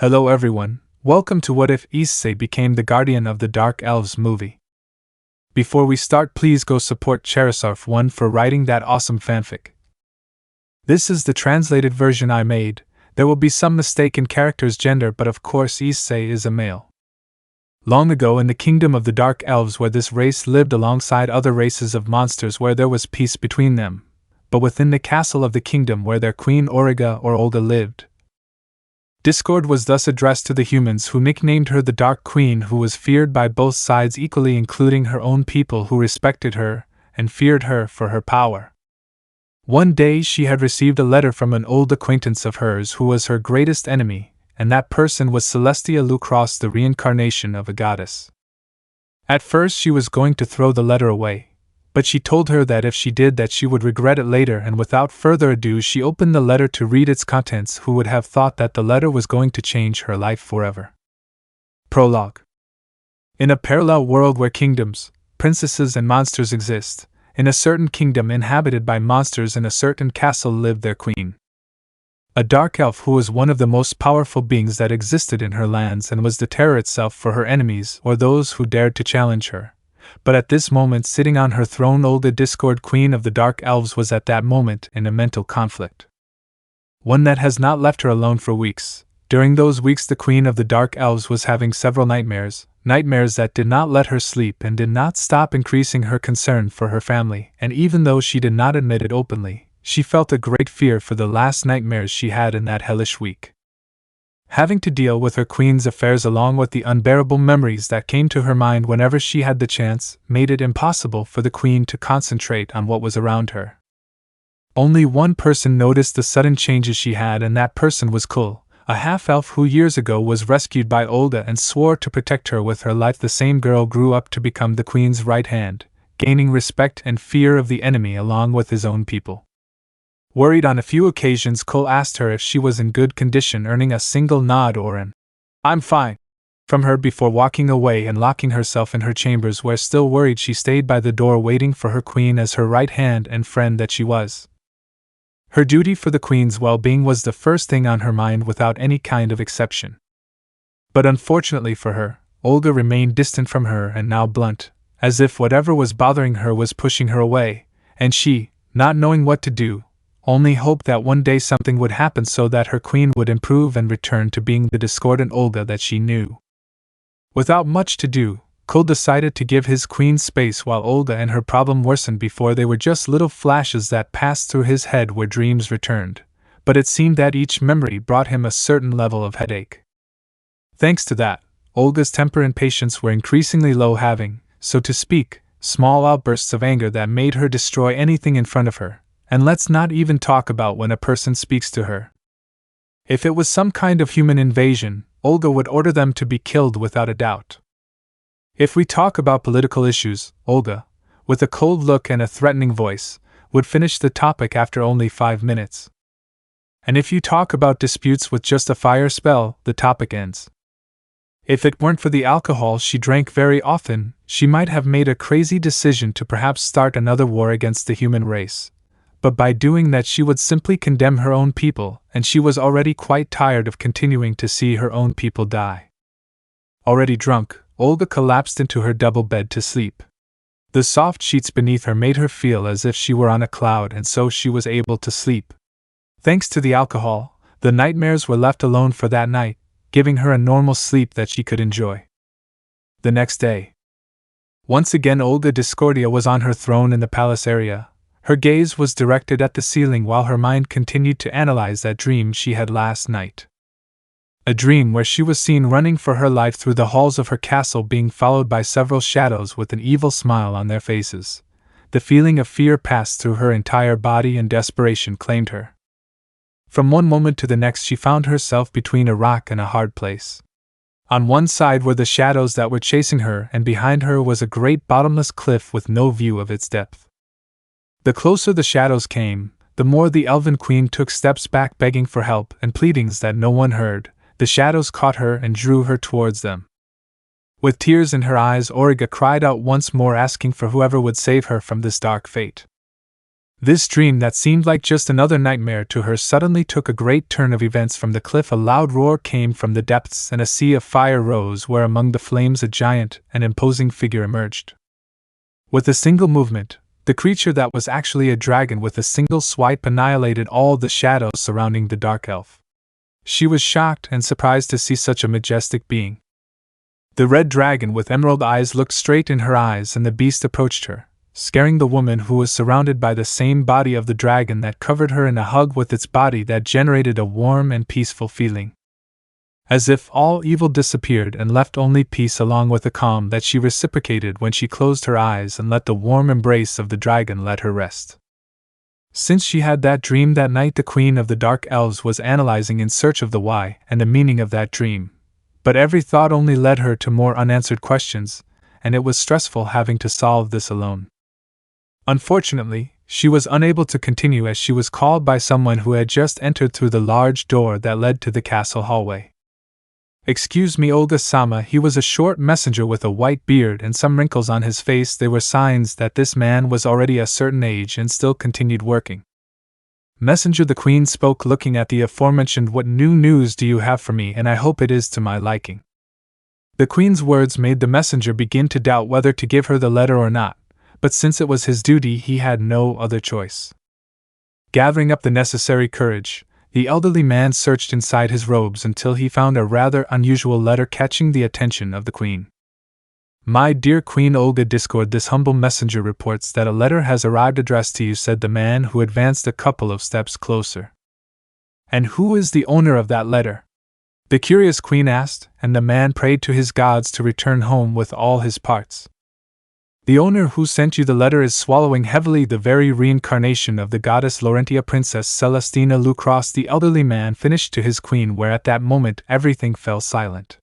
Hello everyone, welcome to What If Issei Became the Guardian of the Dark Elves movie. Before we start, please go support Cherysarf1 for writing that awesome fanfic. This is the translated version I made. There will be some mistake in character's gender, but of course Issei is a male. Long ago in the kingdom of the Dark Elves, where this race lived alongside other races of monsters, where there was peace between them, but within the castle of the kingdom where their queen Auriga or Olga lived, discord was thus addressed to the humans, who nicknamed her the Dark Queen, who was feared by both sides equally, including her own people, who respected her and feared her for her power. One day she had received a letter from an old acquaintance of hers who was her greatest enemy, and that person was Celestia Lucross, the reincarnation of a goddess. At first she was going to throw the letter away, but she told her that if she did that she would regret it later, and without further ado she opened the letter to read its contents. Who would have thought that the letter was going to change her life forever? Prologue. In a parallel world where kingdoms, princesses and monsters exist, in a certain kingdom inhabited by monsters, in a certain castle lived their queen, a dark elf who was one of the most powerful beings that existed in her lands, and was the terror itself for her enemies or those who dared to challenge her. But at this moment, sitting on her throne, Olga, Discord Queen of the Dark Elves, was at that moment in a mental conflict, one that has not left her alone for weeks. During those weeks the Queen of the Dark Elves was having several nightmares that did not let her sleep and did not stop increasing her concern for her family, and even though she did not admit it openly, she felt a great fear for the last nightmares she had in that hellish week. Having to deal with her queen's affairs, along with the unbearable memories that came to her mind whenever she had the chance, made it impossible for the queen to concentrate on what was around her. Only one person noticed the sudden changes she had, and that person was Kul, a half-elf who years ago was rescued by Olga and swore to protect her with her life. The same girl grew up to become the queen's right hand, gaining respect and fear of the enemy along with his own people. Worried on a few occasions, Kul asked her if she was in good condition, earning a single nod or an "I'm fine" from her before walking away and locking herself in her chambers, where, still worried, she stayed by the door waiting for her queen as her right hand and friend that she was. Her duty for the queen's well-being was the first thing on her mind without any kind of exception. But unfortunately for her, Olga remained distant from her and now blunt, as if whatever was bothering her was pushing her away, and she, not knowing what to do, only hoped that one day something would happen so that her queen would improve and return to being the discordant Olga that she knew. Without much to do, Kul decided to give his queen space while Olga and her problem worsened. Before, they were just little flashes that passed through his head where dreams returned, but it seemed that each memory brought him a certain level of headache. Thanks to that, Olga's temper and patience were increasingly low, having, so to speak, small outbursts of anger that made her destroy anything in front of her. And let's not even talk about when a person speaks to her. If it was some kind of human invasion, Olga would order them to be killed without a doubt. If we talk about political issues, Olga, with a cold look and a threatening voice, would finish the topic after only 5 minutes. And if you talk about disputes with just a fire spell, the topic ends. If it weren't for the alcohol she drank very often, she might have made a crazy decision to perhaps start another war against the human race. But by doing that she would simply condemn her own people, and she was already quite tired of continuing to see her own people die. Already drunk, Olga collapsed into her double bed to sleep. The soft sheets beneath her made her feel as if she were on a cloud, and so she was able to sleep. Thanks to the alcohol, the nightmares were left alone for that night, giving her a normal sleep that she could enjoy. The next day, once again Olga Discordia was on her throne in the palace area. Her gaze was directed at the ceiling while her mind continued to analyze that dream she had last night. A dream where she was seen running for her life through the halls of her castle, being followed by several shadows with an evil smile on their faces. The feeling of fear passed through her entire body and desperation claimed her. From one moment to the next she found herself between a rock and a hard place. On one side were the shadows that were chasing her, and behind her was a great bottomless cliff with no view of its depth. The closer the shadows came, the more the elven queen took steps back, begging for help and pleadings that no one heard. The shadows caught her and drew her towards them. With tears in her eyes, Auriga cried out once more, asking for whoever would save her from this dark fate. This dream that seemed like just another nightmare to her suddenly took a great turn of events. From the cliff a loud roar came from the depths and a sea of fire rose where among the flames a giant and imposing figure emerged. With a single movement, the creature that was actually a dragon with a single swipe annihilated all the shadows surrounding the dark elf. She was shocked and surprised to see such a majestic being. The red dragon with emerald eyes looked straight in her eyes, and the beast approached her, scaring the woman who was surrounded by the same body of the dragon that covered her in a hug with its body that generated a warm and peaceful feeling. As if all evil disappeared and left only peace, along with a calm that she reciprocated when she closed her eyes and let the warm embrace of the dragon let her rest. Since she had that dream that night, the Queen of the Dark Elves was analyzing in search of the why and the meaning of that dream, but every thought only led her to more unanswered questions, and it was stressful having to solve this alone. Unfortunately, she was unable to continue as she was called by someone who had just entered through the large door that led to the castle hallway. "Excuse me, Olga-sama." He was a short messenger with a white beard and some wrinkles on his face. They were signs that this man was already a certain age and still continued working. "Messenger," the queen spoke, looking at the aforementioned. "What new news do you have for me, and I hope it is to my liking?" The queen's words made the messenger begin to doubt whether to give her the letter or not, but since it was his duty, he had no other choice. Gathering up the necessary courage, the elderly man searched inside his robes until he found a rather unusual letter catching the attention of the queen. "My dear Queen Olga Discord, this humble messenger reports that a letter has arrived addressed to you," said the man, who advanced a couple of steps closer. "And who is the owner of that letter?" the curious queen asked, and the man prayed to his gods to return home with all his parts. "The owner who sent you the letter is swallowing heavily the very reincarnation of the goddess Laurentia, Princess Celestia Lucross," the elderly man finished to his queen, where at that moment everything fell silent.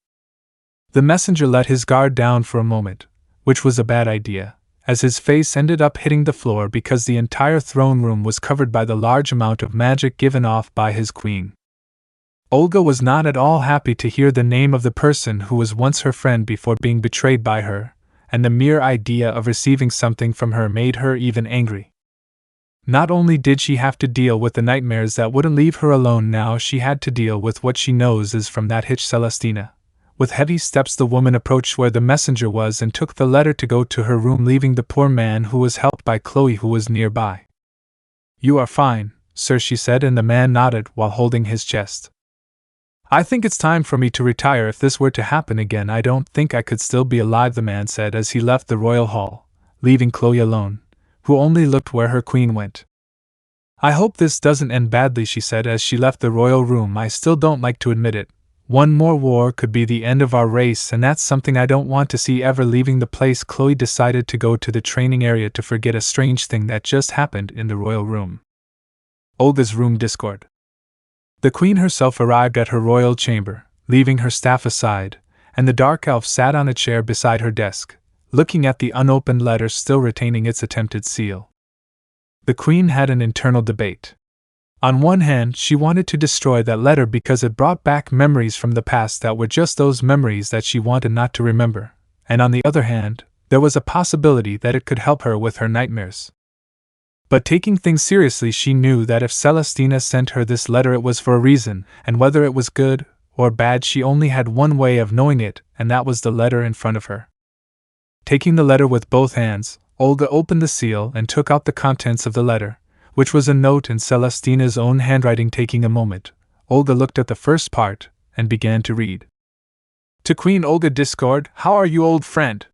The messenger let his guard down for a moment, which was a bad idea, as his face ended up hitting the floor because the entire throne room was covered by the large amount of magic given off by his queen. Olga was not at all happy to hear the name of the person who was once her friend before being betrayed by her, and the mere idea of receiving something from her made her even angry. Not only did she have to deal with the nightmares that wouldn't leave her alone, now she had to deal with what she knows is from that hitch Celestina. With heavy steps the woman approached where the messenger was and took the letter to go to her room, leaving the poor man, who was helped by Chloe, who was nearby. "You are fine, sir," she said, and the man nodded while holding his chest. "I think it's time for me to retire. If this were to happen again, I don't think I could still be alive," the man said as he left the royal hall, leaving Chloe alone, who only looked where her queen went. "I hope this doesn't end badly," she said as she left the royal room. "I still don't like to admit it. One more war could be the end of our race, and that's something I don't want to see." Ever leaving the place, Chloe decided to go to the training area to forget a strange thing that just happened in the royal room. Olga's room discord. The queen herself arrived at her royal chamber, leaving her staff aside, and the dark elf sat on a chair beside her desk, looking at the unopened letter still retaining its attempted seal. The queen had an internal debate. On one hand, she wanted to destroy that letter because it brought back memories from the past that were just those memories that she wanted not to remember, and on the other hand, there was a possibility that it could help her with her nightmares. But taking things seriously, she knew that if Celestina sent her this letter, it was for a reason, and whether it was good or bad, she only had one way of knowing it, and that was the letter in front of her. Taking the letter with both hands, Olga opened the seal and took out the contents of the letter, which was a note in Celestina's own handwriting. Taking a moment, Olga looked at the first part and began to read. "To Queen Olga Discord, how are you, old friend?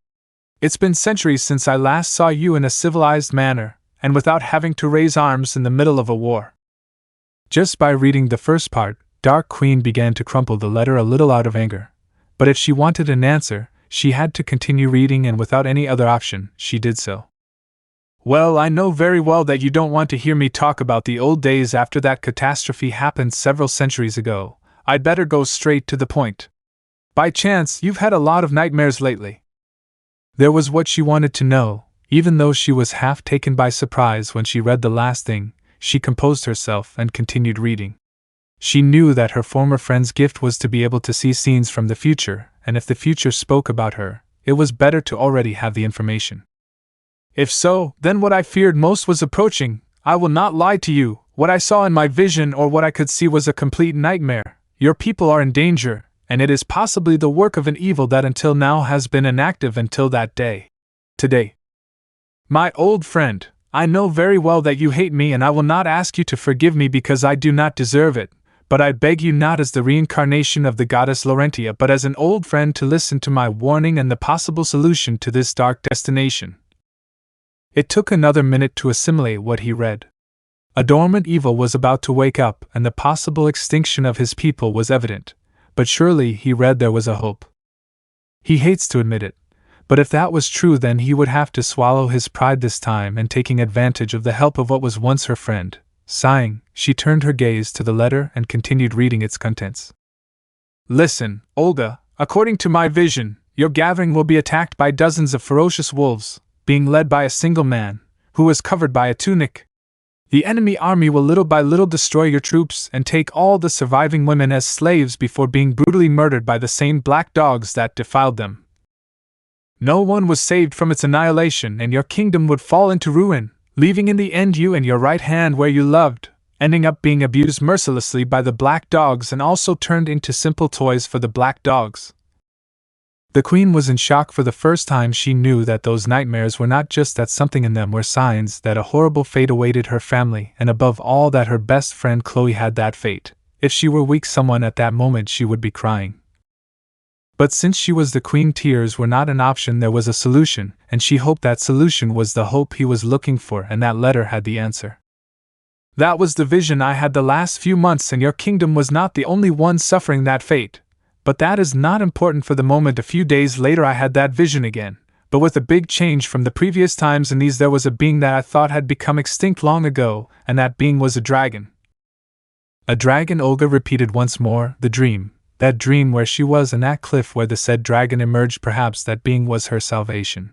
It's been centuries since I last saw you in a civilized manner, and without having to raise arms in the middle of a war." Just by reading the first part, Dark Queen began to crumple the letter a little out of anger, but if she wanted an answer, she had to continue reading, and without any other option, she did so. "Well, I know very well that you don't want to hear me talk about the old days after that catastrophe happened several centuries ago. I'd better go straight to the point. By chance, you've had a lot of nightmares lately?" There was what she wanted to know. Even though she was half taken by surprise when she read the last thing, she composed herself and continued reading. She knew that her former friend's gift was to be able to see scenes from the future, and if the future spoke about her, it was better to already have the information. "If so, then what I feared most was approaching. I will not lie to you, what I saw in my vision or what I could see was a complete nightmare. Your people are in danger, and it is possibly the work of an evil that until now has been inactive until that day. Today. My old friend, I know very well that you hate me and I will not ask you to forgive me because I do not deserve it, but I beg you not as the reincarnation of the goddess Laurentia but as an old friend to listen to my warning and the possible solution to this dark destination. It took another minute to assimilate what he read. A dormant evil was about to wake up and the possible extinction of his people was evident, but surely, he read, there was a hope. He hates to admit it, but if that was true then he would have to swallow his pride this time and taking advantage of the help of what was once her friend. Sighing, she turned her gaze to the letter and continued reading its contents. Listen, Olga, according to my vision, your gathering will be attacked by dozens of ferocious wolves, being led by a single man, who is covered by a tunic. The enemy army will little by little destroy your troops and take all the surviving women as slaves before being brutally murdered by the same black dogs that defiled them. No one was saved from its annihilation and your kingdom would fall into ruin, leaving in the end you and your right hand where you loved, ending up being abused mercilessly by the black dogs and also turned into simple toys for the black dogs. The queen was in shock. For the first time she knew that those nightmares were not just that something in them were signs that a horrible fate awaited her family and above all that her best friend Chloe had that fate. If she were weak someone at that moment she would be crying. But since she was the queen tears were not an option, there was a solution, and she hoped that solution was the hope he was looking for and that letter had the answer. That was the vision I had the last few months and your kingdom was not the only one suffering that fate. But that is not important for the moment. A few days later I had that vision again, but with a big change from the previous times. In these there was a being that I thought had become extinct long ago, and that being was a dragon. A dragon, Olga repeated once more, the dream, that dream where she was and that cliff where the said dragon emerged. Perhaps that being was her salvation.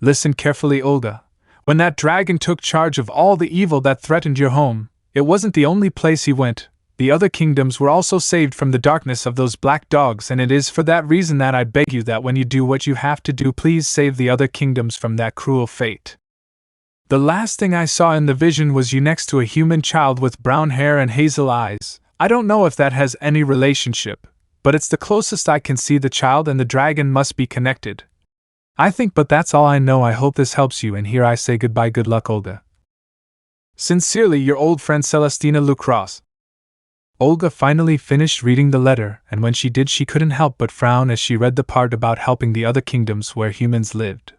Listen carefully, Olga. When that dragon took charge of all the evil that threatened your home, it wasn't the only place he went. The other kingdoms were also saved from the darkness of those black dogs, and it is for that reason that I beg you that when you do what you have to do, please save the other kingdoms from that cruel fate. The last thing I saw in the vision was you next to a human child with brown hair and hazel eyes. I don't know if that has any relationship, but it's the closest I can see. The child and the dragon must be connected. I think, but that's all I know. I hope this helps you, and here I say goodbye. Good luck, Olga. Sincerely, your old friend Celestia Lucross. Olga finally finished reading the letter, and when she did she couldn't help but frown as she read the part about helping the other kingdoms where humans lived.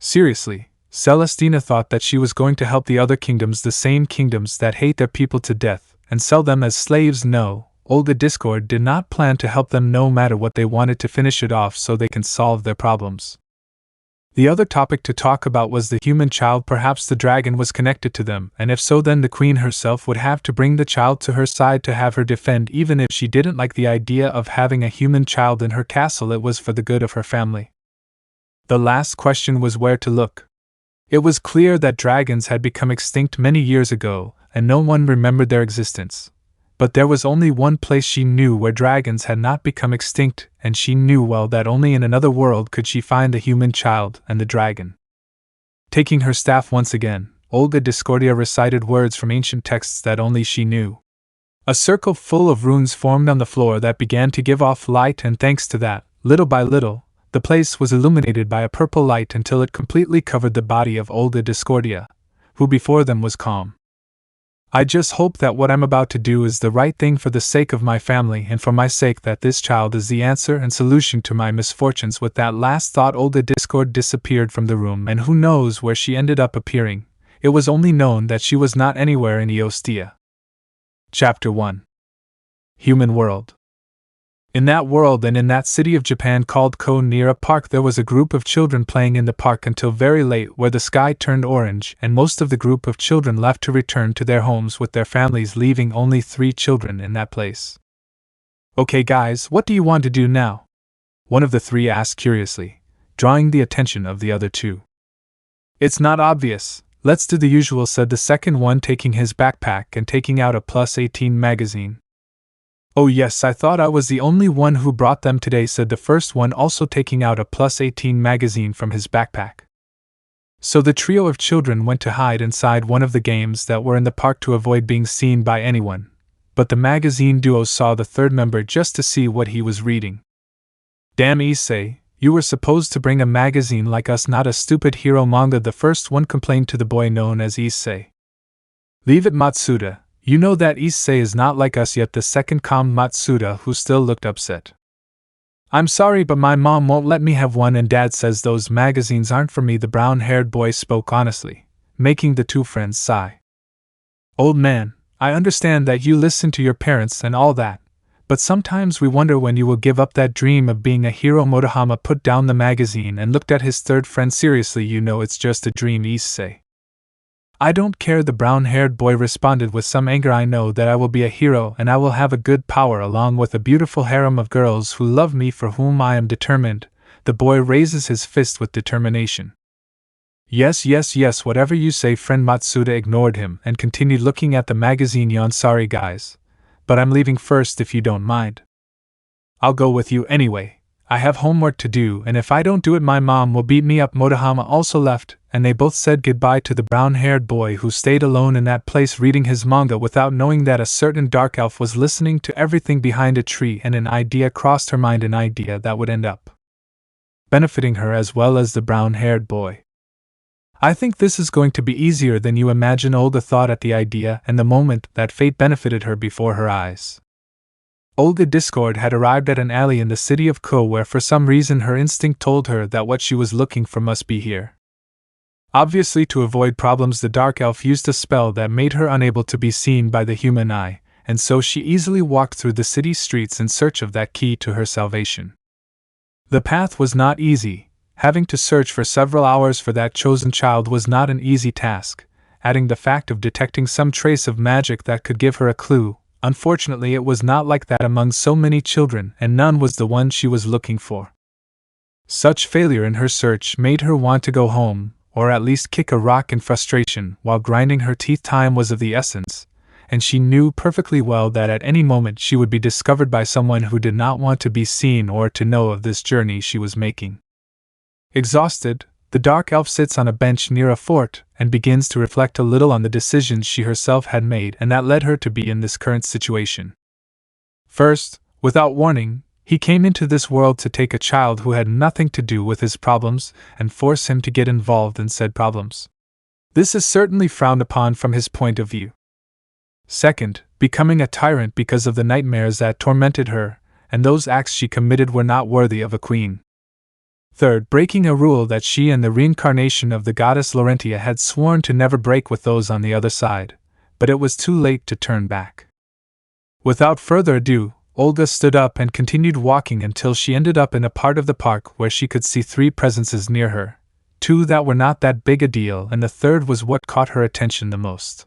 Seriously, Celestia thought that she was going to help the other kingdoms, the same kingdoms that hate their people to death, and sell them as slaves. No, Olga Discord did not plan to help them no matter what. They wanted to finish it off so they can solve their problems. The other topic to talk about was the human child. Perhaps the dragon was connected to them, and if so then the queen herself would have to bring the child to her side to have her defend. Even if she didn't like the idea of having a human child in her castle, it was for the good of her family. The last question was where to look. It was clear that dragons had become extinct many years ago, and no one remembered their existence. But there was only one place she knew where dragons had not become extinct, and she knew well that only in another world could she find the human child and the dragon. Taking her staff once again, Olga Discordia recited words from ancient texts that only she knew. A circle full of runes formed on the floor that began to give off light, and thanks to that, little by little, the place was illuminated by a purple light until it completely covered the body of Olga Discordia, who before them was calm. I just hope that what I'm about to do is the right thing for the sake of my family and for my sake, that this child is the answer and solution to my misfortunes. With that last thought, Olga Discord disappeared from the room, and who knows where she ended up appearing. It was only known that she was not anywhere in Eostia. Chapter 1. Human World. In that world and in that city of Japan called Ko, near a park, there was a group of children playing in the park until very late, where the sky turned orange and most of the group of children left to return to their homes with their families, leaving only 3 children in that place. Okay guys, what do you want to do now? One of the 3 asked curiously, drawing the attention of the other 2. It's not obvious. Let's do the usual, said the second one, taking his backpack and taking out a +18 magazine. Oh yes, I thought I was the only one who brought them today, said the first one, also taking out a +18 magazine from his backpack. So the trio of children went to hide inside one of the games that were in the park to avoid being seen by anyone, but the magazine duo saw the third member just to see what he was reading. Damn Issei, you were supposed to bring a magazine like us, not a stupid hero manga, the first one complained to the boy known as Issei. Leave it, Matsuda, you know that Issei is not like us yet, the second calmed Matsuda, who still looked upset. I'm sorry, but my mom won't let me have one and dad says those magazines aren't for me, the brown-haired boy spoke honestly, making the two friends sigh. Old man, I understand that you listen to your parents and all that, but sometimes we wonder when you will give up that dream of being a hero. Motohama put down the magazine and looked at his third friend seriously. You know it's just a dream, Issei. I don't care, the brown-haired boy responded with some anger. I know that I will be a hero and I will have a good power along with a beautiful harem of girls who love me, for whom I am determined. The boy raises his fist with determination. Yes, whatever you say, friend. Matsuda ignored him and continued looking at the magazine. Yawn, sorry guys, but I'm leaving first if you don't mind. I'll go with you anyway. I have homework to do, and if I don't do it my mom will beat me up. Motohama also left, and they both said goodbye to the brown-haired boy, who stayed alone in that place reading his manga without knowing that a certain dark elf was listening to everything behind a tree, and an idea crossed her mind, an idea that would end up benefiting her as well as the brown-haired boy. I think this is going to be easier than you imagine, Olga thought at the idea and the moment that fate benefited her before her eyes. Olga Discord had arrived at an alley in the city of Ko where for some reason her instinct told her that what she was looking for must be here. Obviously, to avoid problems, the dark elf used a spell that made her unable to be seen by the human eye, and so she easily walked through the city streets in search of that key to her salvation. The path was not easy. Having to search for several hours for that chosen child was not an easy task, adding the fact of detecting some trace of magic that could give her a clue. Unfortunately, it was not like that among so many children, and none was the one she was looking for. Such failure in her search made her want to go home, or at least kick a rock in frustration while grinding her teeth. Time was of the essence, and she knew perfectly well that at any moment she would be discovered by someone who did not want to be seen or to know of this journey she was making. Exhausted, the dark elf sits on a bench near a fort and begins to reflect a little on the decisions she herself had made and that led her to be in this current situation. First, without warning, he came into this world to take a child who had nothing to do with his problems and force him to get involved in said problems. This is certainly frowned upon from his point of view. Second, becoming a tyrant because of the nightmares that tormented her, and those acts she committed were not worthy of a queen. Third, breaking a rule that she and the reincarnation of the goddess Laurentia had sworn to never break with those on the other side, but it was too late to turn back. Without further ado, Olga stood up and continued walking until she ended up in a part of the park where she could see 3 presences near her, 2 that were not that big a deal, and the third was what caught her attention the most.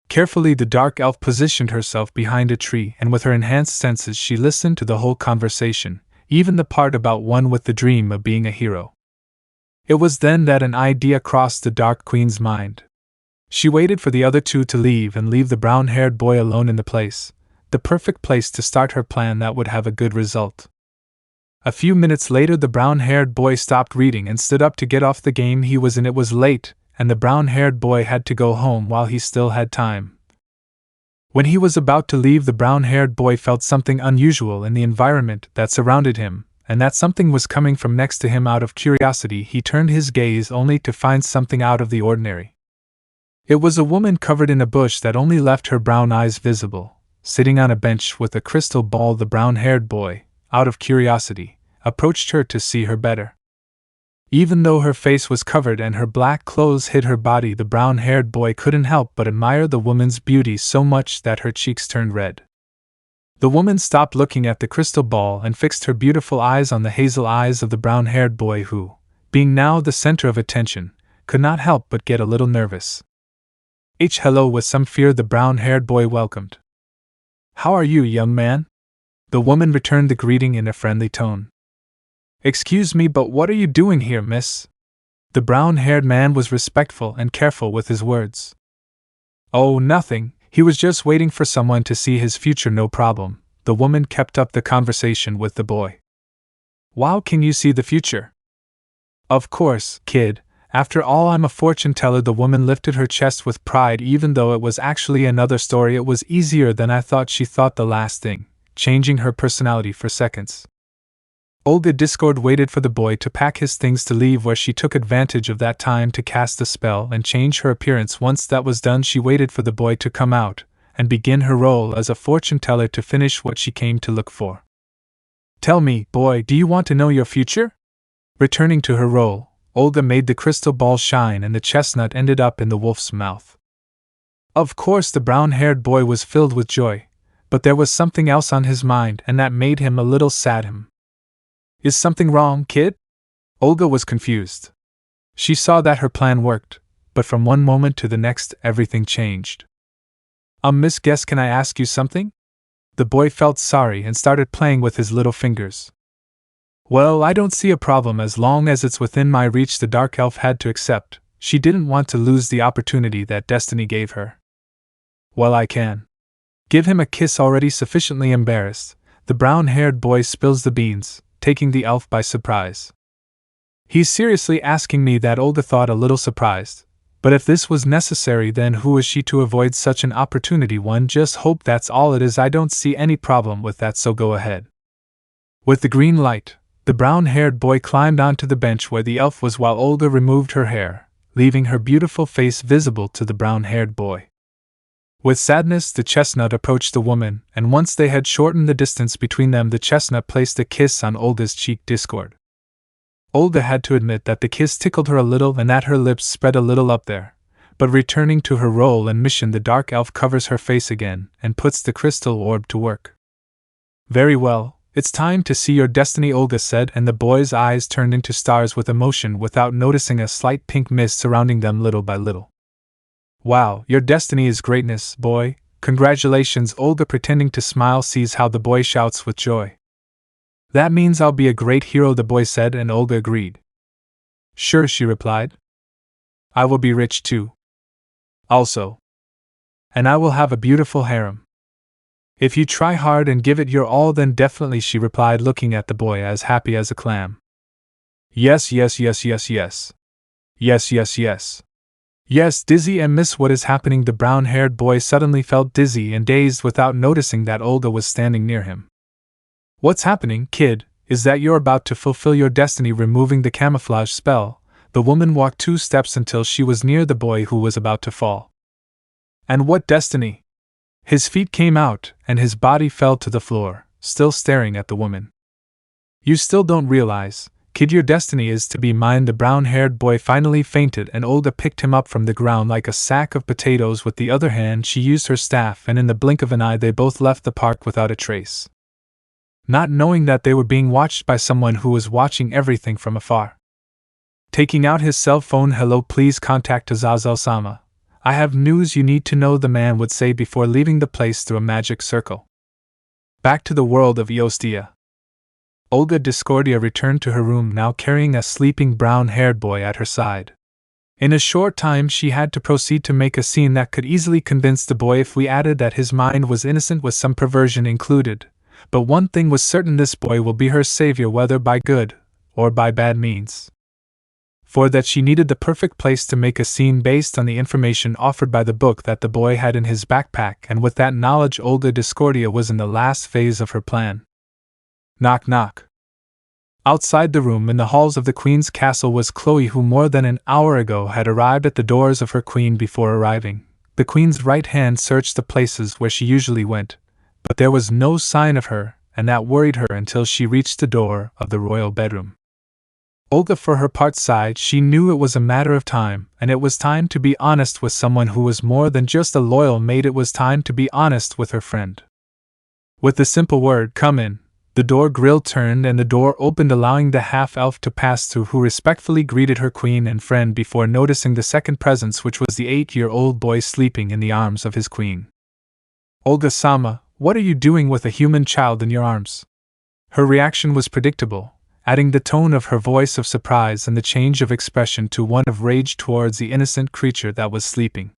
Carefully, the dark elf positioned herself behind a tree, and with her enhanced senses she listened to the whole conversation, even the part about one with the dream of being a hero. It was then that an idea crossed the Dark Queen's mind. She waited for the other 2 to leave and leave the brown-haired boy alone in the place, the perfect place to start her plan that would have a good result. A few minutes later, the brown-haired boy stopped reading and stood up to get off the game he was in. It was late, and the brown-haired boy had to go home while he still had time. When he was about to leave, the brown-haired boy felt something unusual in the environment that surrounded him, and that something was coming from next to him. Out of curiosity, he turned his gaze only to find something out of the ordinary. It was a woman covered in a bush that only left her brown eyes visible, sitting on a bench with a crystal ball. The brown-haired boy, out of curiosity, approached her to see her better. Even though her face was covered and her black clothes hid her body, the brown-haired boy couldn't help but admire the woman's beauty so much that her cheeks turned red. The woman stopped looking at the crystal ball and fixed her beautiful eyes on the hazel eyes of the brown-haired boy who, being now the center of attention, could not help but get a little nervous. Hello, with some fear the brown-haired boy welcomed. How are you, young man? The woman returned the greeting in a friendly tone. Excuse me, but what are you doing here, miss? The brown-haired man was respectful and careful with his words. Oh, nothing, he was just waiting for someone to see his future. No problem, the woman kept up the conversation with the boy. Wow, can you see the future? Of course, kid, After all, I'm a fortune teller. The woman lifted her chest with pride. Even though it was actually another story, it was easier than I thought. She thought the last thing, changing her personality for seconds. Olga Discord waited for the boy to pack his things to leave, where she took advantage of that time to cast a spell and change her appearance. Once that was done, she waited for the boy to come out and begin her role as a fortune teller to finish what she came to look for. Tell me, boy, do you want to know your future? Returning to her role, Olga made the crystal ball shine and the chestnut ended up in the wolf's mouth. Of course, the brown-haired boy was filled with joy, but there was something else on his mind, and that made him a little sad. Is something wrong, kid? Olga was confused. She saw that her plan worked, but from one moment to the next, everything changed. Miss Guest, can I ask you something? The boy felt sorry and started playing with his little fingers. Well, I don't see a problem as long as it's within my reach. The dark elf had to accept. She didn't want to lose the opportunity that destiny gave her. Well, I can. Give him a kiss. Already sufficiently embarrassed, the brown-haired boy spills the beans, taking the elf by surprise. He's seriously asking me that? Olga thought, a little surprised. But if this was necessary, then who is she to avoid such an opportunity? One just hope that's all it is. I don't see any problem with that, so go ahead. With the green light, the brown-haired boy climbed onto the bench where the elf was while Olga removed her hair, leaving her beautiful face visible to the brown-haired boy. With sadness, the chestnut approached the woman, and once they had shortened the distance between them, the chestnut placed a kiss on Olga's cheek. Discord. Olga had to admit that the kiss tickled her a little and that her lips spread a little up there, but returning to her role and mission, the dark elf covers her face again and puts the crystal orb to work. Very well. It's time to see your destiny, Olga said, and the boy's eyes turned into stars with emotion without noticing a slight pink mist surrounding them little by little. Wow, your destiny is greatness, boy. Congratulations. Olga, pretending to smile, sees how the boy shouts with joy. That means I'll be a great hero, the boy said, and Olga agreed. Sure, she replied. I will be rich too. Also. And I will have a beautiful harem. If you try hard and give it your all, then definitely, she replied, looking at the boy as happy as a clam. Yes, yes, yes, yes, yes. Yes, yes, yes. Yes, dizzy and miss. What is happening? The brown-haired boy suddenly felt dizzy and dazed without noticing that Olga was standing near him. What's happening, kid? Is that you're about to fulfill your destiny? Removing the camouflage spell, the woman walked 2 steps until she was near the boy who was about to fall. And what destiny? His feet came out, and his body fell to the floor, still staring at the woman. You still don't realize, kid, your destiny is to be mine. The brown-haired boy finally fainted, and Olga picked him up from the ground like a sack of potatoes. With the other hand, she used her staff, and in the blink of an eye, they both left the park without a trace. Not knowing that they were being watched by someone who was watching everything from afar. Taking out his cell phone, hello, please contact Azazel-sama. I have news you need to know, the man would say before leaving the place through a magic circle. Back to the world of Eostia. Olga Discordia returned to her room, now carrying a sleeping brown-haired boy at her side. In a short time she had to proceed to make a scene that could easily convince the boy if we added that his mind was innocent with some perversion included. But one thing was certain, this boy will be her savior, whether by good or by bad means. For that she needed the perfect place to make a scene based on the information offered by the book that the boy had in his backpack, and with that knowledge Olga Discordia was in the last phase of her plan. Knock knock. Outside the room in the halls of the Queen's castle was Chloe, who more than an hour ago had arrived at the doors of her queen. Before arriving, the Queen's right hand searched the places where she usually went, but there was no sign of her, and that worried her until she reached the door of the royal bedroom. Olga, for her part, sighed. She knew it was a matter of time, and it was time to be honest with someone who was more than just a loyal maid. It was time to be honest with her friend. With the simple word, "Come in," the door grill turned and the door opened, allowing the half-elf to pass through, who respectfully greeted her queen and friend before noticing the second presence, which was the 8-year-old boy sleeping in the arms of his queen. Olga-sama, what are you doing with a human child in your arms? Her reaction was predictable, adding the tone of her voice of surprise and the change of expression to one of rage towards the innocent creature that was sleeping.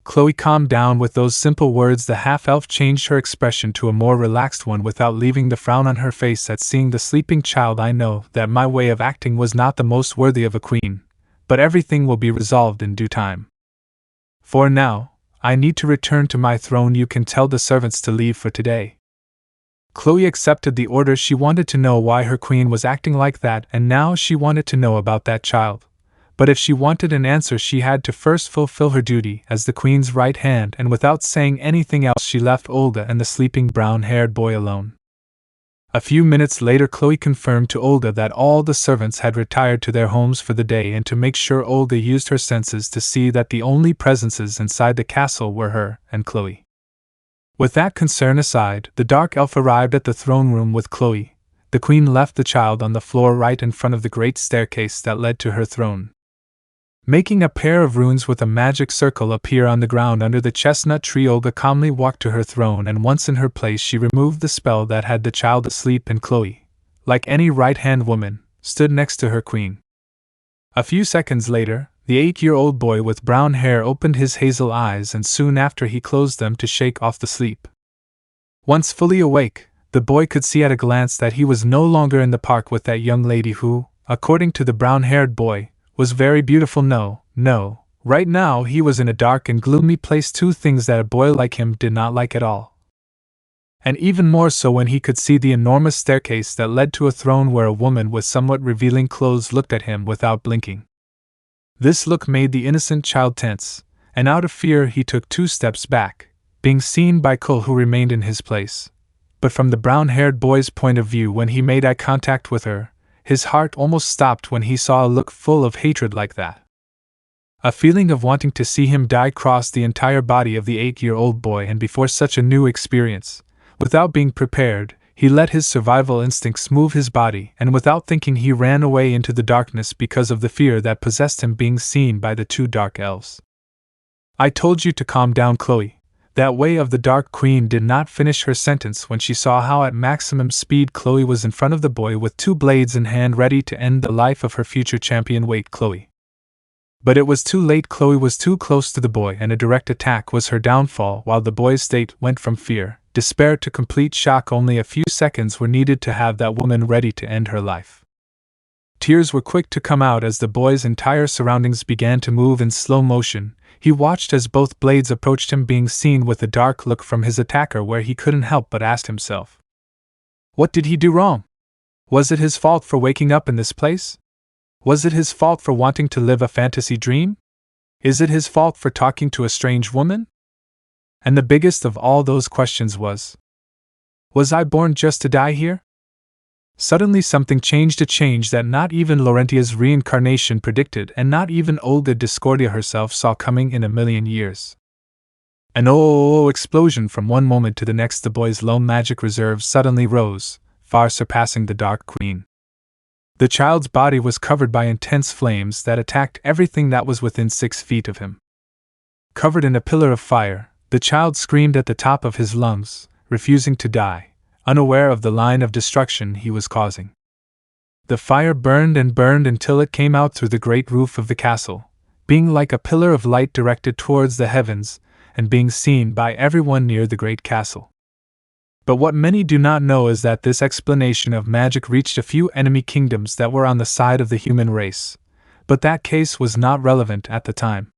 Chloe calmed down. With those simple words, the half-elf changed her expression to a more relaxed one without leaving the frown on her face at seeing the sleeping child. I know that my way of acting was not the most worthy of a queen, but everything will be resolved in due time. For now, I need to return to my throne. You can tell the servants to leave for today." Chloe accepted the order. She wanted to know why her queen was acting like that, and now she wanted to know about that child. But if she wanted an answer, she had to first fulfill her duty as the queen's right hand, and without saying anything else she left Olga and the sleeping brown-haired boy alone. A few minutes later, Chloe confirmed to Olga that all the servants had retired to their homes for the day, and to make sure, Olga used her senses to see that the only presences inside the castle were her and Chloe. With that concern aside, the dark elf arrived at the throne room with Chloe. The queen left the child on the floor right in front of the great staircase that led to her throne. Making a pair of runes with a magic circle appear on the ground under the chestnut tree, Olga calmly walked to her throne, and once in her place she removed the spell that had the child asleep, and Chloe, like any right-hand woman, stood next to her queen. A few seconds later, the 8-year-old boy with brown hair opened his hazel eyes, and soon after he closed them to shake off the sleep. Once fully awake, the boy could see at a glance that he was no longer in the park with that young lady who, according to the brown-haired boy, was very beautiful. No, right now he was in a dark and gloomy place, two things that a boy like him did not like at all. And even more so when he could see the enormous staircase that led to a throne where a woman with somewhat revealing clothes looked at him without blinking. This look made the innocent child tense, and out of fear he took 2 steps back, being seen by Cole, who remained in his place. But from the brown-haired boy's point of view, when he made eye contact with her, his heart almost stopped when he saw a look full of hatred like that. A feeling of wanting to see him die crossed the entire body of the 8-year-old boy, and before such a new experience, without being prepared, he let his survival instincts move his body, and without thinking he ran away into the darkness because of the fear that possessed him, being seen by the 2 dark elves. "I told you to calm down, Chloe." That way of the Dark Queen did not finish her sentence when she saw how at maximum speed Chloe was in front of the boy with 2 blades in hand, ready to end the life of her future champion. "Wait, Chloe." But it was too late. Chloe was too close to the boy, and a direct attack was her downfall. While the boy's state went from fear, despair to complete shock, only a few seconds were needed to have that woman ready to end her life. Tears were quick to come out as the boy's entire surroundings began to move in slow motion. He watched as both blades approached him, being seen with a dark look from his attacker, where he couldn't help but ask himself, what did he do wrong? Was it his fault for waking up in this place? Was it his fault for wanting to live a fantasy dream? Is it his fault for talking to a strange woman? And the biggest of all those questions was I born just to die here? Suddenly something changed, a change that not even Laurentia's reincarnation predicted, and not even Olga Discordia herself saw coming in a million years. An explosion from one moment to the next. The boy's low magic reserve suddenly rose, far surpassing the Dark Queen. The child's body was covered by intense flames that attacked everything that was within 6 feet of him. Covered in a pillar of fire, the child screamed at the top of his lungs, refusing to die, unaware of the line of destruction he was causing. The fire burned and burned until it came out through the great roof of the castle, being like a pillar of light directed towards the heavens, and being seen by everyone near the great castle. But what many do not know is that this explanation of magic reached a few enemy kingdoms that were on the side of the human race, but that case was not relevant at the time.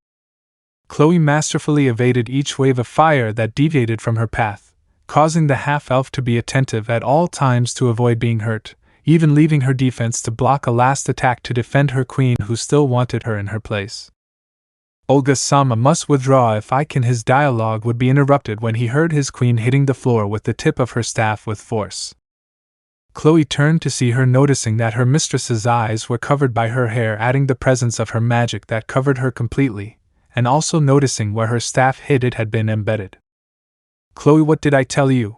Chloe masterfully evaded each wave of fire that deviated from her path, causing the half-elf to be attentive at all times to avoid being hurt, even leaving her defense to block a last attack to defend her queen, who still wanted her in her place. Olga Sama must withdraw if I can. His dialogue would be interrupted when he heard his queen hitting the floor with the tip of her staff with force. Chloe turned to see her, noticing that her mistress's eyes were covered by her hair, adding the presence of her magic that covered her completely, and also noticing where her staff hid, it had been embedded. "Chloe, what did I tell you?"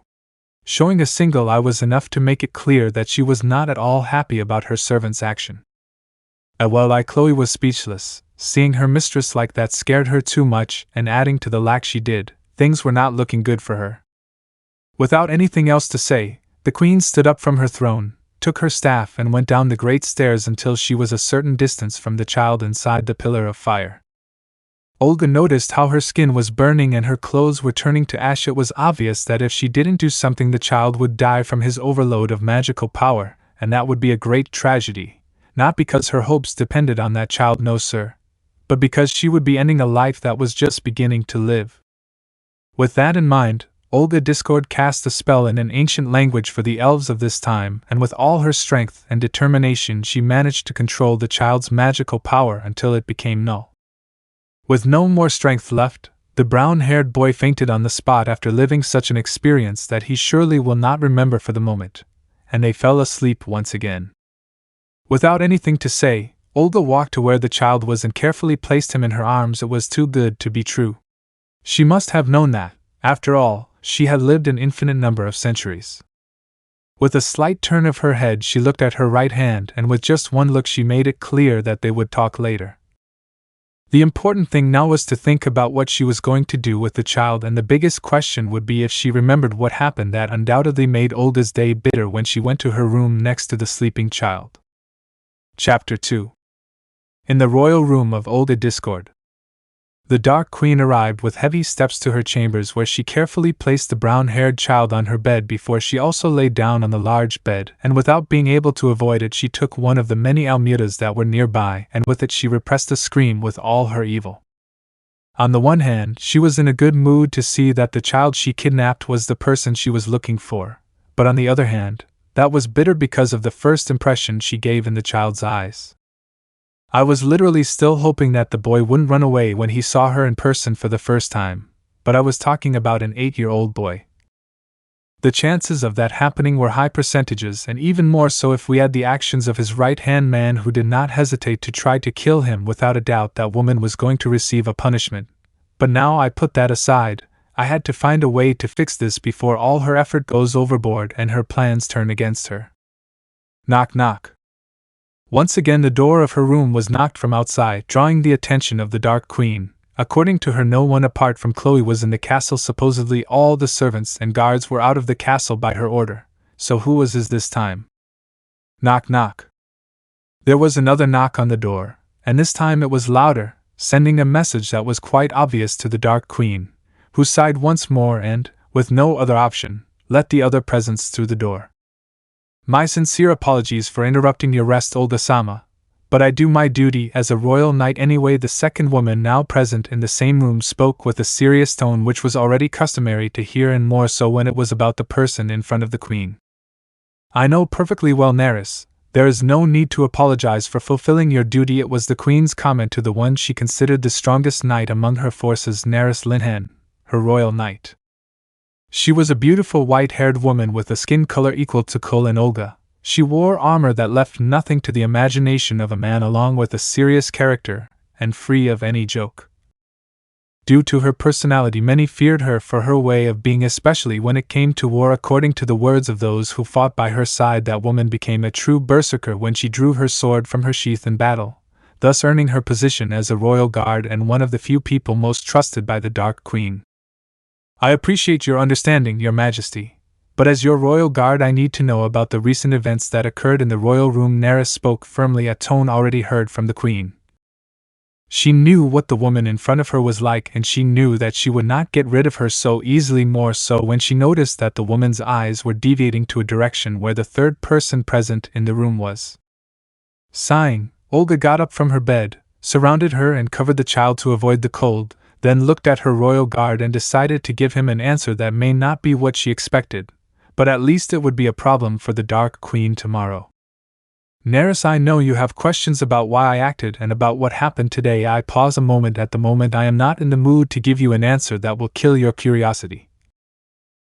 Showing a single eye was enough to make it clear that she was not at all happy about her servant's action. Chloe was speechless. Seeing her mistress like that scared her too much, and adding to the lack she did, things were not looking good for her. Without anything else to say, the queen stood up from her throne, took her staff, and went down the great stairs until she was a certain distance from the child inside the pillar of fire. Olga noticed how her skin was burning and her clothes were turning to ash. It was obvious that if she didn't do something, the child would die from his overload of magical power, and that would be a great tragedy. not because her hopes depended on that child, no sir, but because she would be ending a life that was just beginning to live. With that in mind, Olga Discord cast a spell in an ancient language for the elves of this time, and with all her strength and determination she managed to control the child's magical power until it became null. With no more strength left, the brown-haired boy fainted on the spot after living such an experience that he surely will not remember for the moment, and they fell asleep once again. Without anything to say, Olga walked to where the child was and carefully placed him in her arms. It was too good to be true. She must have known that, after all, she had lived an infinite number of centuries. With a slight turn of her head she looked at her right hand, and with just one look she made it clear that they would talk later. The important thing now was to think about what she was going to do with the child, and the biggest question would be if she remembered what happened. That undoubtedly made Olga's day bitter when she went to her room next to the sleeping child. Chapter 2. In the royal room of Olga Discord. The Dark Queen arrived with heavy steps to her chambers, where she carefully placed the brown-haired child on her bed before she also lay down on the large bed, and without being able to avoid it she took one of the many almudas that were nearby, and with it she repressed a scream with all her evil. On the one hand, she was in a good mood to see that the child she kidnapped was the person she was looking for, but on the other hand, that was bitter because of the first impression she gave in the child's eyes. I was literally still hoping that the boy wouldn't run away when he saw her in person for the first time, but I was talking about an 8-year-old boy. The chances of that happening were high percentages, and even more so if we had the actions of his right-hand man who did not hesitate to try to kill him. Without a doubt that woman was going to receive a punishment, but now I put that aside. I had to find a way to fix this before all her effort goes overboard and her plans turn against her. Knock knock. Once again the door of her room was knocked from outside, drawing the attention of the Dark Queen. According to her, no one apart from Chloe was in the castle. Supposedly all the servants and guards were out of the castle by her order, so who was this time? Knock knock. There was another knock on the door, and this time it was louder, sending a message that was quite obvious to the Dark Queen, who sighed once more and, with no other option, let the other presence through the door. My sincere apologies for interrupting your rest, Olga-sama, but I do my duty as a royal knight anyway. The second woman now present in the same room spoke with a serious tone which was already customary to hear, and more so when it was about the person in front of the queen. I know perfectly well, Neris, there is no need to apologize for fulfilling your duty. It was the queen's comment to the one she considered the strongest knight among her forces, Neris Linhen, her royal knight. She was a beautiful white-haired woman with a skin color equal to Kul and Olga. She wore armor that left nothing to the imagination of a man, along with a serious character, and free of any joke. Due to her personality, many feared her for her way of being, especially when it came to war. According to the words of those who fought by her side, that woman became a true berserker when she drew her sword from her sheath in battle, thus earning her position as a royal guard and one of the few people most trusted by the Dark Queen. I appreciate your understanding, Your Majesty, but as your royal guard I need to know about the recent events that occurred in the royal room. Neris spoke firmly, a tone already heard from the queen. She knew what the woman in front of her was like, and she knew that she would not get rid of her so easily, more so when she noticed that the woman's eyes were deviating to a direction where the third person present in the room was. Sighing, Olga got up from her bed, surrounded her and covered the child to avoid the cold, then looked at her royal guard and decided to give him an answer that may not be what she expected, but at least it would be a problem for the Dark Queen tomorrow. Neris, I know you have questions about why I acted and about what happened today. I pause a moment. At the moment I am not in the mood to give you an answer that will kill your curiosity.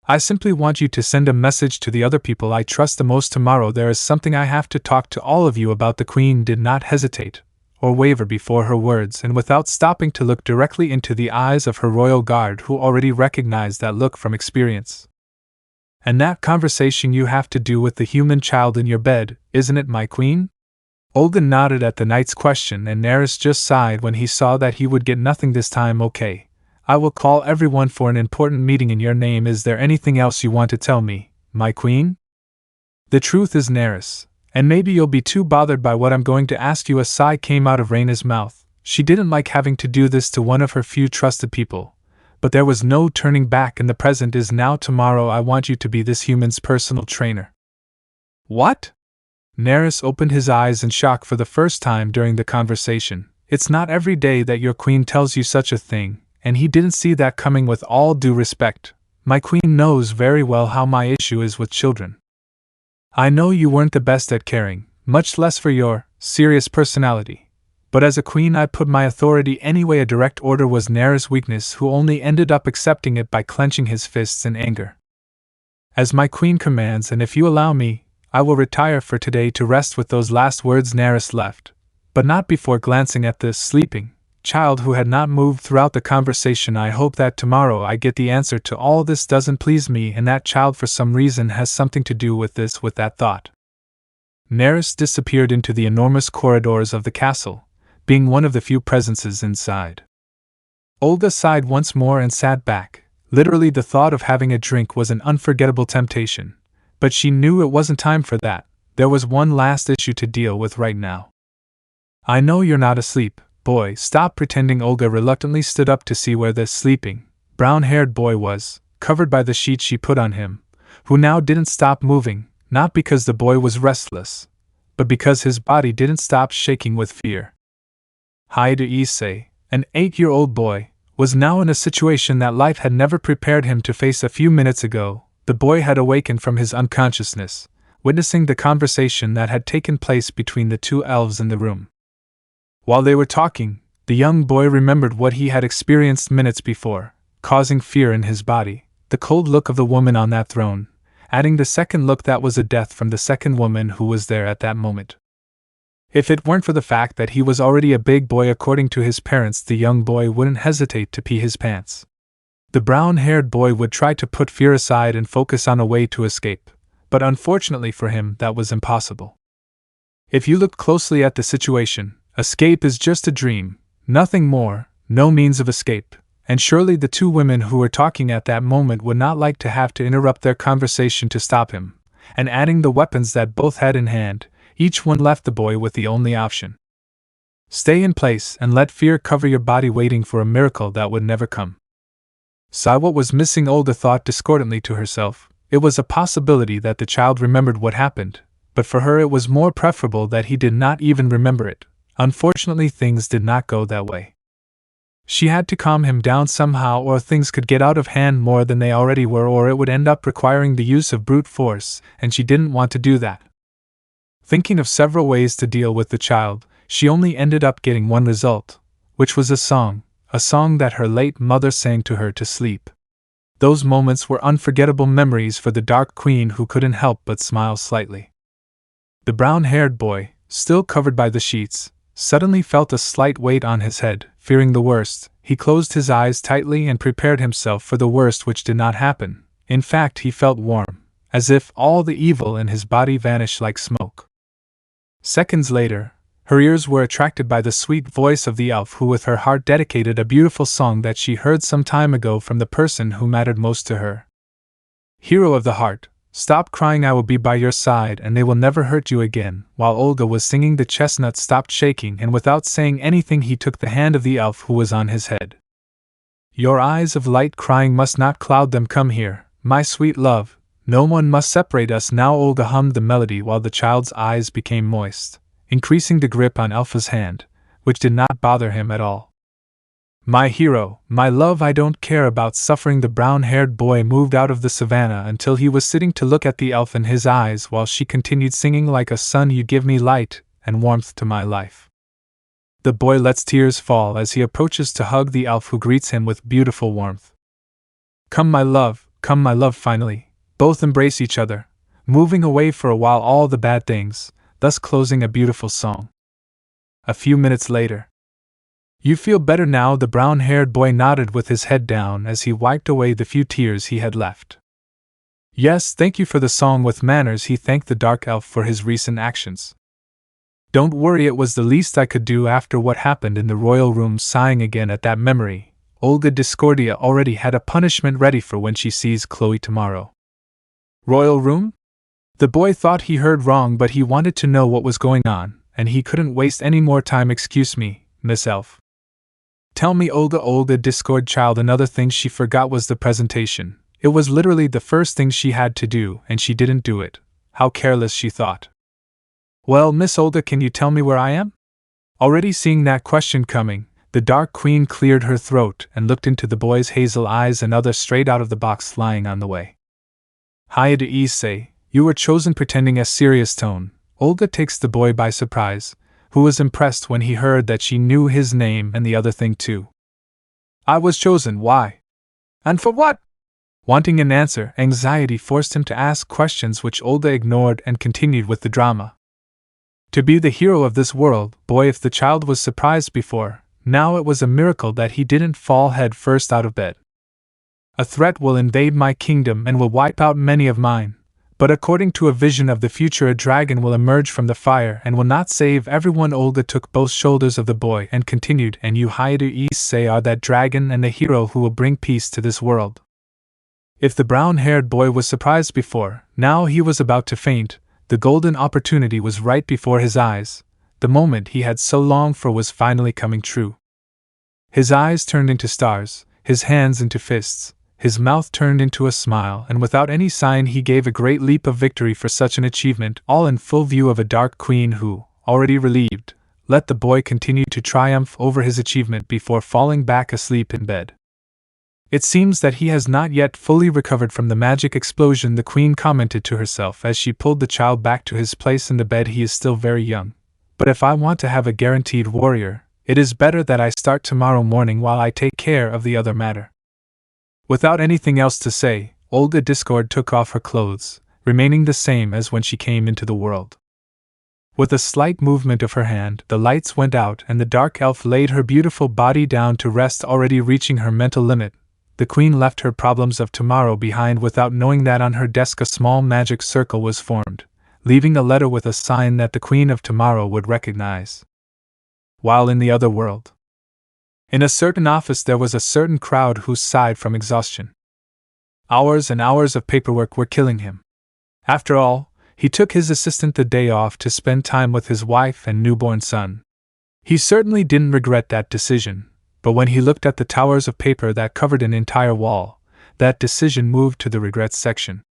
I simply want you to send a message to the other people I trust the most tomorrow. There is something I have to talk to all of you about. The queen did not hesitate or waver before her words, and without stopping to look directly into the eyes of her royal guard, who already recognized that look from experience. And that conversation you have to do with the human child in your bed, isn't it, my queen? Olga nodded at the knight's question, and Neris just sighed when he saw that he would get nothing this time. Okay, I will call everyone for an important meeting in your name. Is there anything else you want to tell me, my queen? The truth is, Neris, and maybe you'll be too bothered by what I'm going to ask you. A sigh came out of Reina's mouth. She didn't like having to do this to one of her few trusted people, but there was no turning back, and the present is now. Tomorrow I want you to be this human's personal trainer. What? Neris opened his eyes in shock for the first time during the conversation. It's not every day that your queen tells you such a thing, and he didn't see that coming. With all due respect, my queen knows very well how my issue is with children. I know you weren't the best at caring, much less for your serious personality. But as a queen I put my authority anyway. A direct order was Neris' weakness, who only ended up accepting it by clenching his fists in anger. As my queen commands, and if you allow me, I will retire for today to rest. With those last words Neris left, but not before glancing at the sleeping child who had not moved throughout the conversation. I hope that tomorrow I get the answer to all this. Doesn't please me, and that child for some reason has something to do with this. With that thought, Neris disappeared into the enormous corridors of the castle, being one of the few presences inside. Olga sighed once more and sat back. Literally, the thought of having a drink was an unforgettable temptation, but she knew it wasn't time for that. There was one last issue to deal with right now. I know you're not asleep, boy. Stop pretending. Olga reluctantly stood up to see where the sleeping, brown-haired boy was, covered by the sheet she put on him, who now didn't stop moving, not because the boy was restless, but because his body didn't stop shaking with fear. Issei, an 8-year-old boy, was now in a situation that life had never prepared him to face. A few minutes ago, the boy had awakened from his unconsciousness, witnessing the conversation that had taken place between the two elves in the room. While they were talking, the young boy remembered what he had experienced minutes before, causing fear in his body, the cold look of the woman on that throne, adding the second look that was a death from the second woman who was there at that moment. If it weren't for the fact that he was already a big boy according to his parents, the young boy wouldn't hesitate to pee his pants. The brown-haired boy would try to put fear aside and focus on a way to escape, but unfortunately for him that was impossible. If you looked closely at the situation, escape is just a dream, nothing more, no means of escape, and surely the two women who were talking at that moment would not like to have to interrupt their conversation to stop him, and adding the weapons that both had in hand, each one left the boy with the only option. Stay in place and let fear cover your body, waiting for a miracle that would never come. Saw what was missing, Olga thought discordantly to herself. It was a possibility that the child remembered what happened, but for her it was more preferable that he did not even remember it. Unfortunately, things did not go that way. She had to calm him down somehow, or things could get out of hand more than they already were, or it would end up requiring the use of brute force, and she didn't want to do that. Thinking of several ways to deal with the child, she only ended up getting one result, which was a song that her late mother sang to her to sleep. Those moments were unforgettable memories for the Dark Queen, who couldn't help but smile slightly. The brown-haired boy, still covered by the sheets, suddenly felt a slight weight on his head. Fearing the worst, he closed his eyes tightly and prepared himself for the worst, which did not happen. In fact, he felt warm, as if all the evil in his body vanished like smoke. Seconds later, her ears were attracted by the sweet voice of the elf who with her heart dedicated a beautiful song that she heard some time ago from the person who mattered most to her. Hero of the heart, stop crying, I will be by your side and they will never hurt you again. While Olga was singing, the chestnut stopped shaking, and without saying anything he took the hand of the elf who was on his head. Your eyes of light crying must not cloud them, come here, my sweet love. No one must separate us now. Olga hummed the melody while the child's eyes became moist, increasing the grip on Elfa's hand, which did not bother him at all. My hero, my love, I don't care about suffering. The brown-haired boy moved out of the savannah until he was sitting to look at the elf in his eyes while she continued singing, like a sun you give me light and warmth to my life. The boy lets tears fall as he approaches to hug the elf, who greets him with beautiful warmth. Come my love, finally. Both embrace each other, moving away for a while all the bad things, thus closing a beautiful song. A few minutes later. You feel better now? The brown-haired boy nodded with his head down as he wiped away the few tears he had left. Yes, thank you for the song. With manners, he thanked the dark elf for his recent actions. Don't worry, it was the least I could do after what happened in the royal room. Sighing again at that memory, Olga Discordia already had a punishment ready for when she sees Chloe tomorrow. Royal room? The boy thought he heard wrong, but he wanted to know what was going on, and he couldn't waste any more time. Excuse me, Miss Elf. Tell me, Olga Discord child. Another thing she forgot was the presentation. It was literally the first thing she had to do, and she didn't do it. How careless, she thought. Well, Miss Olga, can you tell me where I am? Already seeing that question coming, the Dark Queen cleared her throat and looked into the boy's hazel eyes, another straight out of the box lying on the way. Hiya to Issei, you were chosen, pretending a serious tone. Olga takes the boy by surprise, who was impressed when he heard that she knew his name and the other thing too. I was chosen, why? And for what? Wanting an answer, anxiety forced him to ask questions which Olga ignored and continued with the drama. To be the hero of this world, boy, if the child was surprised before, now it was a miracle that he didn't fall head first out of bed. A threat will invade my kingdom and will wipe out many of mine, but according to a vision of the future, a dragon will emerge from the fire and will not save everyone. Olga took both shoulders of the boy and continued, and you, Hayato Issei, are that dragon and the hero who will bring peace to this world. If the brown-haired boy was surprised before, now he was about to faint. The golden opportunity was right before his eyes. The moment he had so longed for was finally coming true. His eyes turned into stars, his hands into fists, his mouth turned into a smile, and without any sign he gave a great leap of victory for such an achievement, all in full view of a Dark Queen who, already relieved, let the boy continue to triumph over his achievement before falling back asleep in bed. It seems that he has not yet fully recovered from the magic explosion, the Queen commented to herself as she pulled the child back to his place in the bed. He is still very young. But if I want to have a guaranteed warrior, it is better that I start tomorrow morning while I take care of the other matter. Without anything else to say, Olga Discord took off her clothes, remaining the same as when she came into the world. With a slight movement of her hand, the lights went out and the dark elf laid her beautiful body down to rest. Already reaching her mental limit, the Queen left her problems of tomorrow behind without knowing that on her desk a small magic circle was formed, leaving a letter with a sign that the Queen of Tomorrow would recognize. While in the other world, in a certain office, there was a certain crowd who sighed from exhaustion. Hours and hours of paperwork were killing him. After all, he took his assistant the day off to spend time with his wife and newborn son. He certainly didn't regret that decision, but when he looked at the towers of paper that covered an entire wall, that decision moved to the regrets section.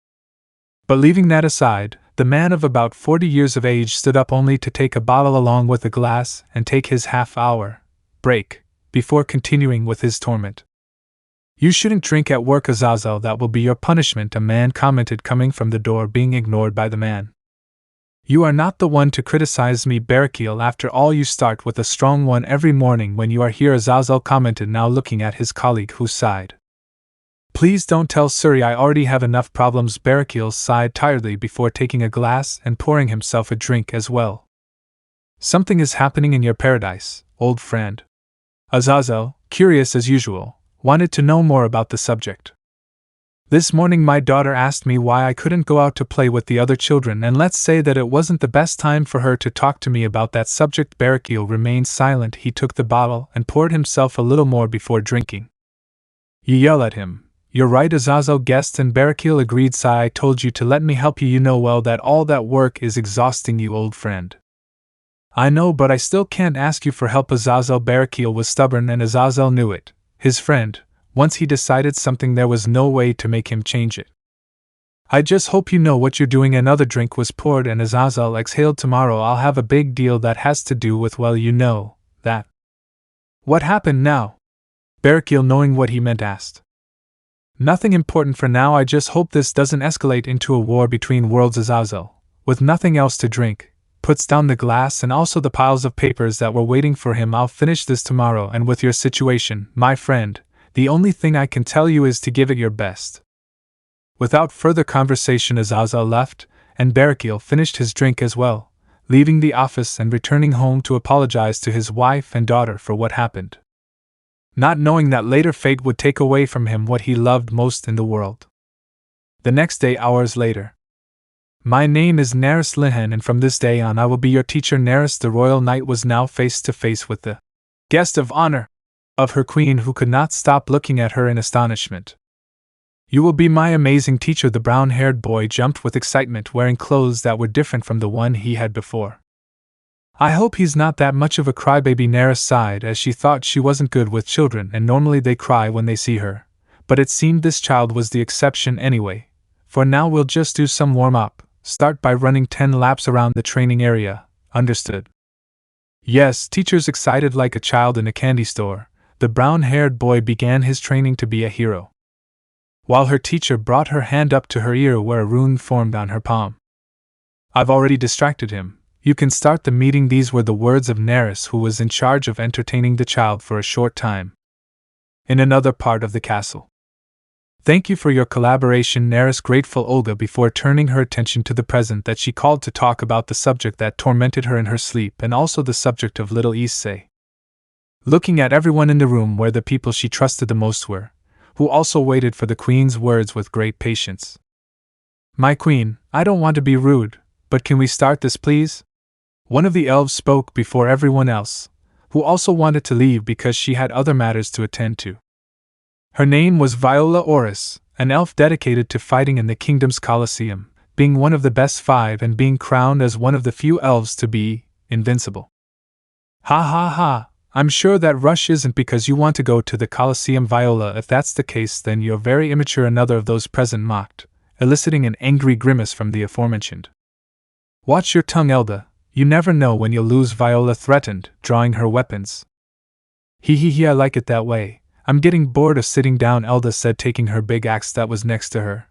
But leaving that aside, the man of about 40 years of age stood up only to take a bottle along with a glass and take his half-hour break before continuing with his torment. You shouldn't drink at work, Azazel, that will be your punishment, a man commented coming from the door, being ignored by the man. You are not the one to criticize me, Beerus, after all you start with a strong one every morning when you are here, Azazel commented, now looking at his colleague who sighed. Please don't tell Suri, I already have enough problems, Beerus sighed tiredly before taking a glass and pouring himself a drink as well. Something is happening in your paradise, old friend. Azazel, curious as usual, wanted to know more about the subject. This morning my daughter asked me why I couldn't go out to play with the other children, and let's say that it wasn't the best time for her to talk to me about that subject. Beerus remained silent. He took the bottle and poured himself a little more before drinking. You yell at him. You're right, Azazel guessed, and Beerus agreed. Sigh, I told you to let me help you. You know well that all that work is exhausting you, old friend. I know, but I still can't ask you for help, Azazel. Beerus was stubborn, and Azazel knew it. His friend, once he decided something, there was no way to make him change it. I just hope you know what you're doing. Another drink was poured, and Azazel exhaled. Tomorrow I'll have a big deal that has to do with, well, you know, that. What happened now? Beerus, knowing what he meant, asked. Nothing important for now. I just hope this doesn't escalate into a war between worlds. Azazel, with nothing else to drink, puts down the glass and also the piles of papers that were waiting for him. I'll finish this tomorrow, and with your situation, my friend, the only thing I can tell you is to give it your best. Without further conversation, Azazel left, and Beerus finished his drink as well, leaving the office and returning home to apologize to his wife and daughter for what happened, not knowing that later fate would take away from him what he loved most in the world. The next day, hours later. My name is Naris Lihan, and from this day on I will be your teacher. Naris, the royal knight, was now face to face with the guest of honor of her queen, who could not stop looking at her in astonishment. You will be my amazing teacher. The brown-haired boy jumped with excitement, wearing clothes that were different from the one he had before. I hope he's not that much of a crybaby. Naris sighed as she thought she wasn't good with children, and normally they cry when they see her, but it seemed this child was the exception anyway. For now we'll just do some warm-up. start by running 10 laps around the training area, understood? Yes, teacher's excited like a child in a candy store. The brown-haired boy began his training to be a hero, while her teacher brought her hand up to her ear where a rune formed on her palm. I've already distracted him. You can start the meeting. These were the words of Neris, who was in charge of entertaining the child for a short time in another part of the castle. Thank you for your collaboration, Neris, grateful Olga, before turning her attention to the present that she called to talk about the subject that tormented her in her sleep and also the subject of little Issei. Looking at everyone in the room where the people she trusted the most were, who also waited for the queen's words with great patience. My queen, I don't want to be rude, but can we start this please? One of the elves spoke before everyone else, who also wanted to leave because she had other matters to attend to. Her name was Viola Oris, an elf dedicated to fighting in the kingdom's Colosseum, being one of the best 5 and being crowned as one of the few elves to be invincible. Ha ha ha, I'm sure that rush isn't because you want to go to the Colosseum, Viola. If that's the case, then you're very immature, another of those present mocked, eliciting an angry grimace from the aforementioned. Watch your tongue, Elda, you never know when you'll lose, Viola threatened, drawing her weapons. Hee, I like it that way. I'm getting bored of sitting down, Elda said, taking her big axe that was next to her.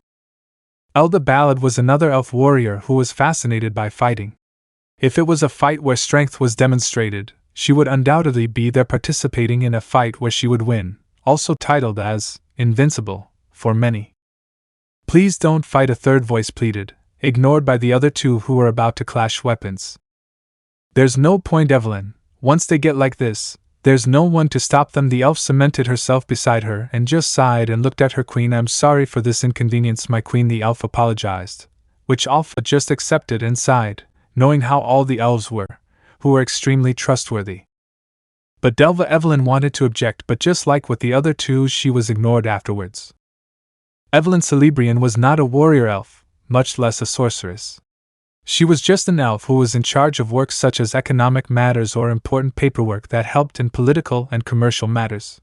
Elda Ballad was another elf warrior who was fascinated by fighting. If it was a fight where strength was demonstrated, she would undoubtedly be there, participating in a fight where she would win, also titled as invincible for many. Please don't fight, a third voice pleaded, ignored by the other two who were about to clash weapons. There's no point, Evelyn. Once they get like this, there's no one to stop them. The elf cemented herself beside her and just sighed and looked at her queen. I'm sorry for this inconvenience, my queen, the elf apologized, which Alpha just accepted and sighed, knowing how all the elves were, who were extremely trustworthy. But Delva Evelyn wanted to object, but just like with the other two, she was ignored afterwards. Evelyn Celebrian was not a warrior elf, much less a sorceress. She was just an elf who was in charge of work such as economic matters or important paperwork that helped in political and commercial matters.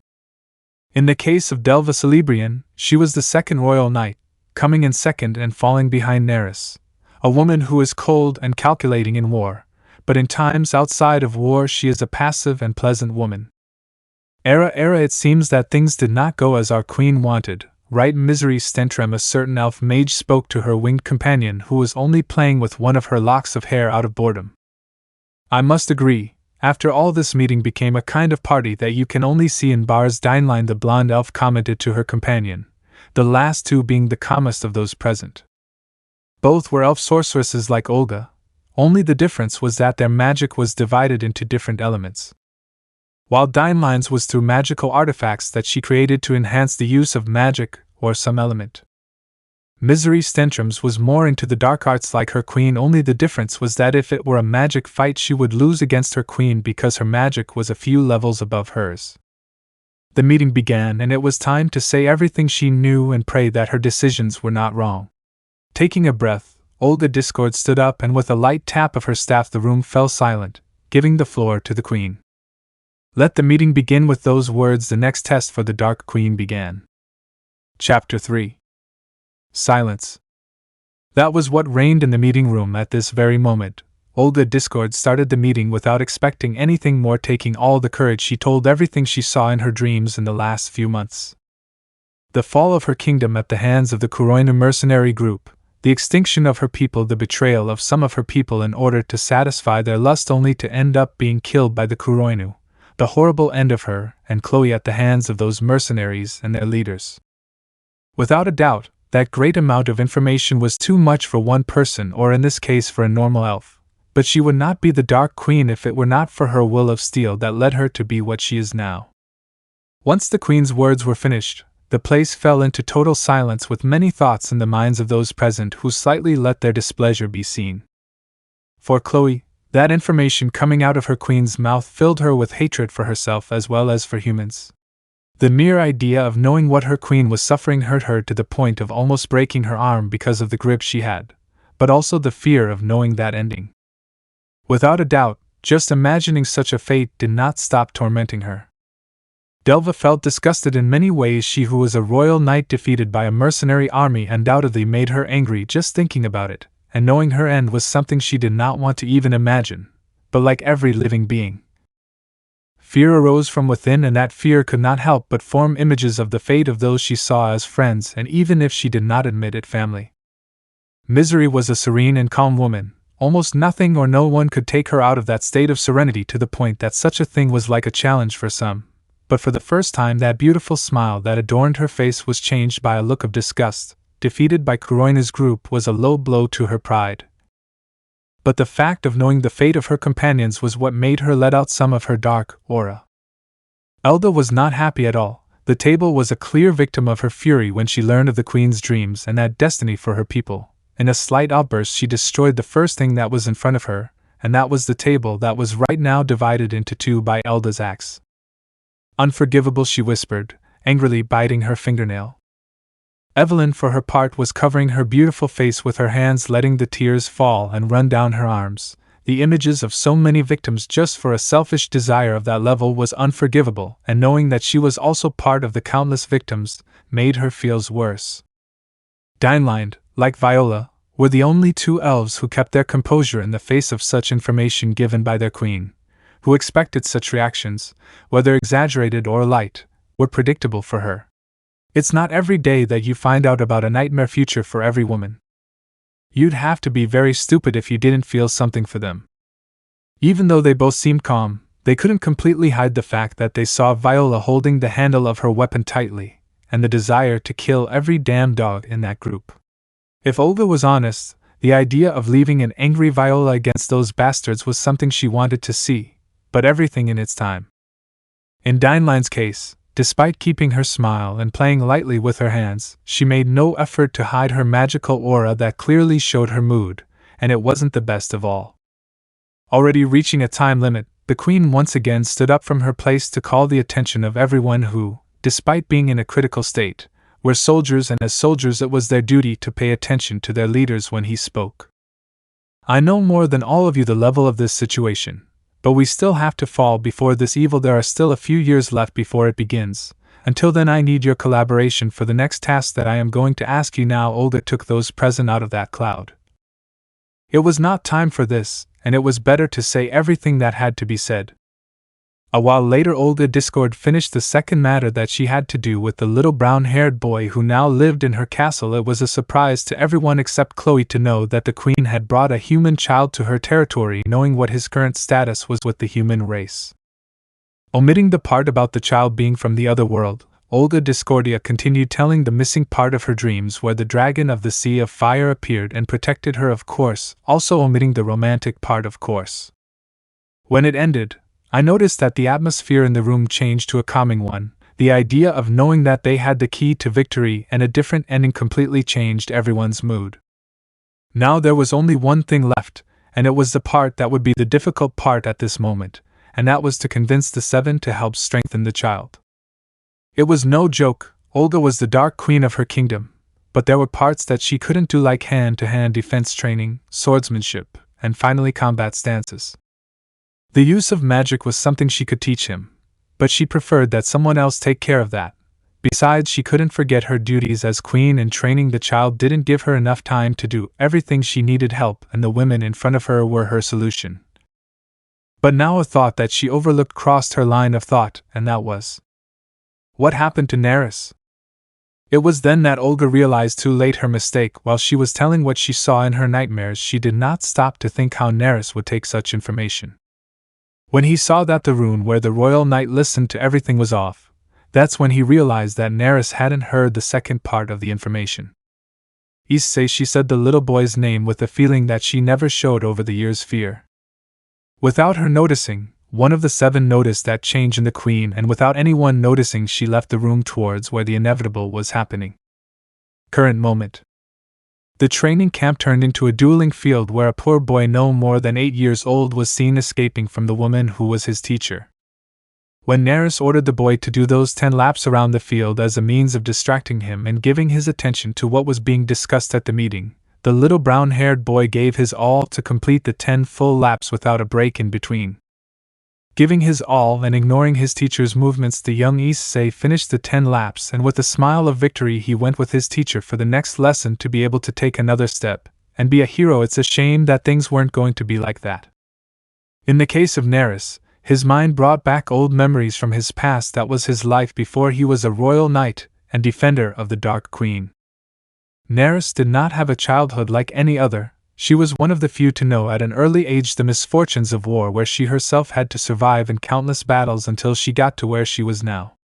In the case of Delva Celebrian, she was the second royal knight, coming in second and falling behind Neris, a woman who is cold and calculating in war, but in times outside of war she is a passive and pleasant woman. Era, it seems that things did not go as our queen wanted, right? Misery Stentrem, a certain elf mage, spoke to her winged companion who was only playing with one of her locks of hair out of boredom. I must agree, after all this meeting became a kind of party that you can only see in bars. Dineline, the blonde elf, commented to her companion, the last two being the calmest of those present. Both were elf sorceresses like Olga, only the difference was that their magic was divided into different elements. While Dineline's was through magical artifacts that she created to enhance the use of magic or some element. Misery Stentrum's was more into the dark arts like her queen, only the difference was that if it were a magic fight she would lose against her queen because her magic was a few levels above hers. The meeting began and it was time to say everything she knew and pray that her decisions were not wrong. Taking a breath, Olga Discord stood up and with a light tap of her staff the room fell silent, giving the floor to the queen. Let the meeting begin. With those words the next test for the Dark Queen began. Chapter 3. Silence. That was what reigned in the meeting room at this very moment. Olga Discord started the meeting without expecting anything more, taking all the courage. She told everything she saw in her dreams in the last few months. The fall of her kingdom at the hands of the Kuroinu mercenary group, the extinction of her people, the betrayal of some of her people in order to satisfy their lust only to end up being killed by the Kuroinu, the horrible end of her and Chloe at the hands of those mercenaries and their leaders. Without a doubt, that great amount of information was too much for one person, or in this case for a normal elf, but she would not be the Dark Queen if it were not for her will of steel that led her to be what she is now. Once the Queen's words were finished, the place fell into total silence, with many thoughts in the minds of those present who slightly let their displeasure be seen. For Chloe, that information coming out of her queen's mouth filled her with hatred for herself as well as for humans. The mere idea of knowing what her queen was suffering hurt her to the point of almost breaking her arm because of the grip she had, but also the fear of knowing that ending. Without a doubt, just imagining such a fate did not stop tormenting her. Delva felt disgusted in many ways. She who was a royal knight defeated by a mercenary army undoubtedly made her angry just thinking about it, and knowing her end was something she did not want to even imagine, but like every living being, fear arose from within, and that fear could not help but form images of the fate of those she saw as friends and, even if she did not admit it, family. Misery was a serene and calm woman. Almost nothing or no one could take her out of that state of serenity, to the point that such a thing was like a challenge for some. But for the first time that beautiful smile that adorned her face was changed by a look of disgust. Defeated by Kuroina's group was a low blow to her pride. But the fact of knowing the fate of her companions was what made her let out some of her dark aura. Elda was not happy at all. The table was a clear victim of her fury when she learned of the queen's dreams and that destiny for her people. In a slight outburst, she destroyed the first thing that was in front of her, and that was the table that was right now divided into two by Elda's axe. Unforgivable, she whispered, angrily biting her fingernail. Evelyn, for her part, was covering her beautiful face with her hands, letting the tears fall and run down her arms. The images of so many victims just for a selfish desire of that level was unforgivable, and knowing that she was also part of the countless victims made her feel worse. Deinlein, like Viola, were the only two elves who kept their composure in the face of such information given by their queen, who expected such reactions, whether exaggerated or light, were predictable for her. It's not every day that you find out about a nightmare future for every woman. You'd have to be very stupid if you didn't feel something for them. Even though they both seemed calm, they couldn't completely hide the fact that they saw Viola holding the handle of her weapon tightly, and the desire to kill every damn dog in that group. If Olga was honest, the idea of leaving an angry Viola against those bastards was something she wanted to see, but everything in its time. In Deinlein's case, despite keeping her smile and playing lightly with her hands, she made no effort to hide her magical aura that clearly showed her mood, and it wasn't the best of all. Already reaching a time limit, the queen once again stood up from her place to call the attention of everyone who, despite being in a critical state, were soldiers, and as soldiers it was their duty to pay attention to their leaders when he spoke. I know more than all of you the level of this situation, but we still have to fall before this evil. There are still a few years left before it begins. Until then, I need your collaboration for the next task that I am going to ask you now. Olga took those present out of that cloud. It was not time for this, and it was better to say everything that had to be said. A while later, Olga Discord finished the second matter that she had to do with the little brown-haired boy who now lived in her castle. It was a surprise to everyone except Chloe to know that the queen had brought a human child to her territory, knowing what his current status was with the human race. Omitting the part about the child being from the other world, Olga Discordia continued telling the missing part of her dreams where the dragon of the Sea of Fire appeared and protected her, of course, also omitting the romantic part, of course. When it ended, I noticed that the atmosphere in the room changed to a calming one. The idea of knowing that they had the key to victory and a different ending completely changed everyone's mood. Now there was only one thing left, and it was the part that would be the difficult part at this moment, and that was to convince the seven to help strengthen the child. It was no joke. Olga was the Dark Queen of her kingdom, but there were parts that she couldn't do, like hand-to-hand defense training, swordsmanship, and finally combat stances. The use of magic was something she could teach him, but she preferred that someone else take care of that. Besides, she couldn't forget her duties as queen, and training the child didn't give her enough time to do everything. She needed help, and the women in front of her were her solution. But now a thought that she overlooked crossed her line of thought, and that was, what happened to Neris? It was then that Olga realized too late her mistake. While she was telling what she saw in her nightmares, she did not stop to think how Neris would take such information. When he saw that the rune where the royal knight listened to everything was off, that's when he realized that Neris hadn't heard the second part of the information. Issei, she said the little boy's name with a feeling that she never showed over the years' fear. Without her noticing, one of the seven noticed that change in the queen, and without anyone noticing, she left the room towards where the inevitable was happening. Current moment. The training camp turned into a dueling field where a poor boy no more than 8 years old was seen escaping from the woman who was his teacher. When Neris ordered the boy to do those 10 laps around the field as a means of distracting him and giving his attention to what was being discussed at the meeting, the little brown-haired boy gave his all to complete the 10 full laps without a break in between. Giving his all and ignoring his teacher's movements, the young Issei finished the 10 laps, and with a smile of victory he went with his teacher for the next lesson to be able to take another step, and be a hero. It's a shame that things weren't going to be like that. In the case of Neris, his mind brought back old memories from his past. That was his life before he was a royal knight and defender of the Dark Queen. Neris did not have a childhood like any other. She was one of the few to know at an early age the misfortunes of war, where she herself had to survive in countless battles until she got to where she was now.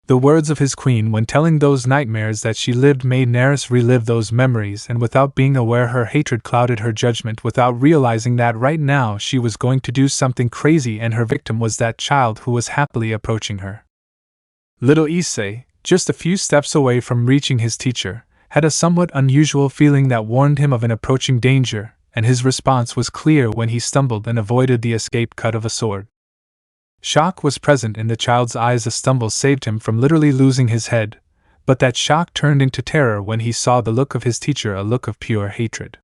The words of his queen when telling those nightmares that she lived made Neris relive those memories, and without being aware her hatred clouded her judgment, without realizing that right now she was going to do something crazy and her victim was that child who was happily approaching her. Little Issei, just a few steps away from reaching his teacher, had a somewhat unusual feeling that warned him of an approaching danger, and his response was clear when he stumbled and avoided the escape cut of a sword. Shock was present in the child's eyes. A stumble saved him from literally losing his head, but that shock turned into terror when he saw the look of his teacher, a look of pure hatred.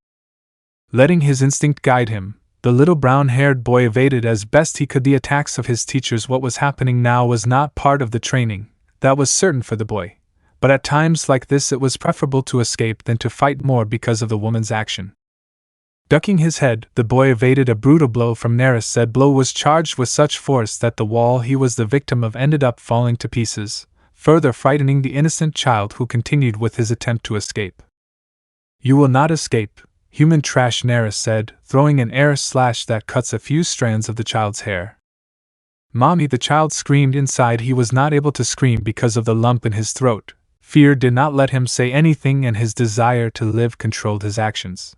Letting his instinct guide him, the little brown-haired boy evaded as best he could the attacks of his teachers. What was happening now was not part of the training, that was certain for the boy, but at times like this it was preferable to escape than to fight more because of the woman's action. Ducking his head, the boy evaded a brutal blow from Neris. Said blow was charged with such force that the wall he was the victim of ended up falling to pieces, further frightening the innocent child who continued with his attempt to escape. "You will not escape, human trash," Neris said, throwing an air slash that cuts a few strands of the child's hair. "Mommy," the child screamed inside. He was not able to scream because of the lump in his throat. Fear did not let him say anything, and his desire to live controlled his actions.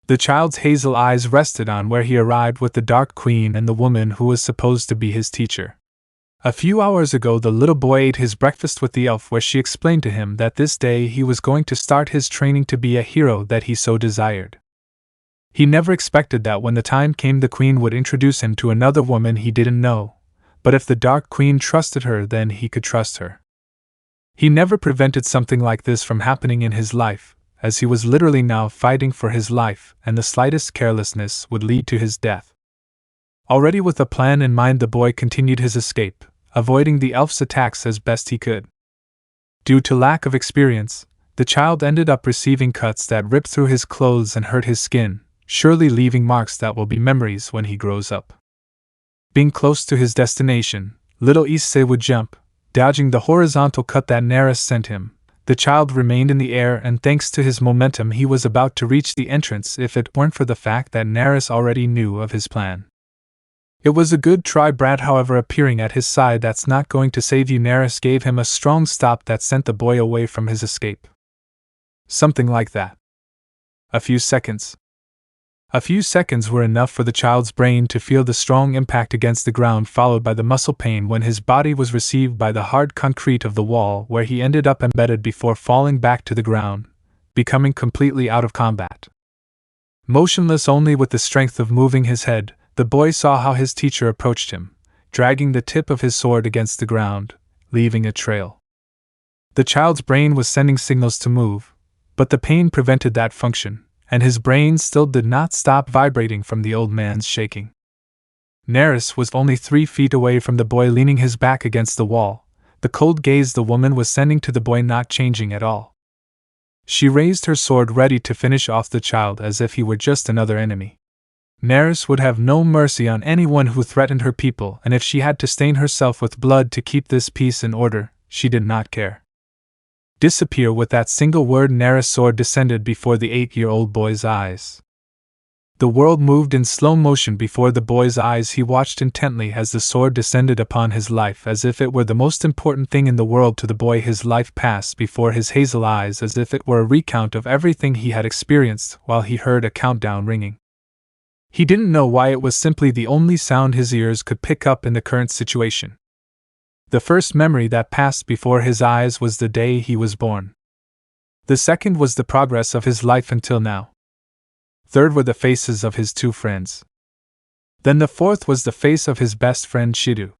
The child's hazel eyes rested on where he arrived with the Dark Queen and the woman who was supposed to be his teacher. A few hours ago the little boy ate his breakfast with the elf, where she explained to him that this day he was going to start his training to be a hero that he so desired. He never expected that when the time came the Queen would introduce him to another woman he didn't know, but if the Dark Queen trusted her, then he could trust her. He never prevented something like this from happening in his life, as he was literally now fighting for his life, and the slightest carelessness would lead to his death. Already with a plan in mind, the boy continued his escape, avoiding the elf's attacks as best he could. Due to lack of experience, the child ended up receiving cuts that ripped through his clothes and hurt his skin, surely leaving marks that will be memories when he grows up. Being close to his destination, little Issei would jump, dodging the horizontal cut that Neris sent him. The child remained in the air, and thanks to his momentum he was about to reach the entrance if it weren't for the fact that Neris already knew of his plan. "It was a good try, Brad," however, appearing at his side. "That's not going to save you." Neris gave him a strong stop that sent the boy away from his escape. Something like that. A few seconds were enough for the child's brain to feel the strong impact against the ground, followed by the muscle pain when his body was received by the hard concrete of the wall, where he ended up embedded before falling back to the ground, becoming completely out of combat. Motionless only with the strength of moving his head, the boy saw how his teacher approached him, dragging the tip of his sword against the ground, leaving a trail. The child's brain was sending signals to move, but the pain prevented that function, and his brain still did not stop vibrating from the old man's shaking. Neris was only 3 feet away from the boy, leaning his back against the wall, the cold gaze the woman was sending to the boy not changing at all. She raised her sword ready to finish off the child as if he were just another enemy. Neris would have no mercy on anyone who threatened her people, and if she had to stain herself with blood to keep this peace in order, she did not care. "Disappear!" With that single word, Neris' sword descended before the 8-year-old boy's eyes. The world moved in slow motion before the boy's eyes. He watched intently as the sword descended upon his life as if it were the most important thing in the world to the boy. His life passed before his hazel eyes as if it were a recount of everything he had experienced while he heard a countdown ringing. He didn't know why, it was simply the only sound his ears could pick up in the current situation. The first memory that passed before his eyes was the day he was born. The second was the progress of his life until now. Third were the faces of his 2 friends. Then the fourth was the face of his best friend Shidu.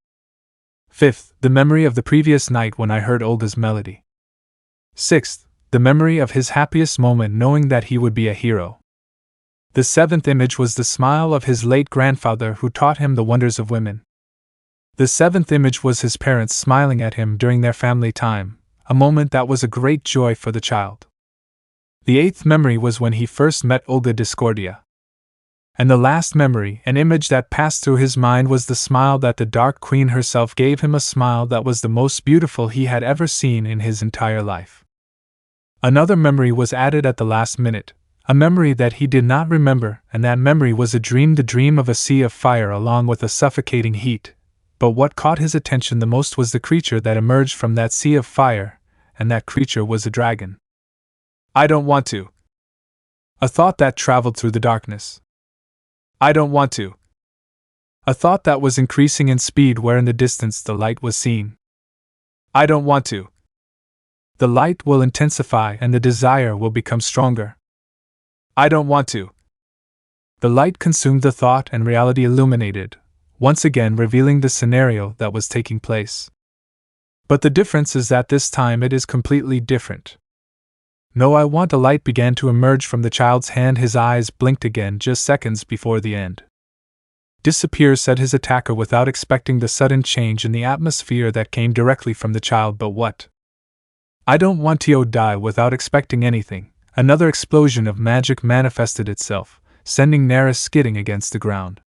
Fifth, the memory of the previous night when I heard Olga's melody. Sixth, the memory of his happiest moment knowing that he would be a hero. The 7th image was the smile of his late grandfather who taught him the wonders of women. The 7th image was his parents smiling at him during their family time, a moment that was a great joy for the child. The 8th memory was when he first met Olga Discordia. And the last memory, an image that passed through his mind, was the smile that the Dark Queen herself gave him, a smile that was the most beautiful he had ever seen in his entire life. Another memory was added at the last minute, a memory that he did not remember, and that memory was the dream of a sea of fire along with a suffocating heat. But what caught his attention the most was the creature that emerged from that sea of fire, and that creature was a dragon. I don't want to. A thought that traveled through the darkness. I don't want to. A thought that was increasing in speed where in the distance the light was seen. I don't want to. The light will intensify and the desire will become stronger. I don't want to. The light consumed the thought and reality illuminated, once again revealing the scenario that was taking place. But the difference is that this time it is completely different. No, I want. A light began to emerge from the child's hand. His eyes blinked again just seconds before the end. Disappear, said his attacker without expecting the sudden change in the atmosphere that came directly from the child. But what? I don't want to die without expecting anything. Another explosion of magic manifested itself, sending Neris skidding against the ground.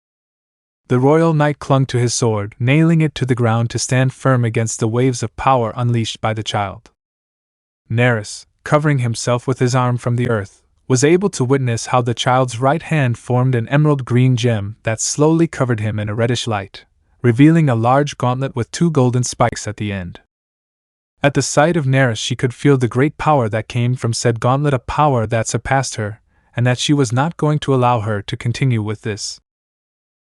The royal knight clung to his sword, nailing it to the ground to stand firm against the waves of power unleashed by the child. Neris, covering himself with his arm from the earth, was able to witness how the child's right hand formed an emerald-green gem that slowly covered him in a reddish light, revealing a large gauntlet with 2 golden spikes at the end. At the sight of Neris, she could feel the great power that came from said gauntlet, a power that surpassed her, and that she was not going to allow her to continue with this.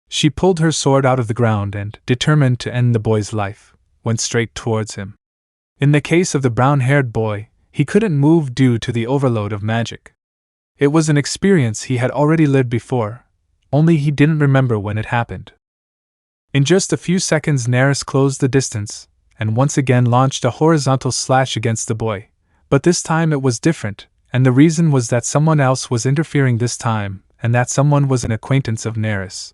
She pulled her sword out of the ground and, determined to end the boy's life, went straight towards him. In the case of the brown-haired boy, he couldn't move due to the overload of magic. It was an experience he had already lived before, only he didn't remember when it happened. In just a few seconds, Neris closed the distance, and once again launched a horizontal slash against the boy, but this time it was different, and the reason was that someone else was interfering this time, and that someone was an acquaintance of Neris.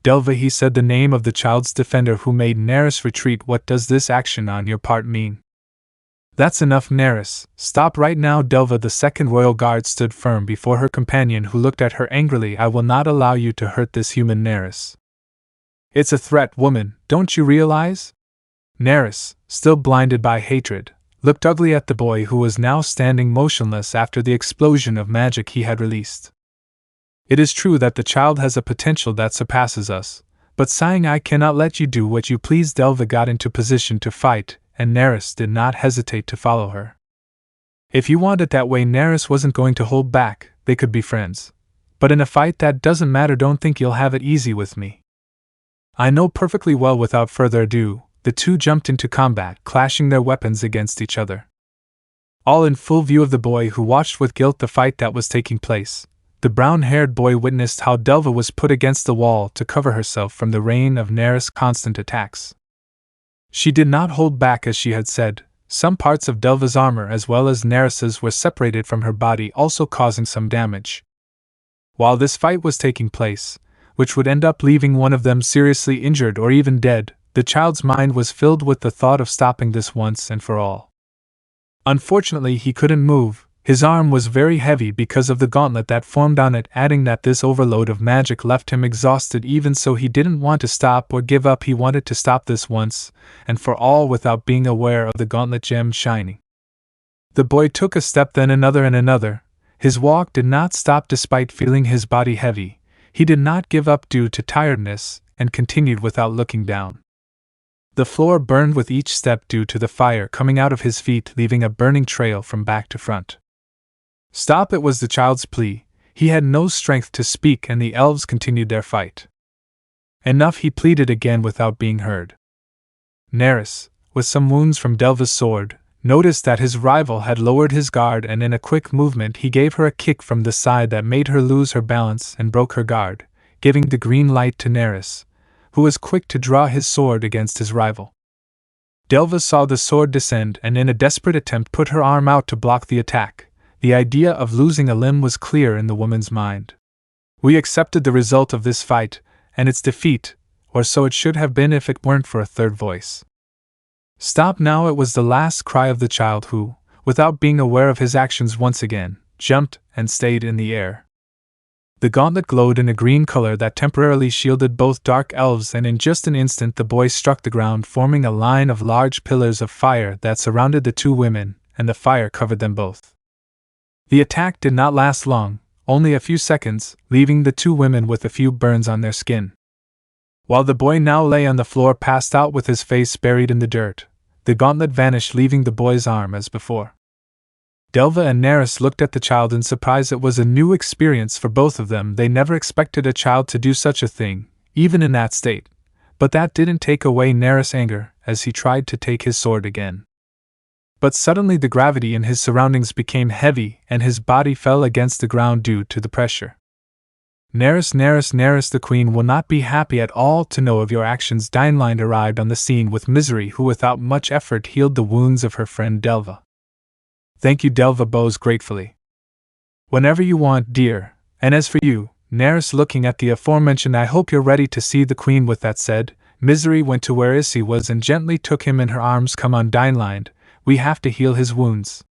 Delva, he said the name of the child's defender who made Neris retreat. What does this action on your part mean? That's enough, Neris. Stop right now. Delva, the second royal guard, stood firm before her companion, who looked at her angrily. I will not allow you to hurt this human, Neris. It's a threat, woman, don't you realize? Neris, still blinded by hatred, looked ugly at the boy who was now standing motionless after the explosion of magic he had released. It is true that the child has a potential that surpasses us, but sighing, I cannot let you do what you please. Delva got into position to fight, and Neris did not hesitate to follow her. If you want it that way, Neris wasn't going to hold back. They could be friends. But in a fight, that doesn't matter. Don't think you'll have it easy with me. I know perfectly well. Without further ado, the two jumped into combat, clashing their weapons against each other. All in full view of the boy, who watched with guilt the fight that was taking place. The brown-haired boy witnessed how Delva was put against the wall to cover herself from the rain of Neris' constant attacks. She did not hold back, as she had said. Some parts of Delva's armor as well as Neris's were separated from her body, also causing some damage. While this fight was taking place, which would end up leaving one of them seriously injured or even dead, the child's mind was filled with the thought of stopping this once and for all. Unfortunately, he couldn't move. His arm was very heavy because of the gauntlet that formed on it, adding that this overload of magic left him exhausted. Even so, he didn't want to stop or give up. He wanted to stop this once and for all without being aware of the gauntlet gem shining. The boy took a step, then another and another. His walk did not stop despite feeling his body heavy. He did not give up due to tiredness and continued without looking down. The floor burned with each step due to the fire coming out of his feet, leaving a burning trail from back to front. Stop, it was the child's plea. He had no strength to speak, and the elves continued their fight. Enough, he pleaded again without being heard. Neris, with some wounds from Delva's sword, noticed that his rival had lowered his guard, and in a quick movement he gave her a kick from the side that made her lose her balance and broke her guard, giving the green light to Neris, who was quick to draw his sword against his rival. Delva saw the sword descend and in a desperate attempt put her arm out to block the attack. The idea of losing a limb was clear in the woman's mind. We accepted the result of this fight, and its defeat, or so it should have been if it weren't for a third voice. Stop now, it was the last cry of the child who, without being aware of his actions once again, jumped, and stayed in the air. The gauntlet glowed in a green color that temporarily shielded both dark elves, and in just an instant the boy struck the ground, forming a line of large pillars of fire that surrounded the two women, and the fire covered them both. The attack did not last long, only a few seconds, leaving the two women with a few burns on their skin. While the boy now lay on the floor passed out with his face buried in the dirt, the gauntlet vanished, leaving the boy's arm as before. Delva and Neris looked at the child in surprise. It was a new experience for both of them. They never expected a child to do such a thing, even in that state. But that didn't take away Neris' anger as he tried to take his sword again. But suddenly the gravity in his surroundings became heavy and his body fell against the ground due to the pressure. Neris, the queen will not be happy at all to know of your actions. Deinlein arrived on the scene with Misery, who without much effort healed the wounds of her friend Delva. Thank you, Delva bows gratefully. Whenever you want, dear. And as for you, Neris, looking at the aforementioned, I hope you're ready to see the queen. With that said, Misery went to where Issei was and gently took him in her arms. Come on, Deinlein, we have to heal his wounds.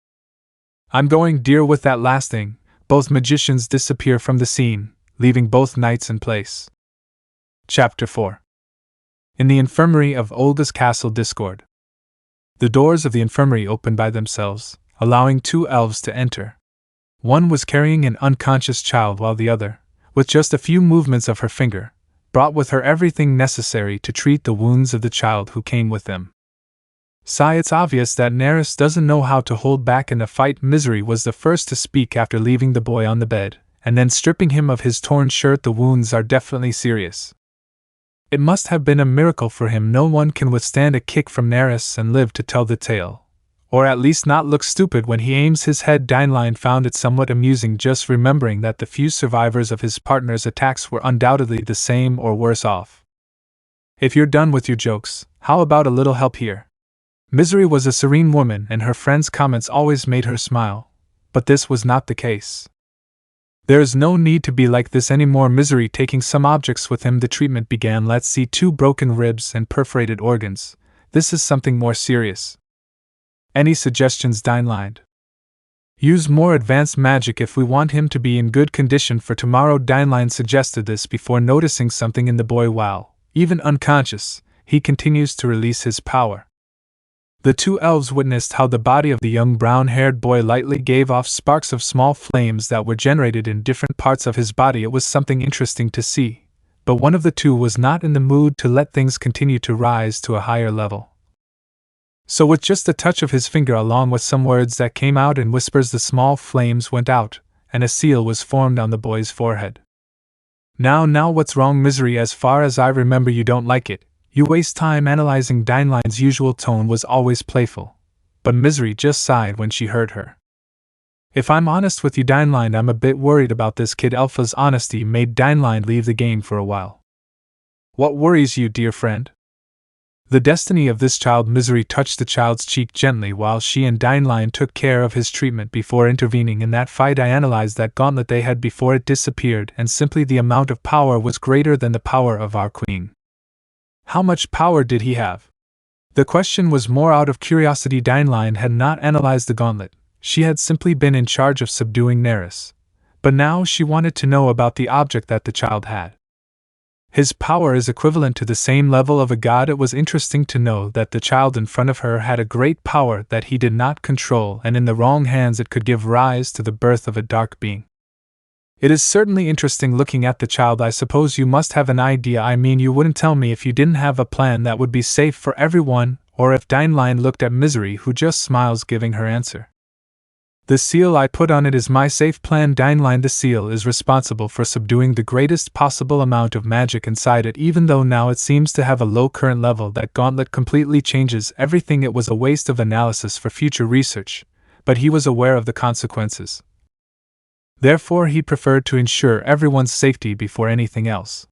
I'm going, dear. With that last thing, both magicians disappear from the scene, leaving both knights in place. Chapter 4. In the infirmary of Olga's castle discord. The doors of the infirmary opened by themselves, allowing two elves to enter. One was carrying an unconscious child, while the other, with just a few movements of her finger, brought with her everything necessary to treat the wounds of the child who came with them. Sigh, it's obvious that Neris doesn't know how to hold back in a fight. Misery was the first to speak after leaving the boy on the bed, and then stripping him of his torn shirt. The wounds are definitely serious. It must have been a miracle for him. No one can withstand a kick from Neris and live to tell the tale. Or at least not look stupid when he aims his head. Deinlein found it somewhat amusing, just remembering that the few survivors of his partner's attacks were undoubtedly the same or worse off. If you're done with your jokes, how about a little help here? Misery was a serene woman, and her friend's comments always made her smile, but this was not the case. There is no need to be like this anymore. Misery taking some objects with him. The treatment began. Let's see, 2 broken ribs and perforated organs. This is something more serious. Any suggestions, Deinlein? Use more advanced magic if we want him to be in good condition for tomorrow. Deinlein suggested this before noticing something in the boy. While, even unconscious, he continues to release his power. The two elves witnessed how the body of the young brown-haired boy lightly gave off sparks of small flames that were generated in different parts of his body. It was something interesting to see, but one of the two was not in the mood to let things continue to rise to a higher level. So with just a touch of his finger along with some words that came out in whispers, the small flames went out, and a seal was formed on the boy's forehead. Now what's wrong, Misery? As far as I remember, you don't like it. You waste time analyzing. Deinlein's usual tone was always playful, but Misery just sighed when she heard her. If I'm honest with you, Deinlein, I'm a bit worried about this kid. Alpha's honesty made Deinlein leave the game for a while. What worries you, dear friend? The destiny of this child. Misery touched the child's cheek gently while she and Deinlein took care of his treatment before intervening in that fight. I analyzed that gauntlet they had before it disappeared, and simply the amount of power was greater than the power of our queen. How much power did he have? The question was more out of curiosity. Deinlein had not analyzed the gauntlet. She had simply been in charge of subduing Neris. But now she wanted to know about the object that the child had. His power is equivalent to the same level of a god. It was interesting to know that the child in front of her had a great power that he did not control, and in the wrong hands it could give rise to the birth of a dark being. It is certainly interesting looking at the child. I suppose you must have an idea. I mean, you wouldn't tell me if you didn't have a plan that would be safe for everyone. Or if Deinlein looked at Misery, who just smiles, giving her answer. The seal I put on it is my safe plan, Deinlein. The seal is responsible for subduing the greatest possible amount of magic inside it. Even though now it seems to have a low current level, that gauntlet completely changes everything. It was a waste of analysis for future research, but he was aware of the consequences. Therefore he preferred to ensure everyone's safety before anything else.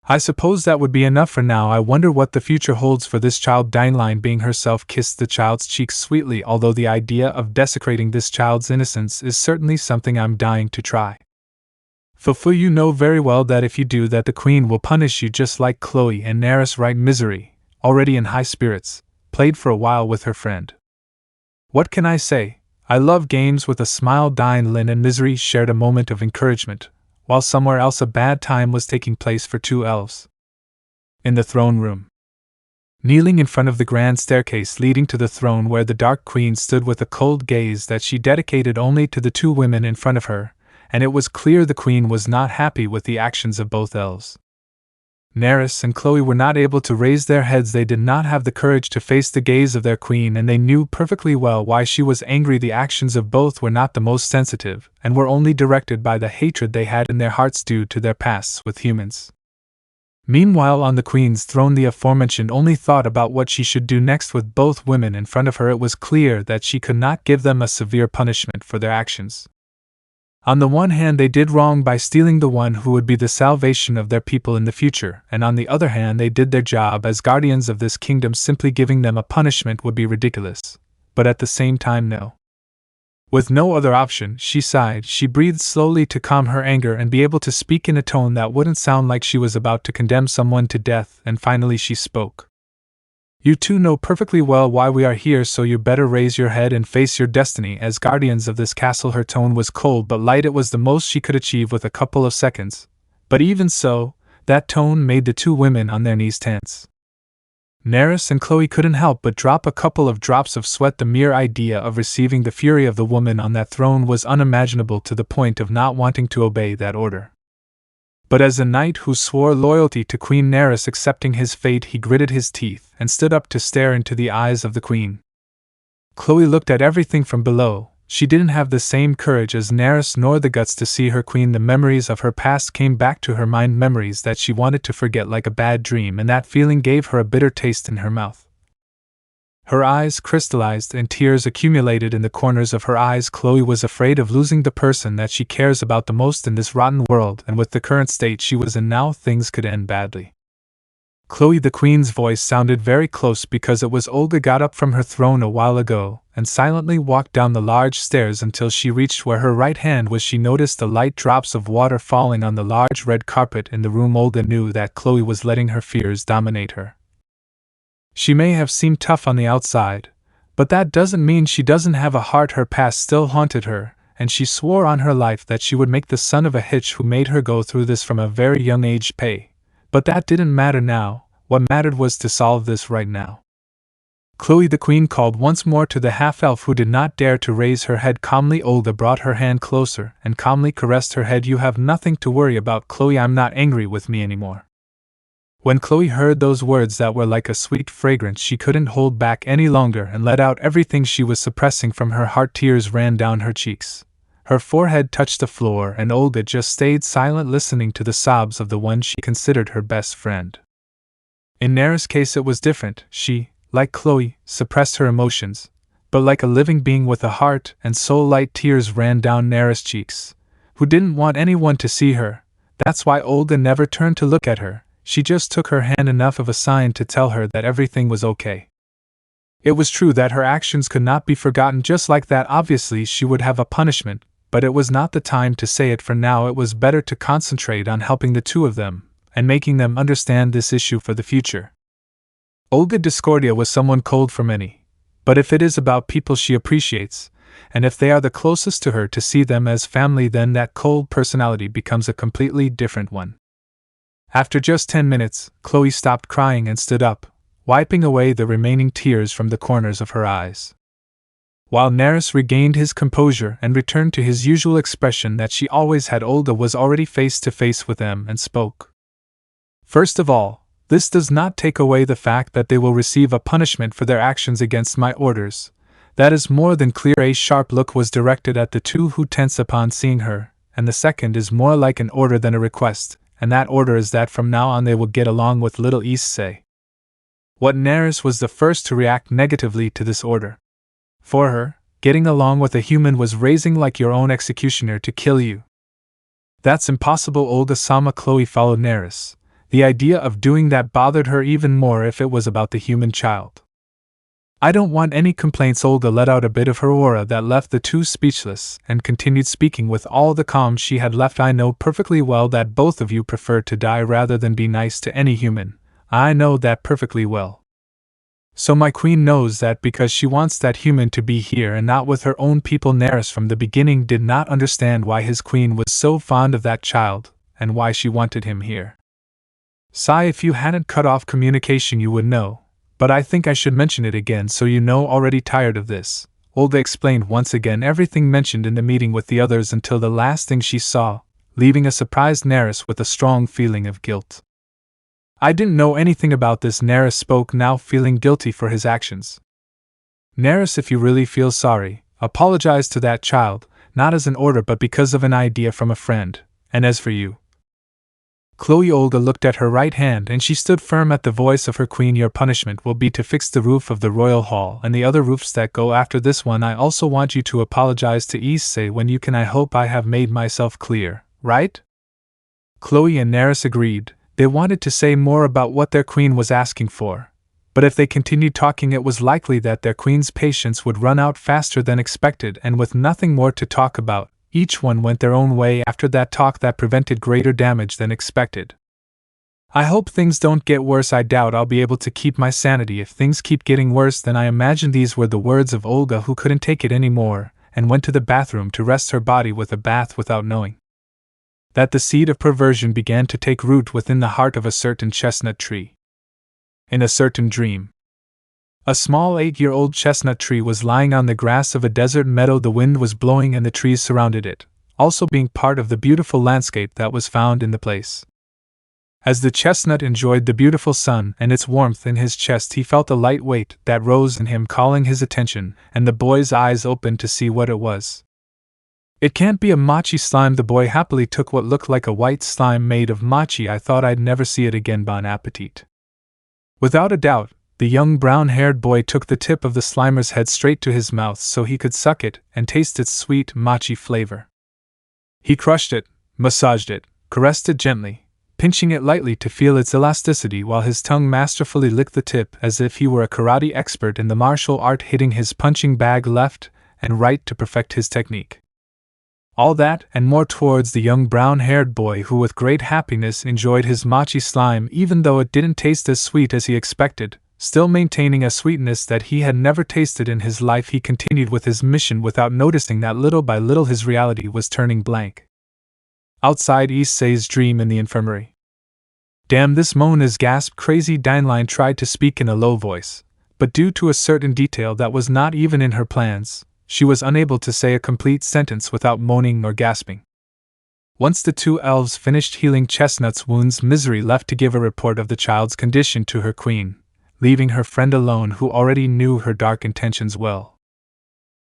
I suppose that would be enough for now. I wonder what the future holds for this child. Deinlein, being herself, kissed the child's cheeks sweetly. Although the idea of desecrating this child's innocence is certainly something I'm dying to try. Fufu, you know very well that if you do that the queen will punish you, just like Chloe and Neris. Right? Misery, already in high spirits, played for a while with her friend. What can I say? I love games with a smile. Lin and Misery shared a moment of encouragement, while somewhere else a bad time was taking place for two elves. In the throne room. Kneeling in front of the grand staircase leading to the throne where the Dark Queen stood with a cold gaze that she dedicated only to the two women in front of her, and it was clear the Queen was not happy with the actions of both elves. Neris and Chloe were not able to raise their heads. They did not have the courage to face the gaze of their queen, and they knew perfectly well why she was angry. The actions of both were not the most sensitive, and were only directed by the hatred they had in their hearts due to their pasts with humans. Meanwhile, on the queen's throne, the aforementioned only thought about what she should do next. With both women in front of her, it was clear that she could not give them a severe punishment for their actions. On the one hand, they did wrong by stealing the one who would be the salvation of their people in the future, and on the other hand, they did their job as guardians of this kingdom. Simply giving them a punishment would be ridiculous, but at the same time, no. With no other option, she sighed. She breathed slowly to calm her anger and be able to speak in a tone that wouldn't sound like she was about to condemn someone to death, and finally she spoke. You two know perfectly well why we are here, so you better raise your head and face your destiny as guardians of this castle. Her tone was cold but light. It was the most she could achieve with a couple of seconds, but even so, that tone made the two women on their knees tense. Neris and Chloe couldn't help but drop a couple of drops of sweat. The mere idea of receiving the fury of the woman on that throne was unimaginable, to the point of not wanting to obey that order. But as a knight who swore loyalty to Queen Neris, accepting his fate, he gritted his teeth and stood up to stare into the eyes of the queen. Chloe looked at everything from below. She didn't have the same courage as Neris nor the guts to see her queen. The memories of her past came back to her mind, memories that she wanted to forget like a bad dream, and that feeling gave her a bitter taste in her mouth. Her eyes crystallized and tears accumulated in the corners of her eyes. Chloe was afraid of losing the person that she cares about the most in this rotten world, and with the current state she was in now, things could end badly. Chloe, the queen's voice sounded very close because it was Olga. Got up from her throne a while ago and silently walked down the large stairs until she reached where her right hand was. She noticed the light drops of water falling on the large red carpet in the room. Olga knew that Chloe was letting her fears dominate her. She may have seemed tough on the outside, but that doesn't mean she doesn't have a heart. Her past still haunted her, and she swore on her life that she would make the son of a hitch who made her go through this from a very young age pay. But that didn't matter now. What mattered was to solve this right now. Chloe, the queen called once more to the half-elf, who did not dare to raise her head. Calmly, Olga brought her hand closer and calmly caressed her head. You have nothing to worry about, Chloe. I'm not angry with me anymore. When Chloe heard those words that were like a sweet fragrance, she couldn't hold back any longer and let out everything she was suppressing from her heart. Tears ran down her cheeks. Her forehead touched the floor, and Olga just stayed silent, listening to the sobs of the one she considered her best friend. In Neris' case it was different. She, like Chloe, suppressed her emotions, but like a living being with a heart and soul, light tears ran down Neris' cheeks, who didn't want anyone to see her. That's why Olga never turned to look at her. She just took her hand, enough of a sign to tell her that everything was okay. It was true that her actions could not be forgotten just like that. Obviously she would have a punishment, but it was not the time to say it for now. It was better to concentrate on helping the two of them and making them understand this issue for the future. Olga Discordia was someone cold for many, but if it is about people she appreciates, and if they are the closest to her, to see them as family, then that cold personality becomes a completely different one. After just 10 minutes, Chloe stopped crying and stood up, wiping away the remaining tears from the corners of her eyes. While Neris regained his composure and returned to his usual expression that she always had, Olga was already face to face with them and spoke. First of all, this does not take away the fact that they will receive a punishment for their actions against my orders. That is more than clear. A sharp look was directed at the two who tense upon seeing her, and the second is more like an order than a request, and that order is that from now on they will get along with little Issei. What Neris was the first to react negatively to this order. For her, getting along with a human was raising like your own executioner to kill you. That's impossible. Olga-sama. Chloe followed Neris. The idea of doing that bothered her even more if it was about the human child. I don't want any complaints. Olga let out a bit of her aura that left the two speechless and continued speaking with all the calm she had left. I know perfectly well that both of you prefer to die rather than be nice to any human. I know that perfectly well. So my queen knows that because she wants that human to be here and not with her own people. Nerys from the beginning did not understand why his queen was so fond of that child, and why she wanted him here. Sigh, if you hadn't cut off communication you would know, but I think I should mention it again so you know. Already tired of this, Olga explained once again everything mentioned in the meeting with the others until the last thing she saw, leaving a surprised Nerys with a strong feeling of guilt. I didn't know anything about this. Nerys spoke now, feeling guilty for his actions. Nerys, if you really feel sorry, apologize to that child, not as an order but because of an idea from a friend, and as for you. Chloe, Olga looked at her right hand and she stood firm at the voice of her queen. Your punishment will be to fix the roof of the royal hall and the other roofs that go after this one. I also want you to apologize to Issei when you can. I hope I have made myself clear, right? Chloe and Nerys agreed. They wanted to say more about what their queen was asking for, but if they continued talking it was likely that their queen's patience would run out faster than expected, and with nothing more to talk about, each one went their own way after that talk that prevented greater damage than expected. I hope things don't get worse. I doubt I'll be able to keep my sanity if things keep getting worse than I imagine. These were the words of Olga, who couldn't take it anymore, and went to the bathroom to rest her body with a bath without knowing that the seed of perversion began to take root within the heart of a certain chestnut tree. In a certain dream, a small 8-year-old chestnut tree was lying on the grass of a desert meadow. The wind was blowing and the trees surrounded it, also being part of the beautiful landscape that was found in the place. As the chestnut enjoyed the beautiful sun and its warmth in his chest, he felt a light weight that rose in him, calling his attention, and the boy's eyes opened to see what it was. It can't be a mochi slime. The boy happily took what looked like a white slime made of mochi. I thought I'd never see it again. Bon appetit. Without a doubt, the young brown-haired boy took the tip of the slimer's head straight to his mouth so he could suck it and taste its sweet mochi flavor. He crushed it, massaged it, caressed it gently, pinching it lightly to feel its elasticity while his tongue masterfully licked the tip as if he were a karate expert in the martial art, hitting his punching bag left and right to perfect his technique. All that and more towards the young brown-haired boy, who with great happiness enjoyed his mochi slime even though it didn't taste as sweet as he expected, still maintaining a sweetness that he had never tasted in his life. He continued with his mission without noticing that little by little his reality was turning blank. Outside Issei's dream in the infirmary. Damn, this moan is gasped. Crazy Dineline tried to speak in a low voice, but due to a certain detail that was not even in her plans, she was unable to say a complete sentence without moaning or gasping. Once the two elves finished healing Chestnut's wounds, Misery left to give a report of the child's condition to her queen, leaving her friend alone, who already knew her dark intentions well.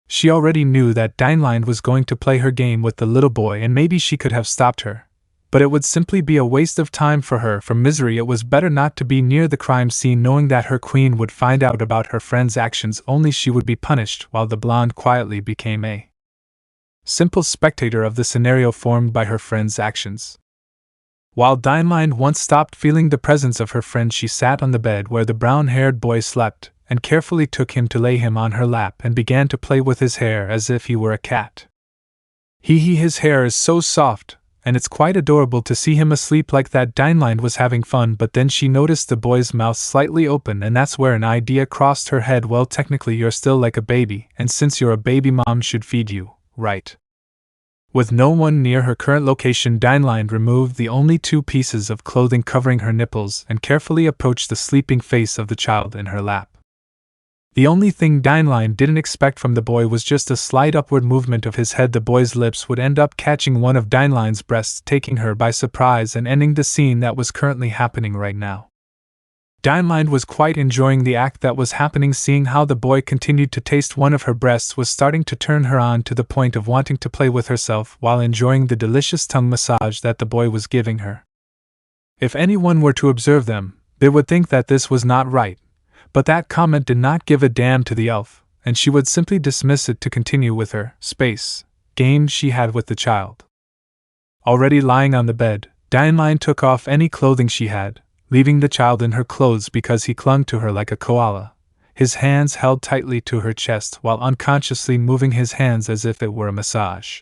She already knew that Dineline was going to play her game with the little boy, and maybe she could have stopped her, but it would simply be a waste of time for her. For Misery, it was better not to be near the crime scene, knowing that her queen would find out about her friend's actions. Only she would be punished, while the blonde quietly became a simple spectator of the scenario formed by her friend's actions. While Dineline once stopped feeling the presence of her friend, she sat on the bed where the brown-haired boy slept, and carefully took him to lay him on her lap and began to play with his hair as if he were a cat. His hair is so soft, and it's quite adorable to see him asleep like that. Dineline was having fun, but then she noticed the boy's mouth slightly open, and that's where an idea crossed her head. Well, technically you're still like a baby, and since you're a baby, mom should feed you, right? With no one near her current location, Dineline removed the only 2 pieces of clothing covering her nipples and carefully approached the sleeping face of the child in her lap. The only thing Dineline didn't expect from the boy was just a slight upward movement of his head. The boy's lips would end up catching one of Dineline's breasts, taking her by surprise and ending the scene that was currently happening right now. Dineline was quite enjoying the act that was happening. Seeing how the boy continued to taste one of her breasts was starting to turn her on to the point of wanting to play with herself while enjoying the delicious tongue massage that the boy was giving her. If anyone were to observe them, they would think that this was not right. But that comment did not give a damn to the elf, and she would simply dismiss it to continue with her space game she had with the child. Already lying on the bed, Dineline took off any clothing she had, leaving the child in her clothes because he clung to her like a koala, his hands held tightly to her chest while unconsciously moving his hands as if it were a massage.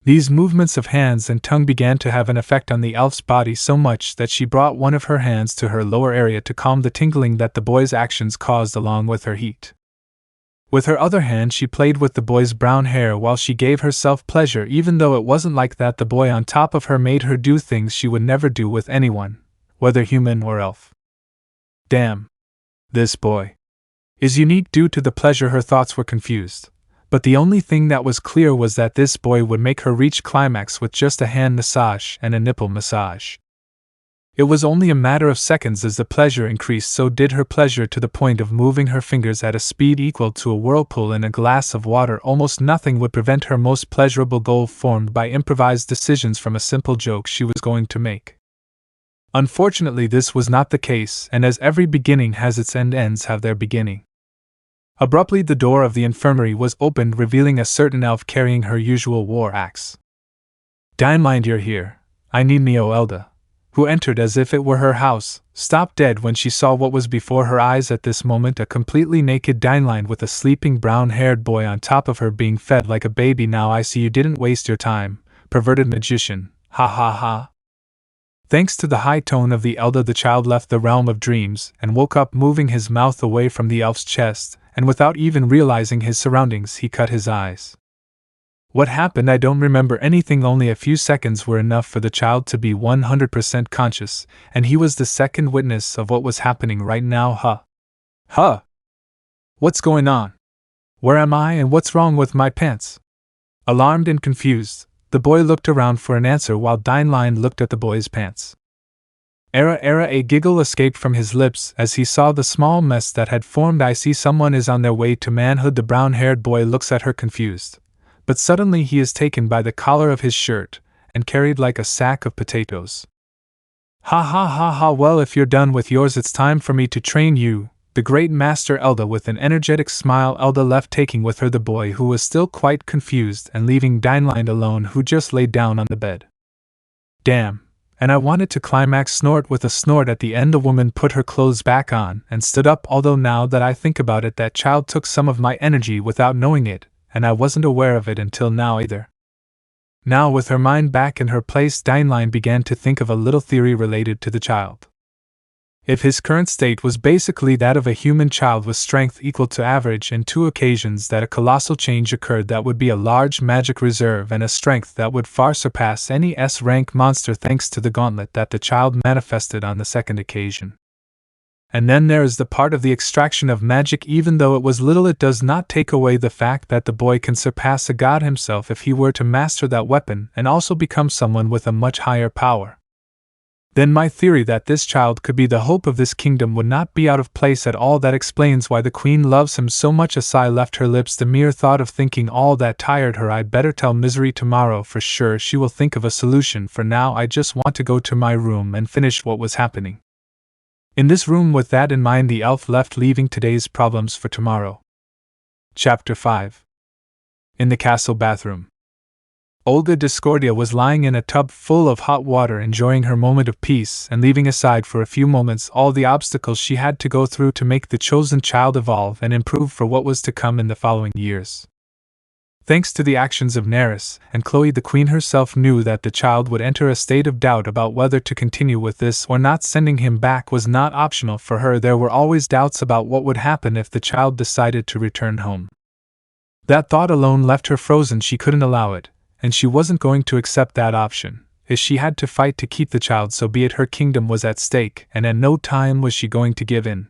These movements of hands and tongue began to have an effect on the elf's body so much that she brought one of her hands to her lower area to calm the tingling that the boy's actions caused along with her heat. With her other hand she played with the boy's brown hair while she gave herself pleasure, even though it wasn't like that. The boy on top of her made her do things she would never do with anyone, whether human or elf. Damn. This boy is unique. Due to the pleasure her thoughts were confused. But the only thing that was clear was that this boy would make her reach climax with just a hand massage and a nipple massage. It was only a matter of seconds. As the pleasure increased, so did her pleasure, to the point of moving her fingers at a speed equal to a whirlpool in a glass of water. Almost nothing would prevent her most pleasurable goal, formed by improvised decisions from a simple joke she was going to make. Unfortunately, this was not the case, and as every beginning has its end, ends have their beginning. Abruptly, the door of the infirmary was opened, revealing a certain elf carrying her usual war axe. "Mind you're here. I need me, O Elda," who entered as if it were her house, stopped dead when she saw what was before her eyes at this moment: a completely naked Dineline with a sleeping brown-haired boy on top of her being fed like a baby. "Now I see you didn't waste your time, perverted magician, ha ha ha." Thanks to the high tone of the Elda, the child left the realm of dreams and woke up, moving his mouth away from the elf's chest, and without even realizing his surroundings he cut his eyes. What happened? I don't remember anything. Only a few seconds were enough for the child to be 100% conscious, and he was the second witness of what was happening right now. Huh? What's going on? Where am I and what's wrong with my pants? Alarmed and confused, the boy looked around for an answer while Dineline looked at the boy's pants. A giggle escaped from his lips as he saw the small mess that had formed. "I see someone is on their way to manhood." The brown-haired boy looks at her confused, but suddenly he is taken by the collar of his shirt and carried like a sack of potatoes. "Ha ha ha ha, well, if you're done with yours, it's time for me to train you." The great master Elda, with an energetic smile, Elda left, taking with her the boy, who was still quite confused, and leaving Dineline alone, who just lay down on the bed. "Damn. And I wanted to climax." Snort. With a snort at the end, the woman put her clothes back on and stood up. "Although now that I think about it, that child took some of my energy without knowing it, and I wasn't aware of it until now either." Now, with her mind back in her place, Dineline began to think of a little theory related to the child. If his current state was basically that of a human child with strength equal to average, and two occasions that a colossal change occurred, that would be a large magic reserve and a strength that would far surpass any S-rank monster, thanks to the gauntlet that the child manifested on the second occasion. And then there is the part of the extraction of magic. Even though it was little, it does not take away the fact that the boy can surpass a god himself if he were to master that weapon and also become someone with a much higher power. Then my theory that this child could be the hope of this kingdom would not be out of place at all. That explains why the queen loves him so much. A sigh left her lips. The mere thought of thinking all that tired her. "I'd better tell Misery tomorrow for sure. She will think of a solution. For now, I just want to go to my room and finish what was happening." In this room, with that in mind, the elf left, leaving today's problems for tomorrow. Chapter 5. In the castle bathroom. Olga Discordia was lying in a tub full of hot water, enjoying her moment of peace and leaving aside for a few moments all the obstacles she had to go through to make the chosen child evolve and improve for what was to come in the following years. Thanks to the actions of Neris and Chloe, the queen herself knew that the child would enter a state of doubt about whether to continue with this or not. Sending him back was not optional for her. There were always doubts about what would happen if the child decided to return home. That thought alone left her frozen. She couldn't allow it, and she wasn't going to accept that option. If she had to fight to keep the child, so be it. Her kingdom was at stake, and at no time was she going to give in.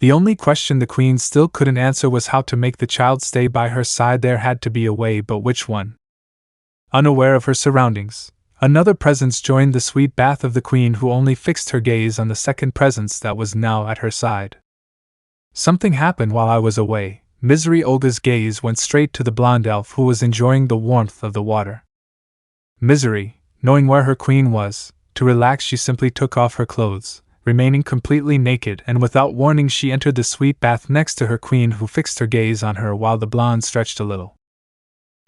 The only question the queen still couldn't answer was how to make the child stay by her side. There had to be a way, but which one? Unaware of her surroundings, another presence joined the sweet bath of the queen, who only fixed her gaze on the second presence that was now at her side. "Something happened while I was away." Misery. Olga's gaze went straight to the blonde elf, who was enjoying the warmth of the water. Misery, knowing where her queen was, to relax she simply took off her clothes, remaining completely naked, and without warning she entered the sweet bath next to her queen, who fixed her gaze on her while the blonde stretched a little.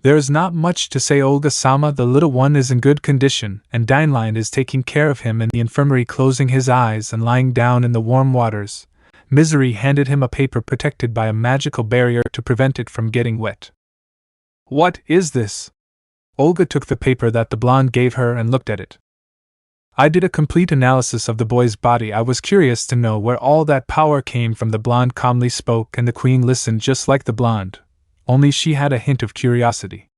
"There is not much to say, Olga-sama. The little one is in good condition, and Dineline is taking care of him in the infirmary." Closing his eyes and lying down in the warm waters, Misery handed him a paper protected by a magical barrier to prevent it from getting wet. "What is this?" Olga took the paper that the blonde gave her and looked at it. I did a complete analysis of the boy's body. I was curious to know where all that power came from. The blonde calmly spoke, and the queen listened just like the blonde, only she had a hint of curiosity.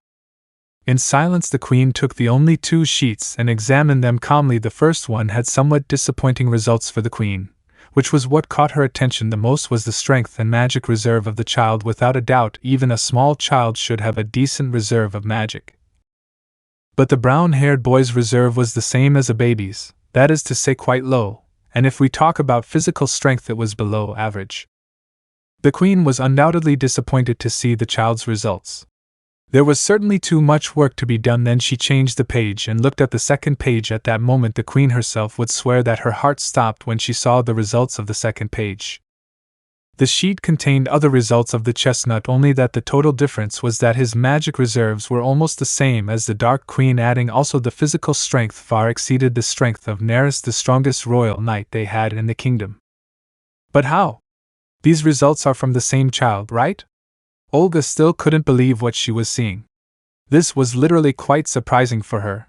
In silence, the queen took the only 2 sheets and examined them calmly. The first one had somewhat disappointing results for the queen, which was what caught her attention the most. Was the strength and magic reserve of the child. Without a doubt, even a small child should have a decent reserve of magic. But the brown-haired boy's reserve was the same as a baby's, that is to say quite low, and if we talk about physical strength, it was below average. The queen was undoubtedly disappointed to see the child's results. There was certainly too much work to be done. Then she changed the page and looked at the second page. At that moment the queen herself would swear that her heart stopped when she saw the results of the second page. The sheet contained other results of the chestnut, only that the total difference was that his magic reserves were almost the same as the Dark Queen, adding also the physical strength far exceeded the strength of Nereus, the strongest royal knight they had in the kingdom. But how? These results are from the same child, right? Olga still couldn't believe what she was seeing. This was literally quite surprising for her.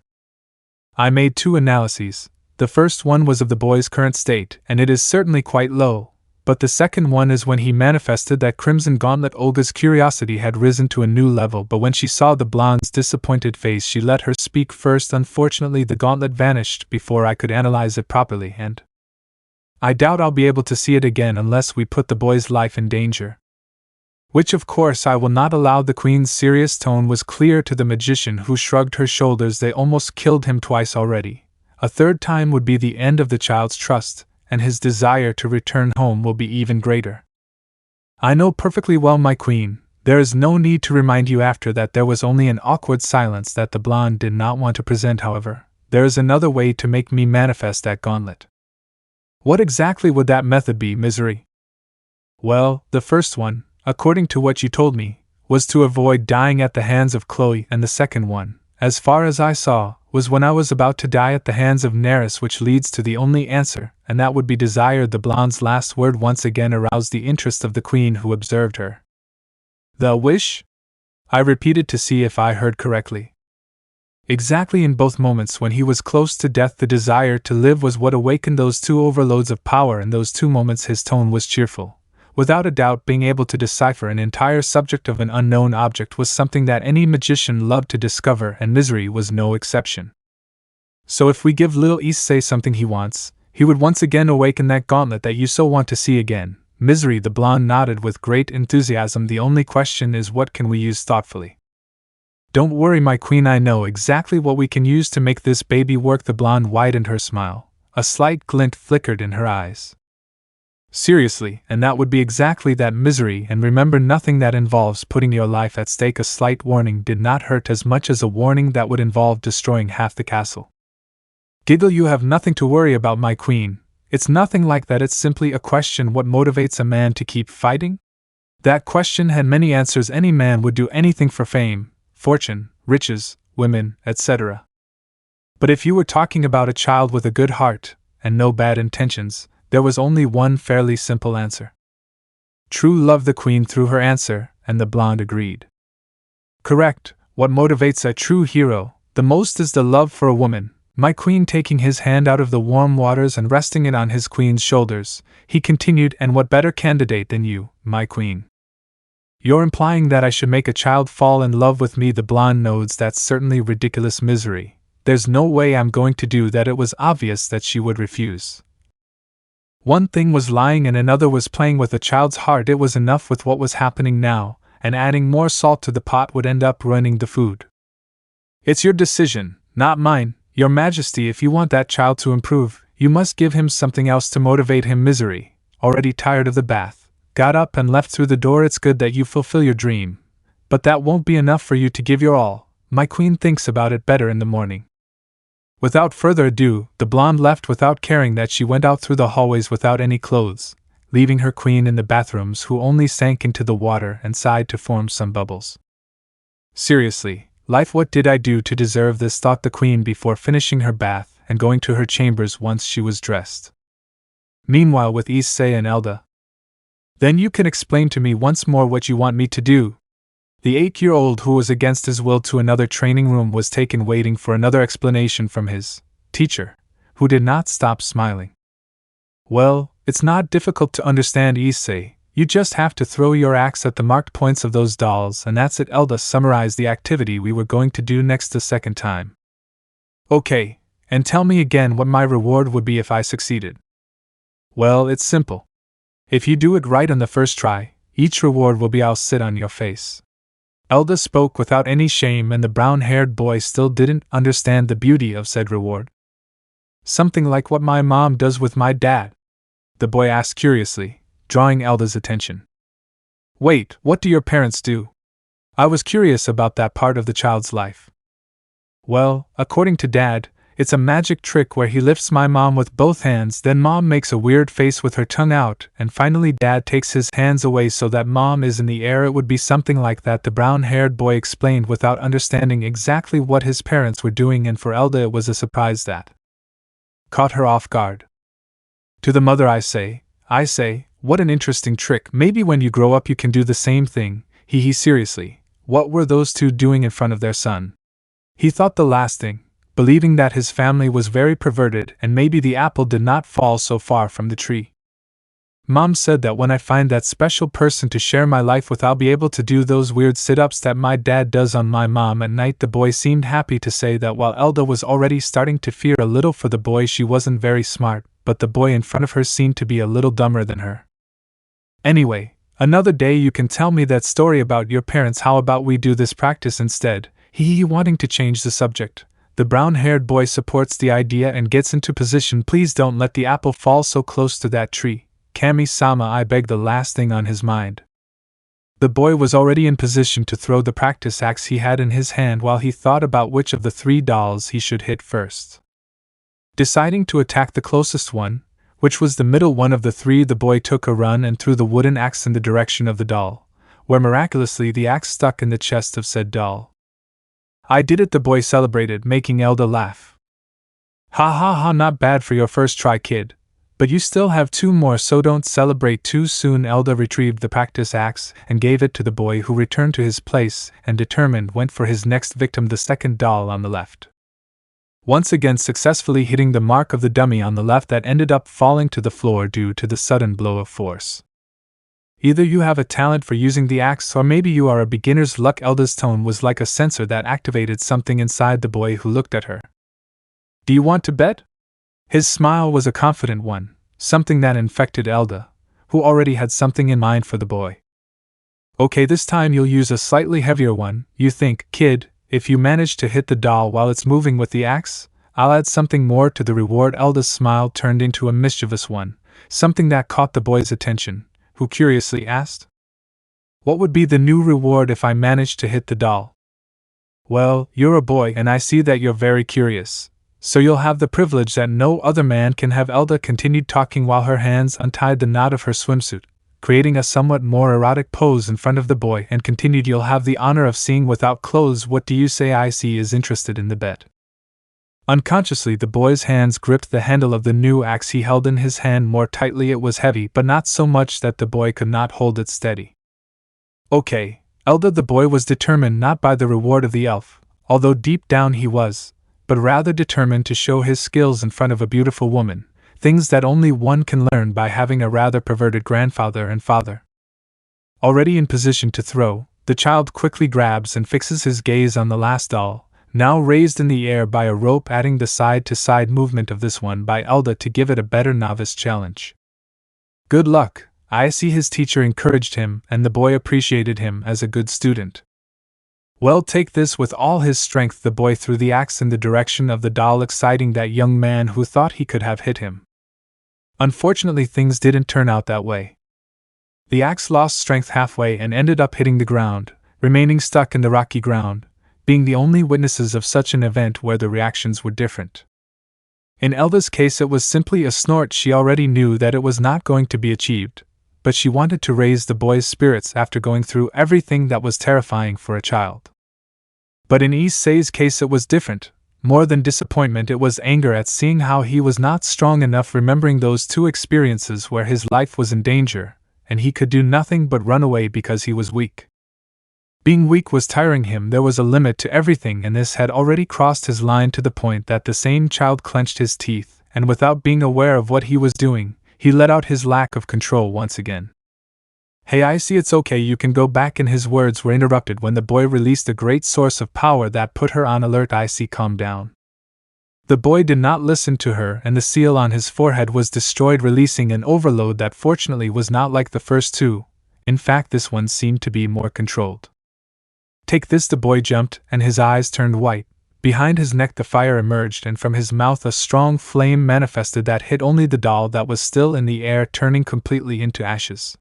I made 2 analyses. The first one was of the boy's current state, and it is certainly quite low. But the second one is when he manifested that crimson gauntlet. Olga's curiosity had risen to a new level, but when she saw the blonde's disappointed face, she let her speak first. Unfortunately, the gauntlet vanished before I could analyze it properly, and I doubt I'll be able to see it again unless we put the boy's life in danger. Which of course I will not allow. The queen's serious tone was clear to the magician, who shrugged her shoulders. They almost killed him twice already. A third time would be the end of the child's trust, and his desire to return home will be even greater. I know perfectly well, my queen. There is no need to remind you. After that there was only an awkward silence that the blonde did not want to present. However, there is another way to make me manifest that gauntlet. What exactly would that method be, Misery? Well, the first one, according to what you told me, was to avoid dying at the hands of Chloe, and the second one, as far as I saw, was when I was about to die at the hands of Nereus, which leads to the only answer, and that would be desire. The blonde's last word once again aroused the interest of the queen, who observed her. The wish? I repeated to see if I heard correctly. Exactly. In both moments when he was close to death, the desire to live was what awakened those 2 overloads of power. In those 2 moments his tone was cheerful. Without a doubt, being able to decipher an entire subject of an unknown object was something that any magician loved to discover, and Misery was no exception. So if we give little Issei something he wants, he would once again awaken that gauntlet that you so want to see again. Misery? The blonde nodded with great enthusiasm. The only question is, what can we use thoughtfully? Don't worry, my queen, I know exactly what we can use to make this baby work. The blonde widened her smile. A slight glint flickered in her eyes. Seriously, and that would be exactly that, Misery, and remember, nothing that involves putting your life at stake. A slight warning did not hurt as much as a warning that would involve destroying half the castle. Giggle, you have nothing to worry about, my queen. It's nothing like that. It's simply a question: what motivates a man to keep fighting? That question had many answers. Any man would do anything for fame, fortune, riches, women, etc. But if you were talking about a child with a good heart, and no bad intentions, there was only one fairly simple answer. True love. The queen threw her answer, and the blonde agreed. Correct. What motivates a true hero the most is the love for a woman, my queen. Taking his hand out of the warm waters and resting it on his queen's shoulders, he continued, and what better candidate than you, my queen? You're implying that I should make a child fall in love with me? The blonde nods. That's certainly ridiculous, Misery. There's no way I'm going to do that. It was obvious that she would refuse. One thing was lying and another was playing with a child's heart. It was enough with what was happening now, and adding more salt to the pot would end up ruining the food. It's your decision, not mine, Your Majesty. If you want that child to improve, you must give him something else to motivate him. Misery, already tired of the bath, got up and left through the door. It's good that you fulfill your dream, but that won't be enough for you to give your all. My queen thinks about it better in the morning. Without further ado, the blonde left without caring that she went out through the hallways without any clothes, leaving her queen in the bathrooms, who only sank into the water and sighed to form some bubbles. Seriously, life, what did I do to deserve this? Thought the queen before finishing her bath and going to her chambers once she was dressed. Meanwhile, with Issei and Elda. Then you can explain to me once more what you want me to do. The 8-year-old who was against his will to another training room was taken waiting for another explanation from his teacher, who did not stop smiling. Well, it's not difficult to understand, Issei. You just have to throw your axe at the marked points of those dolls, and that's it. Elda summarized the activity we were going to do next the second time. Okay, and tell me again what my reward would be if I succeeded. Well, it's simple. If you do it right on the first try, each reward will be I'll sit on your face. Elda spoke without any shame, and the brown-haired boy still didn't understand the beauty of said reward. Something like what my mom does with my dad? The boy asked curiously, drawing Elda's attention. Wait, what do your parents do? I was curious about that part of the child's life. Well, according to Dad, it's a magic trick where he lifts my mom with both hands, then Mom makes a weird face with her tongue out, and finally Dad takes his hands away so that Mom is in the air. It would be something like that, the brown-haired boy explained without understanding exactly what his parents were doing, and for Elda it was a surprise that caught her off guard. To the mother I say, what an interesting trick. Maybe when you grow up you can do the same thing. Seriously, what were those two doing in front of their son? He thought the last thing, believing that his family was very perverted and maybe the apple did not fall so far from the tree. Mom said that when I find that special person to share my life with, I'll be able to do those weird sit-ups that my dad does on my mom at night. The boy seemed happy to say that while Elda was already starting to fear a little for the boy. She wasn't very smart, but the boy in front of her seemed to be a little dumber than her. Anyway, another day you can tell me that story about your parents. How about we do this practice instead? Wanting to change the subject. The brown-haired boy supports the idea and gets into position. Please don't let the apple fall so close to that tree, Kami-sama, I begged, the last thing on his mind. The boy was already in position to throw the practice axe he had in his hand while he thought about which of the 3 dolls he should hit first. Deciding to attack the closest one, which was the middle one of the 3, the boy took a run and threw the wooden axe in the direction of the doll, where miraculously the axe stuck in the chest of said doll. I did it, the boy celebrated, making Elda laugh. Ha ha ha, not bad for your first try, kid. But you still have 2 more, so don't celebrate too soon. Elda retrieved the practice axe and gave it to the boy, who returned to his place and determined went for his next victim, the second doll on the left. Once again successfully hitting the mark of the dummy on the left that ended up falling to the floor due to the sudden blow of force. Either you have a talent for using the axe or maybe you are a beginner's luck. Elda's tone was like a sensor that activated something inside the boy, who looked at her. Do you want to bet? His smile was a confident one, something that infected Elda, who already had something in mind for the boy. Okay, this time you'll use a slightly heavier one. You think, kid, if you manage to hit the doll while it's moving with the axe, I'll add something more to the reward. Elda's smile turned into a mischievous one, something that caught the boy's attention, who curiously asked, what would be the new reward if I managed to hit the doll? Well, you're a boy and I see that you're very curious, so you'll have the privilege that no other man can have. Elda continued talking while her hands untied the knot of her swimsuit, creating a somewhat more erotic pose in front of the boy, and continued, you'll have the honor of seeing without clothes. What do you say? Issei is interested in the bet. Unconsciously, the boy's hands gripped the handle of the new axe he held in his hand more tightly. It was heavy, but not so much that the boy could not hold it steady. Okay, Elda. The boy was determined not by the reward of the elf, although deep down he was, but rather determined to show his skills in front of a beautiful woman, things that only one can learn by having a rather perverted grandfather and father. Already in position to throw, the child quickly grabs and fixes his gaze on the last doll, now raised in the air by a rope, adding the side-to-side movement of this one by Elda to give it a better novice challenge. Good luck, Issei, his teacher encouraged him, and the boy appreciated him as a good student. Well, take this. With all his strength the boy threw the axe in the direction of the doll, exciting that young man who thought he could have hit him. Unfortunately, things didn't turn out that way. The axe lost strength halfway and ended up hitting the ground, remaining stuck in the rocky ground, being the only witnesses of such an event where the reactions were different. In Elda's case it was simply a snort. She already knew that it was not going to be achieved, but she wanted to raise the boy's spirits after going through everything that was terrifying for a child. But in Issei's case it was different. More than disappointment, it was anger at seeing how he was not strong enough, remembering those 2 experiences where his life was in danger, and he could do nothing but run away because he was weak. Being weak was tiring him, there was a limit to everything, and this had already crossed his line to the point that the same child clenched his teeth, and without being aware of what he was doing, he let out his lack of control once again. "Hey, I see, it's okay, you can go back," and his words were interrupted when the boy released a great source of power that put her on alert. "Issei, calm down." The boy did not listen to her, and the seal on his forehead was destroyed, releasing an overload that fortunately was not like the first two. In fact, this one seemed to be more controlled. "Take this." The boy jumped, and his eyes turned white. Behind his neck the fire emerged, and from his mouth a strong flame manifested that hit only the doll that was still in the air, turning completely into ashes.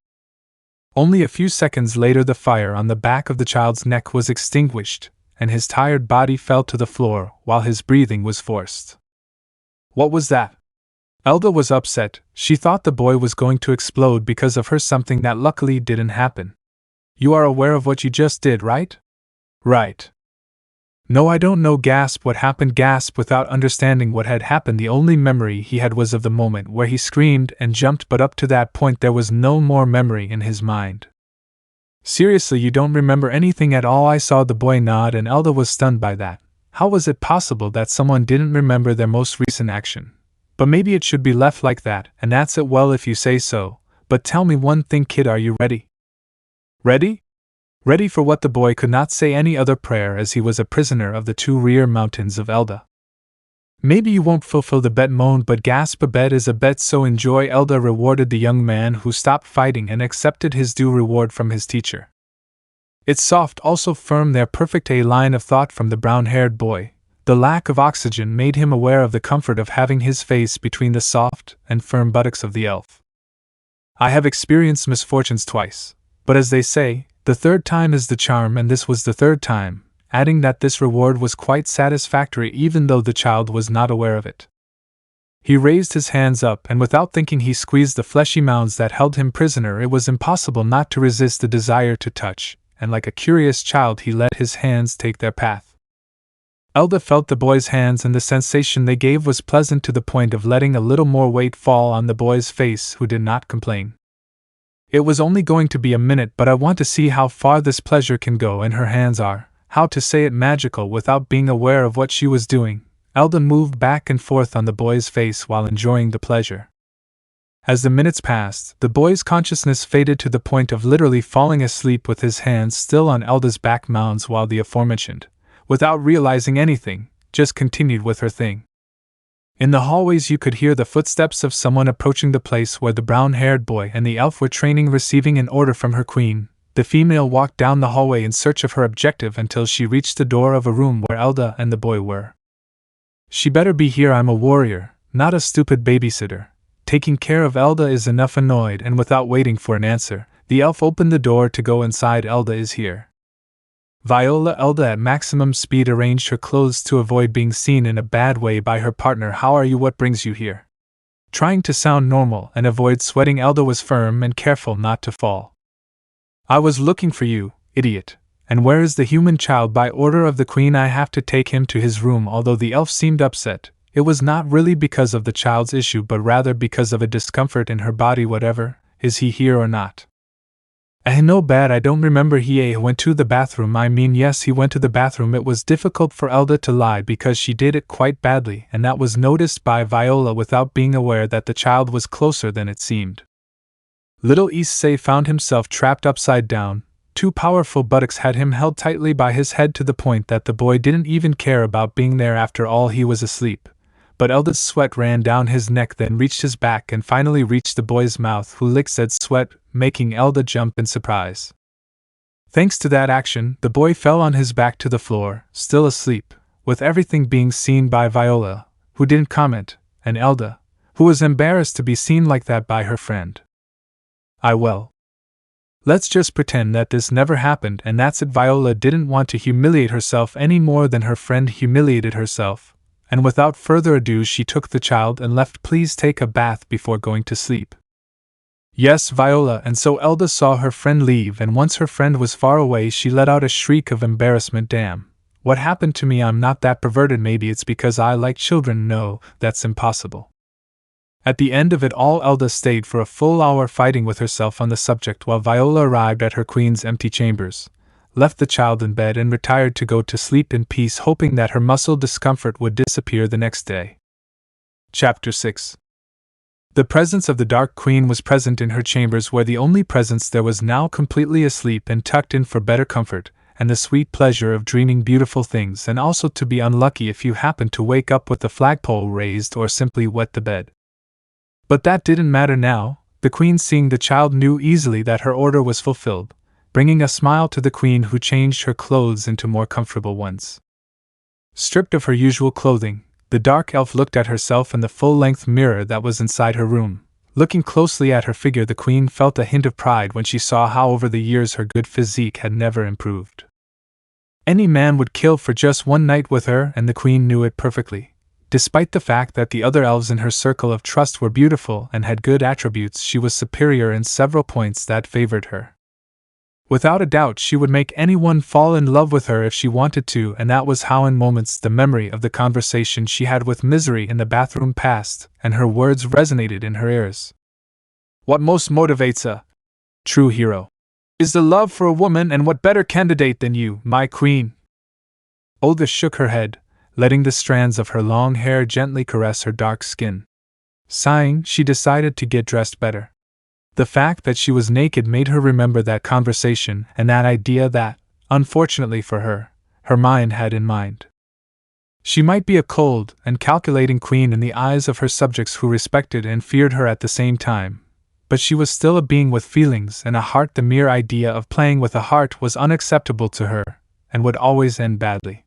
Only a few seconds later the fire on the back of the child's neck was extinguished, and his tired body fell to the floor while his breathing was forced. What was that? Elda was upset. She thought the boy was going to explode because of her, something that luckily didn't happen. "You are aware of what you just did, right?" "Right." "No, I don't know." Gasp. "What happened?" Gasp. Without understanding what had happened, the only memory he had was of the moment where he screamed and jumped, but up to that point there was no more memory in his mind. "Seriously, you don't remember anything at all?" I saw the boy nod, and Elda was stunned by that. How was it possible that someone didn't remember their most recent action? But maybe it should be left like that, and that's it. "Well, if you say so. But tell me one thing, kid, are you ready?" "Ready?" Ready for what? The boy could not say any other prayer, as he was a prisoner of the two rear mountains of Elda. "Maybe you won't fulfill the bet," moaned, but gasp, "a bet is a bet, so enjoy." Elda rewarded the young man, who stopped fighting and accepted his due reward from his teacher. "It's soft, also firm, they're perfect." A line of thought from the brown-haired boy. The lack of oxygen made him aware of the comfort of having his face between the soft and firm buttocks of the elf. "I have experienced misfortunes twice, but as they say, the third time is the charm, and this was the third time," adding that this reward was quite satisfactory even though the child was not aware of it. He raised his hands up, and without thinking he squeezed the fleshy mounds that held him prisoner. It was impossible not to resist the desire to touch, and like a curious child he let his hands take their path. Elda felt the boy's hands, and the sensation they gave was pleasant to the point of letting a little more weight fall on the boy's face, who did not complain. "It was only going to be a minute, but I want to see how far this pleasure can go," and her hands are, how to say it, magical without being aware of what she was doing. Elda moved back and forth on the boy's face while enjoying the pleasure. As the minutes passed, the boy's consciousness faded to the point of literally falling asleep with his hands still on Elda's back mounds, while the aforementioned, without realizing anything, just continued with her thing. In the hallways you could hear the footsteps of someone approaching the place where the brown-haired boy and the elf were training, receiving an order from her queen. The female walked down the hallway in search of her objective until she reached the door of a room where Elda and the boy were. "She better be here. I'm a warrior, not a stupid babysitter. Taking care of Elda is enough." Annoyed, and without waiting for an answer, the elf opened the door to go inside. "Elda is here." Viola. Elda at maximum speed arranged her clothes to avoid being seen in a bad way by her partner. "How are you? What brings you here?" Trying to sound normal and avoid sweating, Elda was firm and careful not to fall. "I was looking for you, idiot. And where is the human child?" "By order of the queen, I have to take him to his room." Although the elf seemed upset, it was not really because of the child's issue, but rather because of a discomfort in her body. "Whatever, is he here or not?" No, bad, I don't remember." He went to the bathroom." "I mean, yes, he went to the bathroom." It was difficult for Elda to lie because she did it quite badly, and that was noticed by Viola without being aware that the child was closer than it seemed. Little Issei found himself trapped upside down. Two powerful buttocks had him held tightly by his head to the point that the boy didn't even care about being there. After all, he was asleep. But Elda's sweat ran down his neck, then reached his back, and finally reached the boy's mouth, who licked said sweat, making Elda jump in surprise. Thanks to that action, the boy fell on his back to the floor, still asleep, with everything being seen by Viola, who didn't comment, and Elda, who was embarrassed to be seen like that by her friend. Let's just pretend that this never happened, and that's it." Viola didn't want to humiliate herself any more than her friend humiliated herself, and without further ado she took the child and left. "Please take a bath before going to sleep." "Yes, Viola." And so Elda saw her friend leave, and once her friend was far away she let out a shriek of embarrassment. "Damn, what happened to me? I'm not that perverted. Maybe it's because I like children." "No, that's impossible." At the end of it all, Elda stayed for a full hour fighting with herself on the subject while Viola arrived at her queen's empty chambers. left the child in bed and retired to go to sleep in peace, hoping that her muscle discomfort would disappear the next day. Chapter 6. The presence of the Dark Queen was present in her chambers, where the only presence there was now completely asleep and tucked in for better comfort, and the sweet pleasure of dreaming beautiful things, and also to be unlucky if you happened to wake up with the flagpole raised or simply wet the bed. But that didn't matter now. The Queen, seeing the child, knew easily that her order was fulfilled, bringing a smile to the Queen, who changed her clothes into more comfortable ones. Stripped of her usual clothing, the dark elf looked at herself in the full-length mirror that was inside her room. Looking closely at her figure, the Queen felt a hint of pride when she saw how over the years her good physique had never improved. Any man would kill for just one night with her, and the Queen knew it perfectly. Despite the fact that the other elves in her circle of trust were beautiful and had good attributes, she was superior in several points that favored her. Without a doubt, she would make anyone fall in love with her if she wanted to, and that was how in moments the memory of the conversation she had with Misery in the bathroom passed, and her words resonated in her ears. What most motivates a true hero is the love for a woman, and what better candidate than you, my queen? Olga shook her head, letting the strands of her long hair gently caress her dark skin. Sighing, she decided to get dressed better. The fact that she was naked made her remember that conversation and that idea that, unfortunately for her, her mind had in mind. She might be a cold and calculating queen in the eyes of her subjects who respected and feared her at the same time, but she was still a being with feelings and a heart. The mere idea of playing with a heart was unacceptable to her, and would always end badly.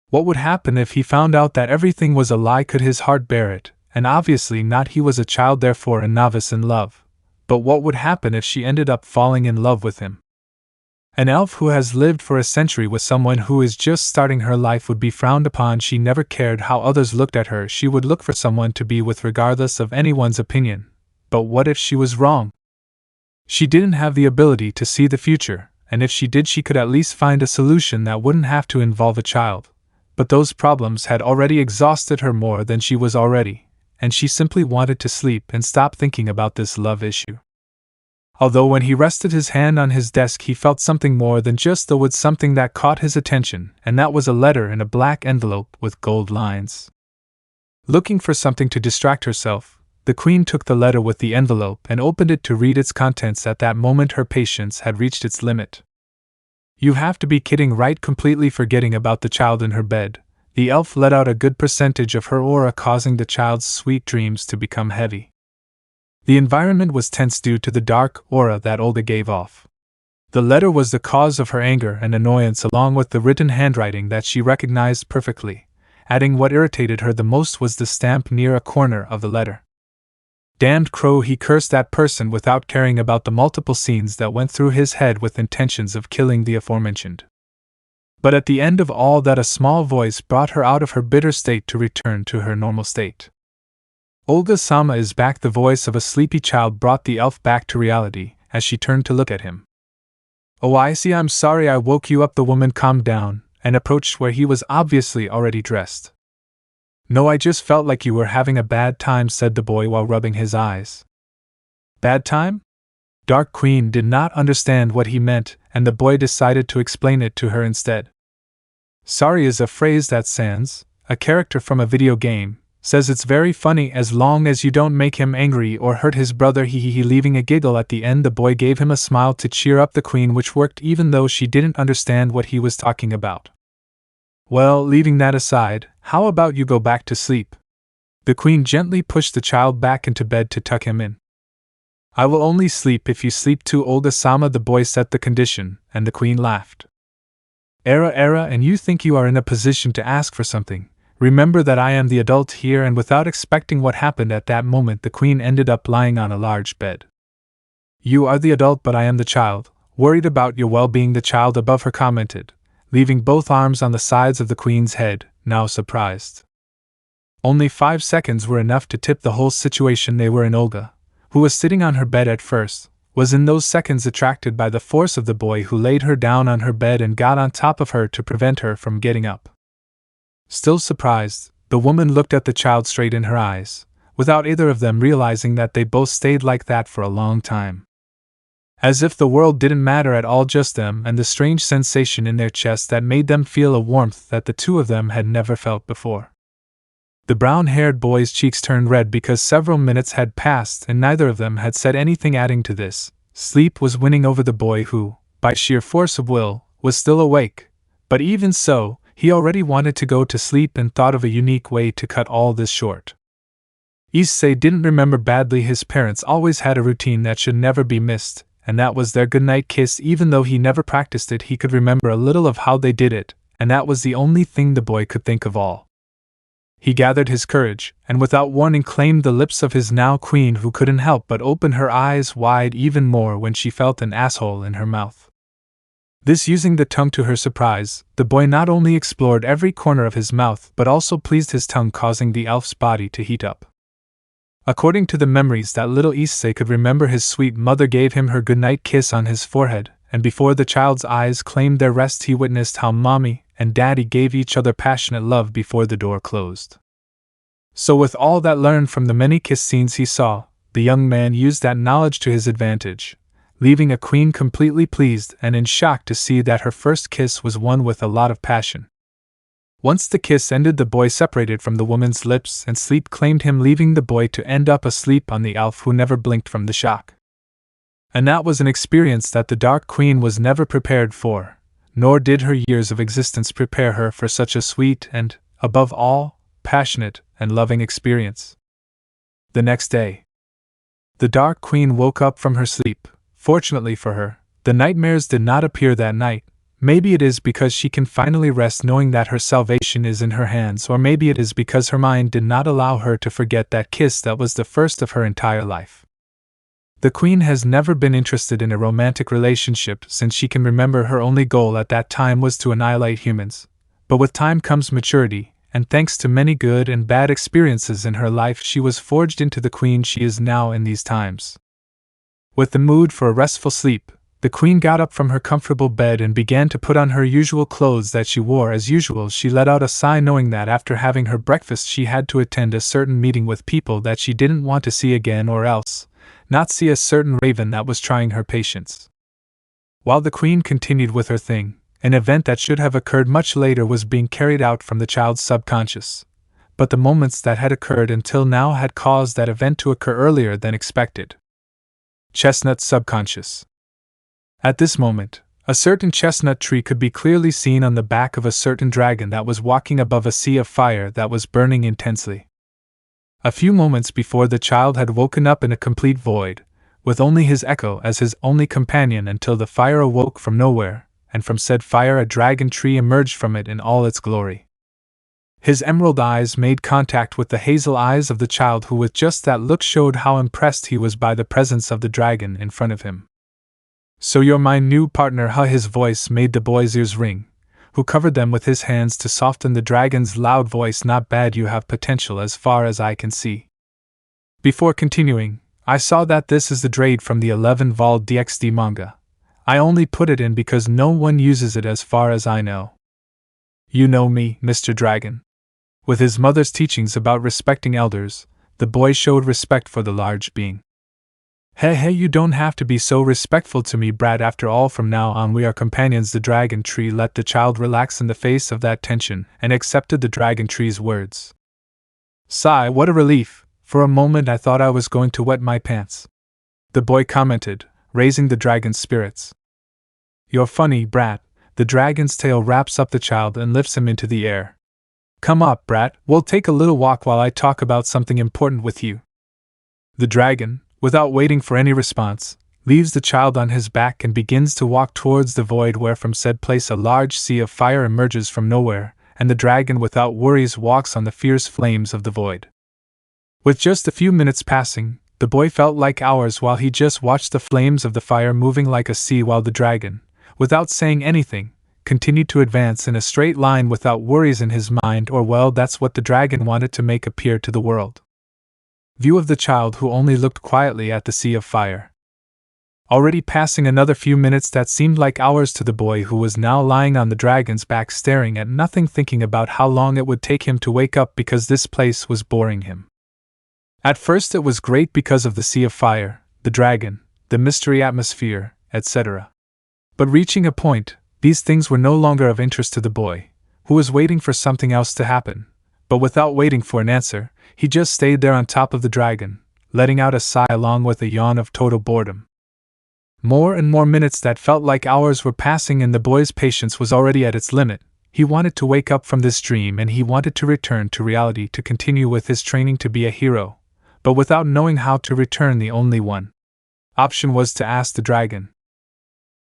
What would happen if he found out that everything was a lie? Could his heart bear it? And obviously not. He was a child, therefore a novice in love. But what would happen if she ended up falling in love with him? An elf who has lived for a century with someone who is just starting her life would be frowned upon. She never cared how others looked at her. She would look for someone to be with regardless of anyone's opinion. But what if she was wrong? She didn't have the ability to see the future, and if she did, she could at least find a solution that wouldn't have to involve a child. But those problems had already exhausted her more than she was already, and she simply wanted to sleep and stop thinking about this love issue. Although when he rested his hand on his desk he felt something more than just the wood, something that caught his attention, and that was a letter in a black envelope with gold lines. Looking for something to distract herself, the Queen took the letter with the envelope and opened it to read its contents. At that moment her patience had reached its limit. You have to be kidding, right? Completely forgetting about the child in her bed, the elf let out a good percentage of her aura, causing the child's sweet dreams to become heavy. The environment was tense due to the dark aura that Olga gave off. The letter was the cause of her anger and annoyance, along with the written handwriting that she recognized perfectly, adding what irritated her the most was the stamp near a corner of the letter. Damned crow, he cursed that person without caring about the multiple scenes that went through his head with intentions of killing the aforementioned. But at the end of all that, a small voice brought her out of her bitter state to return to her normal state. Olga-sama is back. The voice of a sleepy child brought the elf back to reality as she turned to look at him. Oh, I see, I'm sorry I woke you up. The woman calmed down and approached where he was obviously already dressed. No, I just felt like you were having a bad time, said the boy while rubbing his eyes. Bad time? Dark Queen did not understand what he meant, and the boy decided to explain it to her instead. Sorry is a phrase that Sans, a character from a video game, says. It's very funny as long as you don't make him angry or hurt his brother. He leaving a giggle at the end. The boy gave him a smile to cheer up the Queen, which worked even though she didn't understand what he was talking about. Well, leaving that aside, how about you go back to sleep? The Queen gently pushed the child back into bed to tuck him in. I will only sleep if you sleep too, Olga-sama. The boy set the condition, and the Queen laughed. Era, and you think you are in a position to ask for something. Remember that I am the adult here. And without expecting what happened at that moment, the Queen ended up lying on a large bed. You are the adult, but I am the child, worried about your well-being, the child above her commented, leaving both arms on the sides of the Queen's head, now surprised. Only 5 seconds were enough to tip the whole situation they were in. Olga, who was sitting on her bed at first, was in those seconds attracted by the force of the boy, who laid her down on her bed and got on top of her to prevent her from getting up. Still surprised, the woman looked at the child straight in her eyes, without either of them realizing that they both stayed like that for a long time. As if the world didn't matter at all, just them and the strange sensation in their chest that made them feel a warmth that the two of them had never felt before. The brown-haired boy's cheeks turned red because several minutes had passed and neither of them had said anything. Adding to this, sleep was winning over the boy who, by sheer force of will, was still awake, but even so, he already wanted to go to sleep and thought of a unique way to cut all this short. Issei didn't remember badly. His parents always had a routine that should never be missed, and that was their goodnight kiss. Even though he never practiced it, he could remember a little of how they did it, and that was the only thing the boy could think of all. He gathered his courage, and without warning claimed the lips of his now queen, who couldn't help but open her eyes wide even more when she felt an asshole in her mouth. This using the tongue to her surprise, the boy not only explored every corner of his mouth but also pleased his tongue, causing the elf's body to heat up. According to the memories that little Issei could remember, his sweet mother gave him her goodnight kiss on his forehead, and before the child's eyes claimed their rest he witnessed how mommy and daddy gave each other passionate love before the door closed. So with all that learned from the many kiss scenes he saw, the young man used that knowledge to his advantage, leaving a queen completely pleased and in shock to see that her first kiss was one with a lot of passion. Once the kiss ended, the boy separated from the woman's lips and sleep claimed him, leaving the boy to end up asleep on the elf, who never blinked from the shock. And that was an experience that the Dark Queen was never prepared for, nor did her years of existence prepare her for such a sweet and, above all, passionate and loving experience. The next day, the Dark Queen woke up from her sleep. Fortunately for her, the nightmares did not appear that night. Maybe it is because she can finally rest knowing that her salvation is in her hands, or maybe it is because her mind did not allow her to forget that kiss that was the first of her entire life. The Queen has never been interested in a romantic relationship since she can remember. Her only goal at that time was to annihilate humans. But with time comes maturity, and thanks to many good and bad experiences in her life, she was forged into the queen she is now in these times. With the mood for a restful sleep, the queen got up from her comfortable bed and began to put on her usual clothes that she wore. As usual, she let out a sigh knowing that after having her breakfast she had to attend a certain meeting with people that she didn't want to see again, or else not see a certain raven that was trying her patience. While the queen continued with her thing, an event that should have occurred much later was being carried out from the child's subconscious, but the moments that had occurred until now had caused that event to occur earlier than expected. Chestnut subconscious. At this moment, a certain chestnut tree could be clearly seen on the back of a certain dragon that was walking above a sea of fire that was burning intensely. A few moments before, the child had woken up in a complete void, with only his echo as his only companion, until the fire awoke from nowhere, and from said fire a dragon tree emerged from it in all its glory. His emerald eyes made contact with the hazel eyes of the child, who with just that look showed how impressed he was by the presence of the dragon in front of him. "So you're my new partner, huh?" His voice made the boy's ears ring, who covered them with his hands to soften the dragon's loud voice. "Not bad, you have potential as far as I can see." Before continuing, I saw that this is the Drade from the 11 Vol DxD manga. I only put it in because no one uses it as far as I know. You know me, Mr. Dragon. With his mother's teachings about respecting elders, the boy showed respect for the large being. Hey, you don't have to be so respectful to me, brat. After all, from now on we are companions. The dragon tree let the child relax in the face of that tension and accepted the dragon tree's words. Sigh, what a relief. For a moment I thought I was going to wet my pants. The boy commented, raising the dragon's spirits. You're funny, brat. The dragon's tail wraps up the child and lifts him into the air. Come up, brat, we'll take a little walk while I talk about something important with you. The dragon, without waiting for any response, leaves the child on his back and begins to walk towards the void, where from said place a large sea of fire emerges from nowhere, and the dragon without worries walks on the fierce flames of the void. With just a few minutes passing, the boy felt like hours while he just watched the flames of the fire moving like a sea, while the dragon, without saying anything, continued to advance in a straight line without worries in his mind, or well, that's what the dragon wanted to make appear to the world. View of the child, who only looked quietly at the sea of fire. Already passing another few minutes that seemed like hours to the boy, who was now lying on the dragon's back staring at nothing, thinking about how long it would take him to wake up because this place was boring him. At first it was great because of the sea of fire, the dragon, the mystery atmosphere, etc. But reaching a point, these things were no longer of interest to the boy, who was waiting for something else to happen. But without waiting for an answer, he just stayed there on top of the dragon, letting out a sigh along with a yawn of total boredom. More and more minutes that felt like hours were passing, and the boy's patience was already at its limit. He wanted to wake up from this dream, and he wanted to return to reality to continue with his training to be a hero, but without knowing how to return, the only one option was to ask the dragon.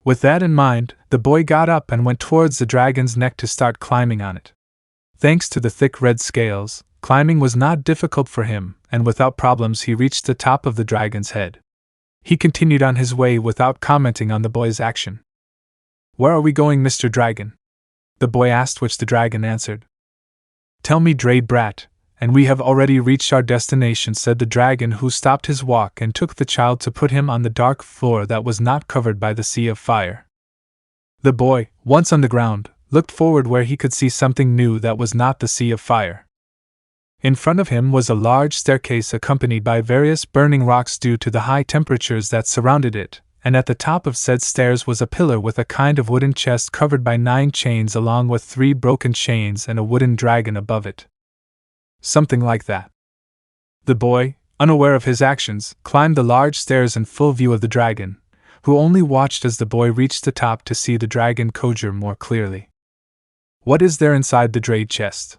With that in mind, the boy got up and went towards the dragon's neck to start climbing on it. Thanks to the thick red scales, climbing was not difficult for him, and without problems he reached the top of the dragon's head. He continued on his way without commenting on the boy's action. "Where are we going, Mr. Dragon?" the boy asked, which the dragon answered. "Tell me, Drade brat, and we have already reached our destination," said the dragon, who stopped his walk and took the child to put him on the dark floor that was not covered by the sea of fire. The boy, once on the ground, looked forward where he could see something new that was not the sea of fire. In front of him was a large staircase accompanied by various burning rocks due to the high temperatures that surrounded it, and at the top of said stairs was a pillar with a kind of wooden chest covered by 9 chains along with 3 broken chains and a wooden dragon above it. Something like that. The boy, unaware of his actions, climbed the large stairs in full view of the dragon, who only watched as the boy reached the top to see the dragon conjure more clearly. "What is there inside the Drade chest?"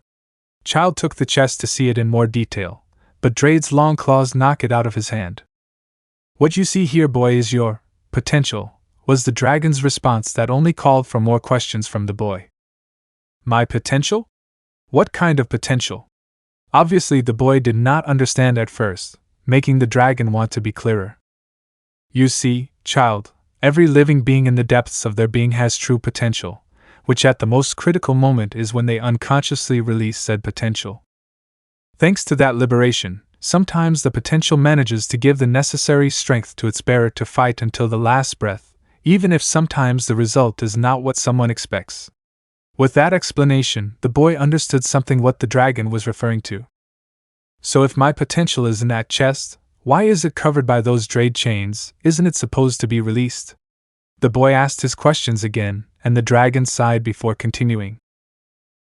Child took the chest to see it in more detail, but Drade's long claws knocked it out of his hand. "What you see here, boy, is your potential," was the dragon's response that only called for more questions from the boy. "My potential? What kind of potential?" Obviously, the boy did not understand at first, making the dragon want to be clearer. "You see, child, every living being in the depths of their being has true potential, which at the most critical moment is when they unconsciously release said potential. Thanks to that liberation, sometimes the potential manages to give the necessary strength to its bearer to fight until the last breath, even if sometimes the result is not what someone expects." With that explanation, the boy understood something what the dragon was referring to. "So if my potential is in that chest, why is it covered by those Drade chains? Isn't it supposed to be released?" The boy asked his questions again, and the dragon sighed before continuing.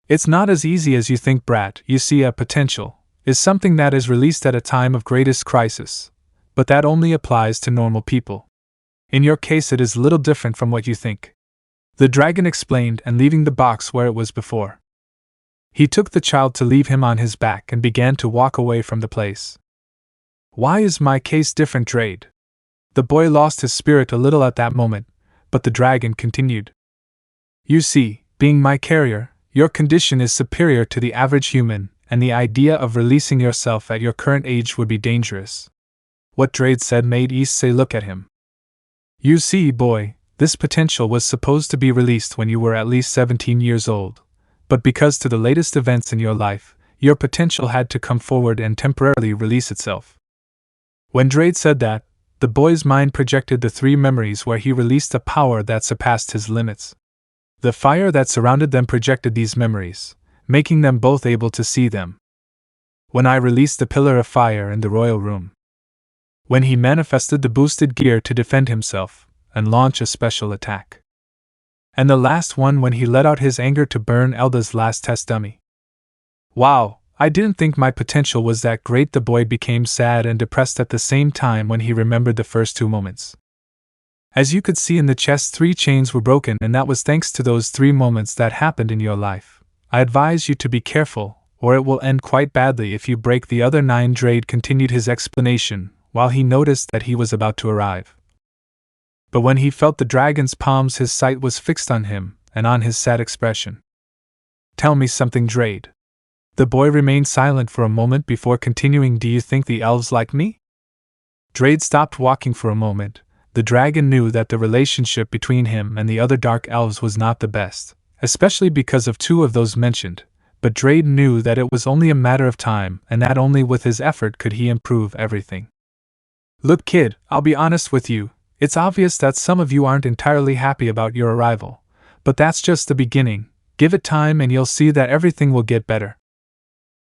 "It's not as easy as you think, brat. You see, a potential is something that is released at a time of greatest crisis, but that only applies to normal people. In your case, it is little different from what you think," the dragon explained, and leaving the box where it was before, he took the child to leave him on his back and began to walk away from the place. "Why is my case different, Drade?" The boy lost his spirit a little at that moment, but the dragon continued. "You see, being my carrier, your condition is superior to the average human, and the idea of releasing yourself at your current age would be dangerous." What Drade said made Issei look at him. "You see, boy, this potential was supposed to be released when you were at least 17 years old, but because to the latest events in your life, your potential had to come forward and temporarily release itself." When Drade said that, the boy's mind projected the 3 memories where he released a power that surpassed his limits. The fire that surrounded them projected these memories, making them both able to see them. When I released the pillar of fire in the royal room. When he manifested the boosted gear to defend himself and launch a special attack. And the last one when he let out his anger to burn Elda's last test dummy. "Wow, I didn't think my potential was that great." The boy became sad and depressed at the same time when he remembered the first 2 moments. As you could see in the chest, 3 chains were broken, and that was thanks to those 3 moments that happened in your life. I advise you to be careful, or it will end quite badly if you break the other 9. Drade continued his explanation, while he noticed that he was about to arrive. But when he felt the dragon's palms, his sight was fixed on him, and on his sad expression. "Tell me something, Drade." The boy remained silent for a moment before continuing. "Do you think the elves like me?" Drade stopped walking for a moment. The dragon knew that the relationship between him and the other dark elves was not the best, especially because of 2 of those mentioned, but Drade knew that it was only a matter of time, and that only with his effort could he improve everything. "Look, kid, I'll be honest with you. It's obvious that some of you aren't entirely happy about your arrival, but that's just the beginning. Give it time and you'll see that everything will get better.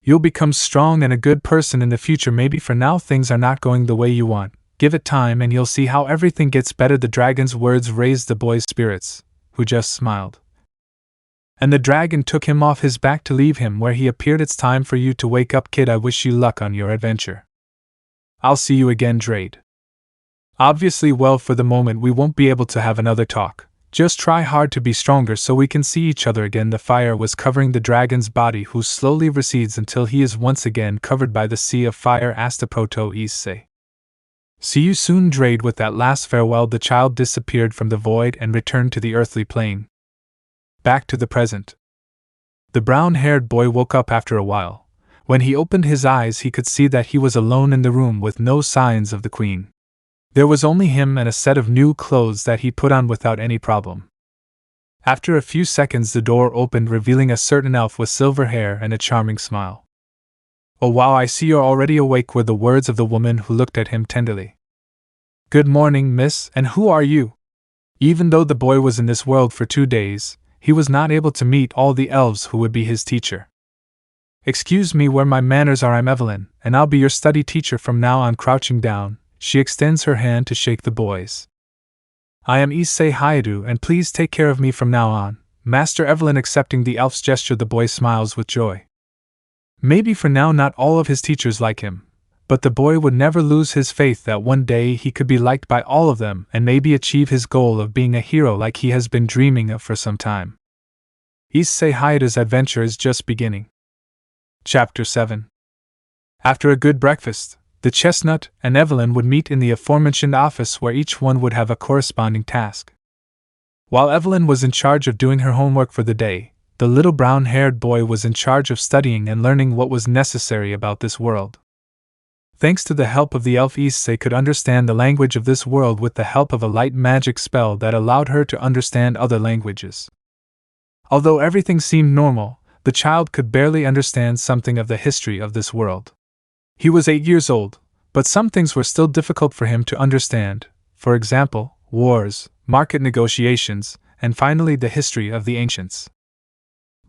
You'll become strong and a good person in the future. Maybe for now things are not going the way you want, Give it time and you'll see how everything gets better. The dragon's words raised the boy's spirits, who just smiled. And the dragon took him off his back to leave him where he appeared. It's time for you to wake up, kid. I wish you luck on your adventure. I'll see you again, Drade. Obviously, well, for the moment we won't be able to have another talk. Just try hard to be stronger so we can see each other again. The fire was covering the dragon's body, who slowly recedes until he is once again covered by the sea of fire. Asked the proto Issei. See you soon, Drade. With that last farewell, the child disappeared from the void and returned to the earthly plane. Back to the present. The brown-haired boy woke up after a while. When he opened his eyes, he could see that he was alone in the room with no signs of the queen. There was only him and a set of new clothes that he put on without any problem. After a few seconds, the door opened, revealing a certain elf with silver hair and a charming smile. Oh wow, I see you're already awake, were the words of the woman who looked at him tenderly. Good morning, miss, and who are you? Even though the boy was in this world for 2 days, he was not able to meet all the elves who would be his teacher. Excuse me, where my manners are. I'm Evelyn, and I'll be your study teacher from now on. Crouching down, she extends her hand to shake the boy's. I am Issei Haidu, and please take care of me from now on, Master Evelyn. Accepting the elf's gesture, the boy smiles with joy. Maybe for now not all of his teachers like him, but the boy would never lose his faith that one day he could be liked by all of them and maybe achieve his goal of being a hero like he has been dreaming of for some time. Issei Haidu's adventure is just beginning. Chapter 7. After a good breakfast, the chestnut and Evelyn would meet in the aforementioned office, where each one would have a corresponding task. While Evelyn was in charge of doing her homework for the day, the little brown-haired boy was in charge of studying and learning what was necessary about this world. Thanks to the help of the elf, Issei could understand the language of this world with the help of a light magic spell that allowed her to understand other languages. Although everything seemed normal, the child could barely understand something of the history of this world. He was 8 years old, but some things were still difficult for him to understand, for example, wars, market negotiations, and finally the history of the ancients.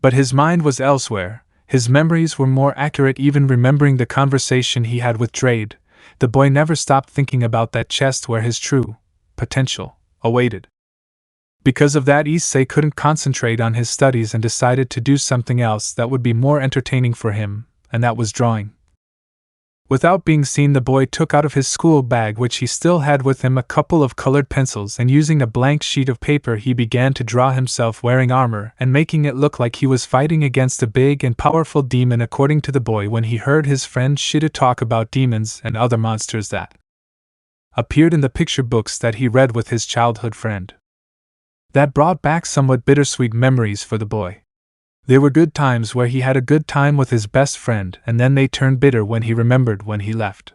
But his mind was elsewhere. His memories were more accurate, even remembering the conversation he had with Drade. The boy never stopped thinking about that chest where his true potential awaited. Because of that, Issei couldn't concentrate on his studies and decided to do something else that would be more entertaining for him, and that was drawing. Without being seen, the boy took out of his school bag, which he still had with him, a couple of colored pencils, and using a blank sheet of paper he began to draw himself wearing armor and making it look like he was fighting against a big and powerful demon. According to the boy, when he heard his friend Shida talk about demons and other monsters that appeared in the picture books that he read with his childhood friend. That brought back somewhat bittersweet memories for the boy. They were good times where he had a good time with his best friend, and then they turned bitter when he remembered when he left.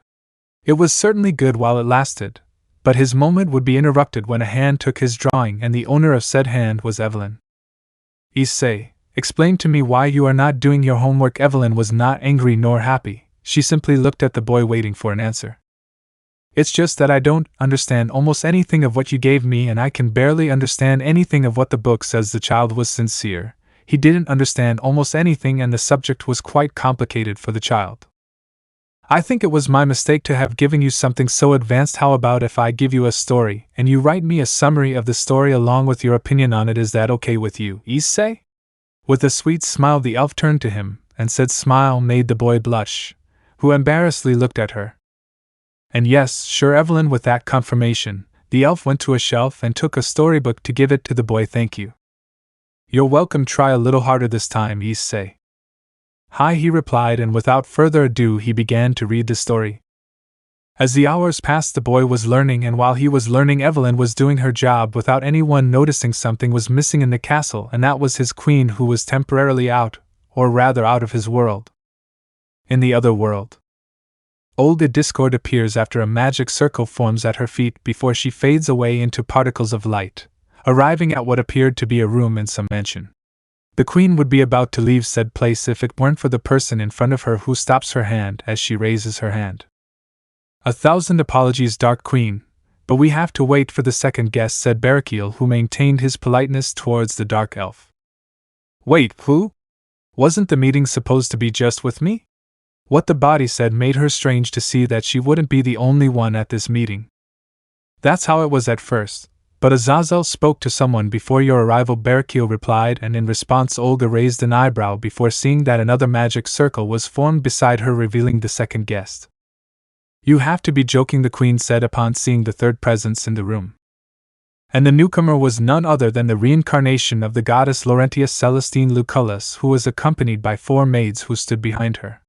It was certainly good while it lasted, but his moment would be interrupted when a hand took his drawing, and the owner of said hand was Evelyn. Issei, explain to me why you are not doing your homework. Evelyn was not angry nor happy. She simply looked at the boy, waiting for an answer. It's just that I don't understand almost anything of what you gave me, and I can barely understand anything of what the book says. The child was sincere. He didn't understand almost anything, and the subject was quite complicated for the child. I think it was my mistake to have given you something so advanced. How about if I give you a story, and you write me a summary of the story along with your opinion on it? Is that okay with you, Issei? With a sweet smile, the elf turned to him, and said smile made the boy blush, who embarrassedly looked at her. And yes, sure, Evelyn. With that confirmation, the elf went to a shelf and took a storybook to give it to the boy. Thank you. You're welcome. Try a little harder this time, Issei. Hi, he replied, and without further ado he began to read the story. As the hours passed, the boy was learning, and while he was learning, Evelyn was doing her job without anyone noticing. Something was missing in the castle, and that was his queen, who was temporarily out, or rather out of his world. In the other world, old discord appears after a magic circle forms at her feet before she fades away into particles of light, arriving at what appeared to be a room in some mansion. The queen would be about to leave said place if it weren't for the person in front of her who stops her hand as she raises her hand. 1,000 apologies, Dark Queen, but we have to wait for the second guest, said Betrayal, who maintained his politeness towards the dark elf. Wait, who? Wasn't the meeting supposed to be just with me? What the body said made her strange to see that she wouldn't be the only one at this meeting. That's how it was at first, but Azazel spoke to someone before your arrival, Beerus replied, and in response Olga raised an eyebrow before seeing that another magic circle was formed beside her, revealing the second guest. You have to be joking, the queen said upon seeing the third presence in the room. And the newcomer was none other than the reincarnation of the goddess Celestia Lucross, who was accompanied by 4 maids who stood behind her.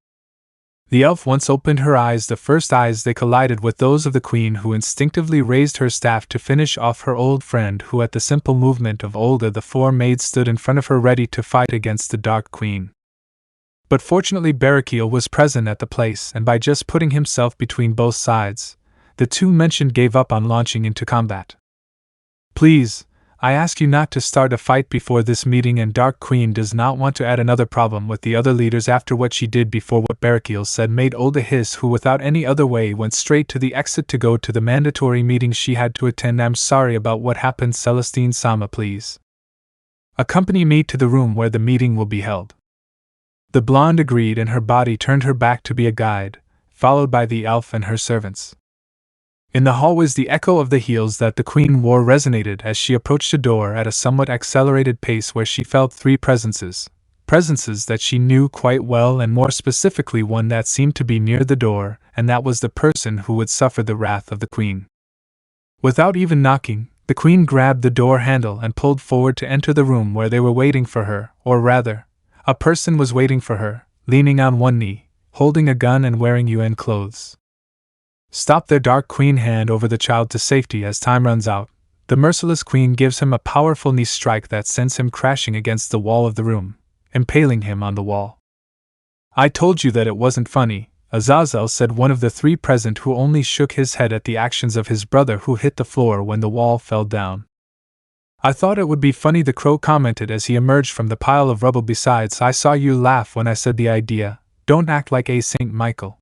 The elf once opened her eyes, the first eyes they collided with those of the queen, who instinctively raised her staff to finish off her old friend, who at the simple movement of Olga the 4 maids stood in front of her ready to fight against the Dark Queen. But fortunately Beerus was present at the place, and by just putting himself between both sides, the 2 mentioned gave up on launching into combat. Please, I ask you not to start a fight before this meeting, and Dark Queen does not want to add another problem with the other leaders after what she did before. What Beerus said made Olga hiss, who without any other way went straight to the exit to go to the mandatory meeting she had to attend. I'm sorry about what happened, Celestine Sama, please accompany me to the room where the meeting will be held. The blonde agreed, and her body turned her back to be a guide, followed by the elf and her servants. In the hallways the echo of the heels that the queen wore resonated as she approached a door at a somewhat accelerated pace where she felt 3 presences that she knew quite well, and more specifically one that seemed to be near the door, and that was the person who would suffer the wrath of the queen. Without even knocking, the queen grabbed the door handle and pulled forward to enter the room where they were waiting for her, or rather, a person was waiting for her, leaning on one knee, holding a gun and wearing UN clothes. Stop there, Dark Queen, hand over the child to safety as time runs out. The merciless queen gives him a powerful knee strike that sends him crashing against the wall of the room, impaling him on the wall. I told you that it wasn't funny, Azazel said, one of the 3 present, who only shook his head at the actions of his brother who hit the floor when the wall fell down. I thought it would be funny, the crow commented as he emerged from the pile of rubble. Besides, I saw you laugh when I said the idea. Don't act like a Saint Michael.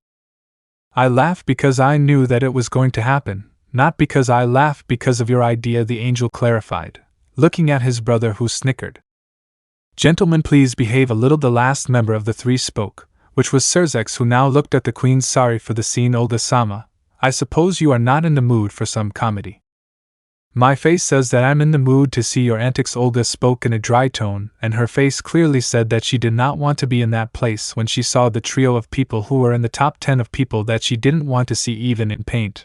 I laughed because I knew that it was going to happen, not because I laughed because of your idea, the angel clarified, looking at his brother who snickered. Gentlemen, please behave a little, the last member of the 3 spoke, which was Serzex, who now looked at the queen. Sorry for the scene, Olga-sama. I suppose you are not in the mood for some comedy. My face says that I'm in the mood to see your antics. Olga spoke in a dry tone, and her face clearly said that she did not want to be in that place when she saw the trio of people who were in the top 10 of people that she didn't want to see even in paint.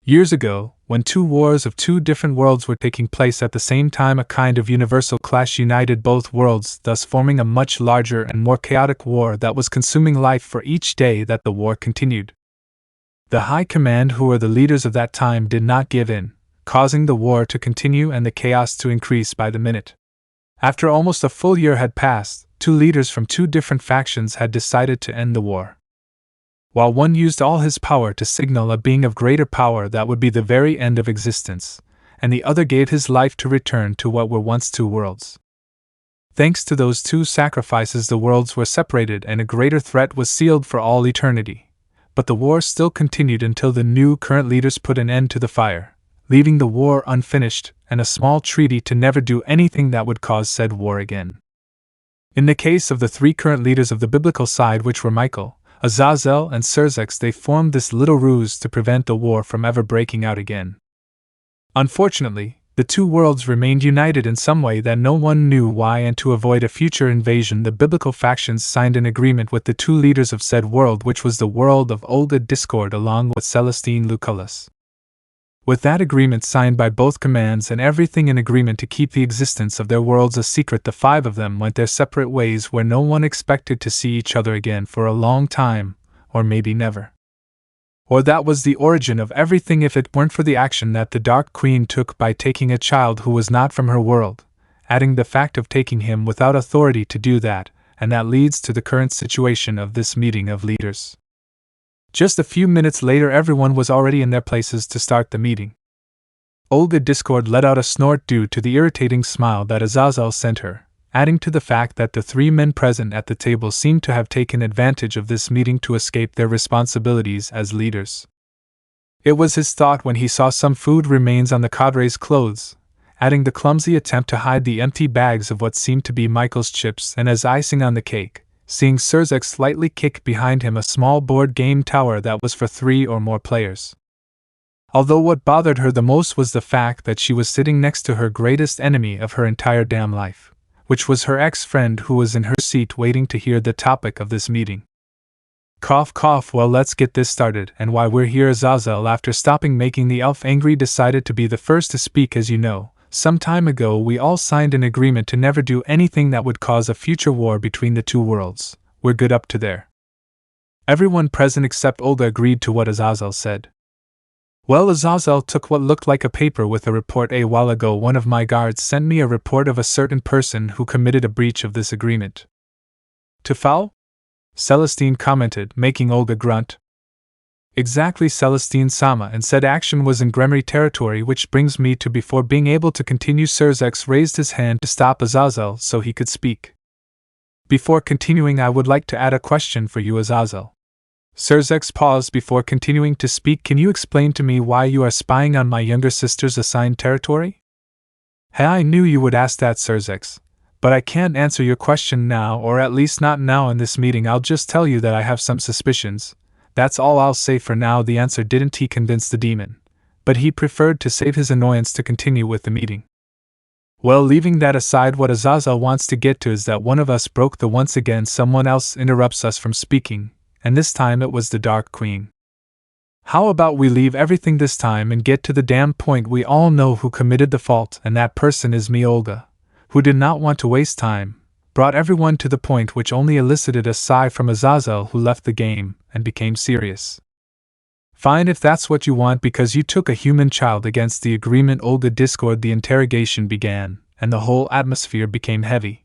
Years ago, when 2 wars of 2 different worlds were taking place at the same time, a kind of universal clash united both worlds, thus forming a much larger and more chaotic war that was consuming life for each day that the war continued. The High Command, who were the leaders of that time, did not give in, causing the war to continue and the chaos to increase by the minute. After almost a full year had passed, 2 leaders from 2 different factions had decided to end the war. While one used all his power to signal a being of greater power that would be the very end of existence, and the other gave his life to return to what were once 2 worlds. Thanks to those 2 sacrifices, the worlds were separated and a greater threat was sealed for all eternity. But the war still continued until the new current leaders put an end to the fire, leaving the war unfinished and a small treaty to never do anything that would cause said war again. In the case of the 3 current leaders of the biblical side, which were Michael, Azazel, and Serzex, they formed this little ruse to prevent the war from ever breaking out again. Unfortunately, the 2 worlds remained united in some way that no one knew why, and to avoid a future invasion, the biblical factions signed an agreement with the 2 leaders of said world, which was the world of Olga Discord along with Celestia Lucross. With that agreement signed by both commands and everything in agreement to keep the existence of their worlds a secret, the 5 of them went their separate ways, where no one expected to see each other again for a long time, or maybe never. Or that was the origin of everything if it weren't for the action that the Dark Queen took by taking a child who was not from her world, adding the fact of taking him without authority to do that, and that leads to the current situation of this meeting of leaders. Just a few minutes later, everyone was already in their places to start the meeting. Olga Discord let out a snort due to the irritating smile that Azazel sent her, adding to the fact that the 3 men present at the table seemed to have taken advantage of this meeting to escape their responsibilities as leaders. It was his thought when he saw some food remains on the cadre's clothes, adding the clumsy attempt to hide the empty bags of what seemed to be Michael's chips, and as icing on the cake, seeing Cerzek slightly kick behind him a small board game tower that was for 3 or more players. Although what bothered her the most was the fact that she was sitting next to her greatest enemy of her entire damn life, which was her ex-friend who was in her seat waiting to hear the topic of this meeting. Cough cough, well, let's get this started, and why we're here. Azazel, after stopping making the elf angry, decided to be the first to speak. As you know, some time ago we all signed an agreement to never do anything that would cause a future war between the two worlds. We're good up to there. Everyone present except Olga agreed to what Azazel said. Well, Azazel took what looked like a paper with a report. A while ago one of my guards sent me a report of a certain person who committed a breach of this agreement. To foul? Celestine commented, making Olga grunt. Exactly, Celestine Sama, and said action was in Gremry territory, which brings me to before being able to continue. Cerzek raised his hand to stop Azazel so he could speak. Before continuing, I would like to add a question for you, Azazel. Cerzek paused before continuing to speak. Can you explain to me why you are spying on my younger sister's assigned territory? Hey, I knew you would ask that, Cerzek. But I can't answer your question now, or at least not now in this meeting. I'll just tell you that I have some suspicions. That's all I'll say for now. The answer didn't he convince the demon, but he preferred to save his annoyance to continue with the meeting. Well, leaving that aside, what Azazel wants to get to is that one of us broke the once again someone else interrupts us from speaking, and this time it was the Dark Queen. How about we leave everything this time and get to the damn point? We all know who committed the fault, and that person is me, Olga, who did not want to waste time, brought everyone to the point, which only elicited a sigh from Azazel, who left the game and became serious. Fine, if that's what you want, because you took a human child against the agreement. Olga discord. The interrogation began, and the whole atmosphere became heavy.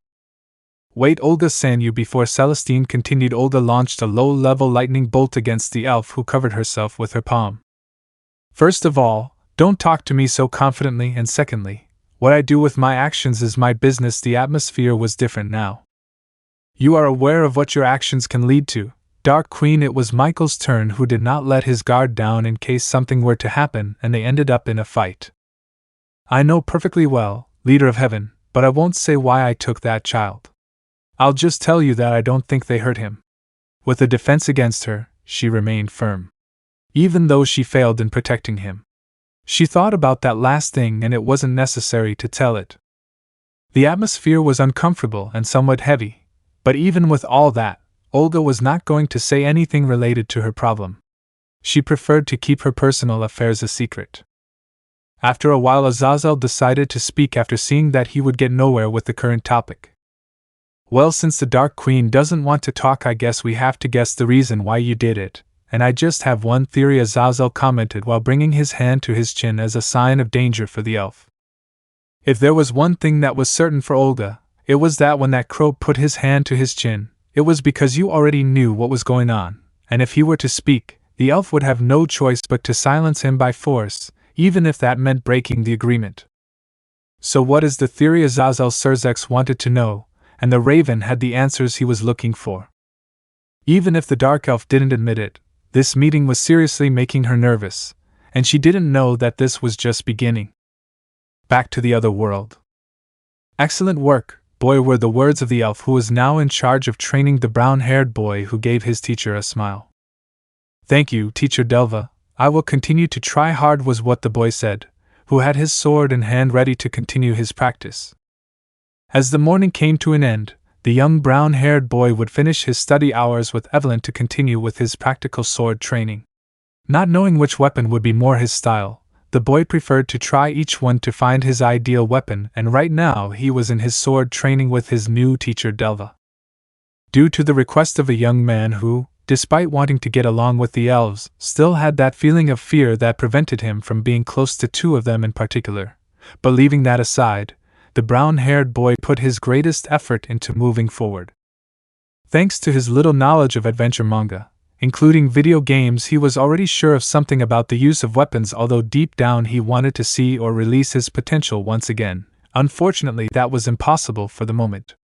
Wait, Olga san you. Before Celestine continued, Olga launched a low-level lightning bolt against the elf, who covered herself with her palm. First of all, don't talk to me so confidently, and secondly, what I do with my actions is my business. The atmosphere was different now. You are aware of what your actions can lead to, Dark Queen. It was Michael's turn, who did not let his guard down in case something were to happen and they ended up in a fight. I know perfectly well, Leader of Heaven, but I won't say why I took that child. I'll just tell you that I don't think they hurt him. With a defense against her, she remained firm, even though she failed in protecting him. She thought about that last thing, and it wasn't necessary to tell it. The atmosphere was uncomfortable and somewhat heavy, but even with all that, Olga was not going to say anything related to her problem. She preferred to keep her personal affairs a secret. After a while, Azazel decided to speak after seeing that he would get nowhere with the current topic. Well, since the Dark Queen doesn't want to talk, I guess we have to guess the reason why you did it. And I just have one theory, Azazel commented while bringing his hand to his chin as a sign of danger for the elf. If there was one thing that was certain for Olga, it was that when that crow put his hand to his chin, it was because you already knew what was going on, and if he were to speak, the elf would have no choice but to silence him by force, even if that meant breaking the agreement. So what is the theory? Azazel Cerzek wanted to know, and the raven had the answers he was looking for. Even if the dark elf didn't admit it, this meeting was seriously making her nervous, and she didn't know that this was just beginning. Back to the other world. Excellent work, boy, were the words of the elf who was now in charge of training the brown-haired boy, who gave his teacher a smile. Thank you, Teacher Delva, I will continue to try hard, was what the boy said, who had his sword in hand ready to continue his practice. As the morning came to an end, the young brown-haired boy would finish his study hours with Evelyn to continue with his practical sword training. Not knowing which weapon would be more his style, the boy preferred to try each one to find his ideal weapon, and right now he was in his sword training with his new teacher Delva. Due to the request of a young man who, despite wanting to get along with the elves, still had that feeling of fear that prevented him from being close to two of them in particular, but leaving that aside, the brown-haired boy put his greatest effort into moving forward. Thanks to his little knowledge of adventure manga, including video games, he was already sure of something about the use of weapons, although deep down he wanted to see or release his potential once again. Unfortunately, that was impossible for the moment.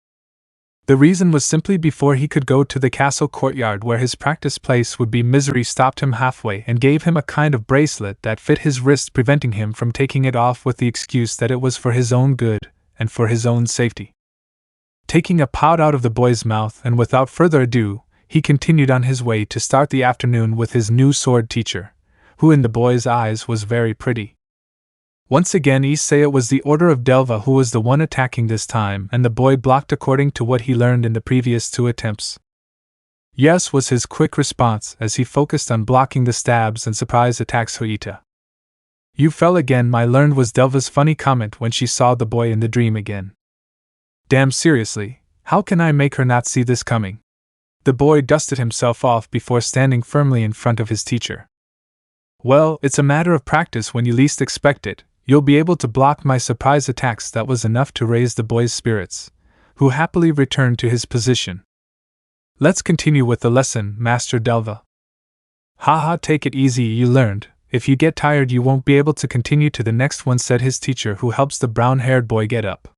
The reason was simply before he could go to the castle courtyard where his practice place would be, Misery stopped him halfway and gave him a kind of bracelet that fit his wrist, preventing him from taking it off with the excuse that it was for his own good and for his own safety. taking a pout out of the boy's mouth, and without further ado, he continued on his way to start the afternoon with his new sword teacher, who in the boy's eyes was very pretty. Once again Issei, it was the order of Delva who was the one attacking this time, and the boy blocked according to what he learned in the previous 2 attempts. Yes was his quick response as he focused on blocking the stabs and surprise attacks. Huita. You fell again, my learned was Delva's funny comment when she saw the boy in the dream again. Damn seriously, how can I make her not see this coming? The boy dusted himself off before standing firmly in front of his teacher. Well, it's a matter of practice. When you least expect it, you'll be able to block my surprise attacks. That was enough to raise the boy's spirits, who happily returned to his position. Let's continue with the lesson, Master Delva. Haha, take it easy, you learned. If you get tired you won't be able to continue to the next one, said his teacher, who helps the brown-haired boy get up.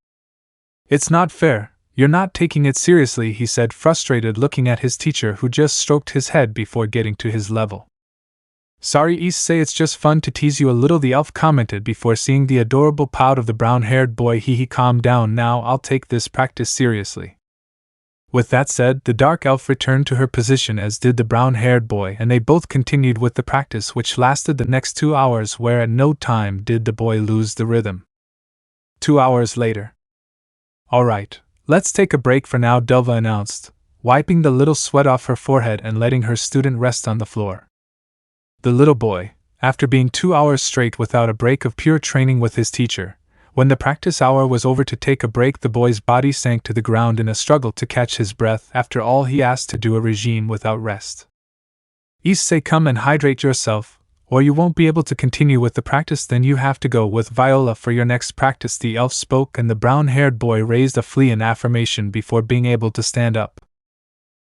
It's not fair. You're not taking it seriously, he said, frustrated, looking at his teacher, who just stroked his head before getting to his level. Sorry, Issei, it's just fun to tease you a little, the elf commented before seeing the adorable pout of the brown-haired boy. He calmed down now, I'll take this practice seriously. With that said, the dark elf returned to her position, as did the brown-haired boy, and they both continued with the practice, which lasted the next 2 hours, where at no time did the boy lose the rhythm. 2 hours later. Alright, let's take a break for now, Delva announced, wiping the little sweat off her forehead and letting her student rest on the floor. The little boy, after being 2 hours straight without a break of pure training with his teacher, when the practice hour was over to take a break, the boy's body sank to the ground in a struggle to catch his breath. After all, he asked to do a regime without rest. Issei, come and hydrate yourself, or you won't be able to continue with the practice. Then you have to go with Viola for your next practice, the elf spoke, and the brown-haired boy raised a flea in affirmation before being able to stand up.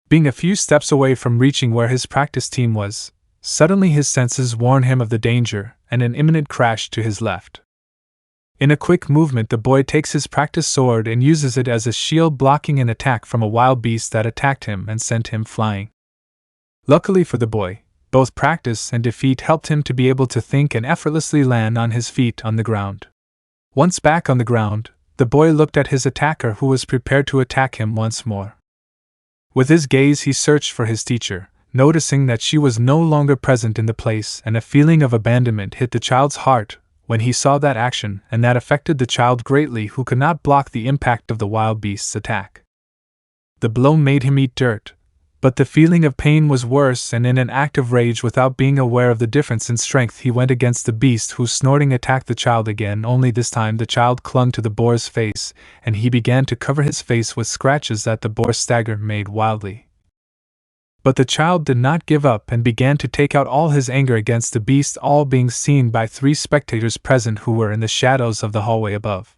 Being a few steps away from reaching where his practice team was, suddenly his senses warned him of the danger and an imminent crash to his left. In a quick movement, the boy takes his practice sword and uses it as a shield, blocking an attack from a wild beast that attacked him and sent him flying. Luckily for the boy, both practice and defeat helped him to be able to think and effortlessly land on his feet on the ground. Once back on the ground, the boy looked at his attacker, who was prepared to attack him once more. With his gaze he searched for his teacher, noticing that she was no longer present in the place, and a feeling of abandonment hit the child's heart when he saw that action, and that affected the child greatly, who could not block the impact of the wild beast's attack. The blow made him eat dirt, but the feeling of pain was worse, and in an act of rage, without being aware of the difference in strength, he went against the beast, who snorting attacked the child again. Only this time the child clung to the boar's face, and he began to cover his face with scratches that the boar stagger made wildly. But the child did not give up and began to take out all his anger against the beast, all being seen by 3 spectators present who were in the shadows of the hallway above.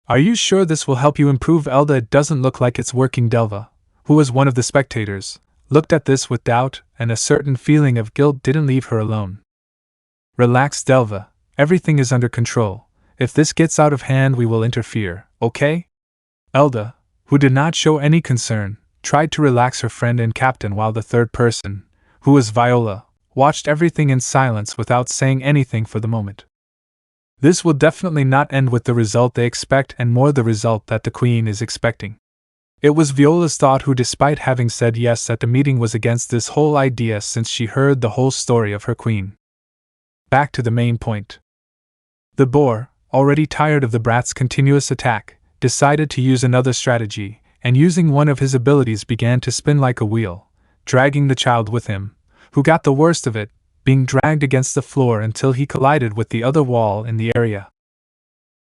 Are you sure this will help you improve, Elda? It doesn't look like it's working. Delva, who was one of the spectators, looked at this with doubt, and a certain feeling of guilt didn't leave her alone. Relax, Delva, everything is under control. If this gets out of hand we will interfere, okay? Elda, who did not show any concern, tried to relax her friend and captain, while the third person, who was Viola, watched everything in silence without saying anything for the moment. This will definitely not end with the result they expect, and more the result that the Queen is expecting. It was Viola's thought, who, despite having said yes at the meeting, was against this whole idea since she heard the whole story of her queen. Back to the main point. The boar, already tired of the brat's continuous attack, decided to use another strategy, and using one of his abilities began to spin like a wheel, dragging the child with him, who got the worst of it, being dragged against the floor until he collided with the other wall in the area.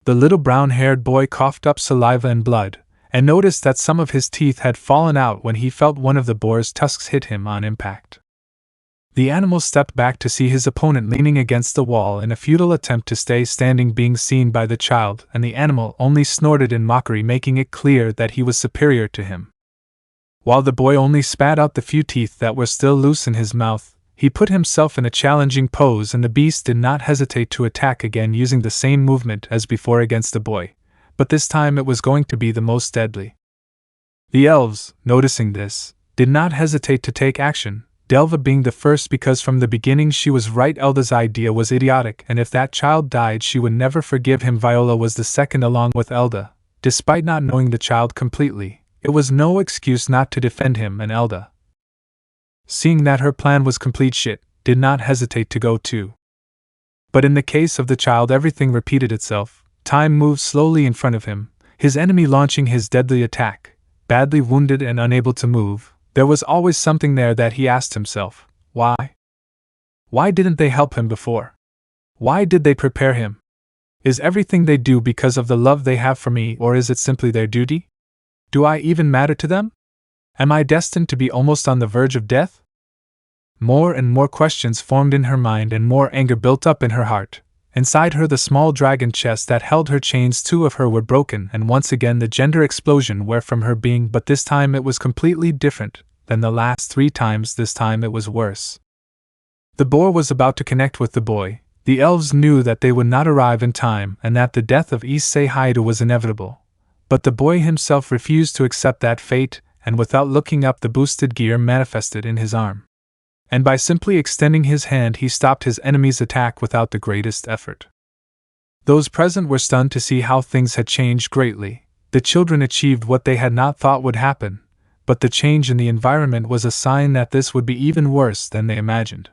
The little brown-haired boy coughed up saliva and blood, and noticed that some of his teeth had fallen out when he felt one of the boar's tusks hit him on impact. The animal stepped back to see his opponent leaning against the wall in a futile attempt to stay standing, being seen by the child, and the animal only snorted in mockery, making it clear that he was superior to him. While the boy only spat out the few teeth that were still loose in his mouth, he put himself in a challenging pose, and the beast did not hesitate to attack again, using the same movement as before against the boy, but this time it was going to be the most deadly. The elves, noticing this, did not hesitate to take action, Delva being the first, because from the beginning she was right. Elda's idea was idiotic, and if that child died she would never forgive him. Viola was the second along with Elda, despite not knowing the child completely, it was no excuse not to defend him, and Elda, seeing that her plan was complete shit, did not hesitate to go too. But in the case of the child, everything repeated itself. Time moved slowly in front of him, his enemy launching his deadly attack, badly wounded and unable to move. There was always something there that he asked himself, why? Why didn't they help him before? Why did they prepare him? Is everything they do because of the love they have for me, or is it simply their duty? Do I even matter to them? Am I destined to be almost on the verge of death? More and more questions formed in her mind, and more anger built up in her heart. Inside her, the small dragon chest that held her chains, two of her, were broken, and once again the gender explosion were from her being, but this time it was completely different than the last 3 times. This time it was worse. The boar was about to connect with the boy. The elves knew that they would not arrive in time, and that the death of Issei was inevitable. But the boy himself refused to accept that fate, and without looking up, the boosted gear manifested in his arm. And by simply extending his hand, he stopped his enemy's attack without the greatest effort. Those present were stunned to see how things had changed greatly. The children achieved what they had not thought would happen, but the change in the environment was a sign that this would be even worse than they imagined.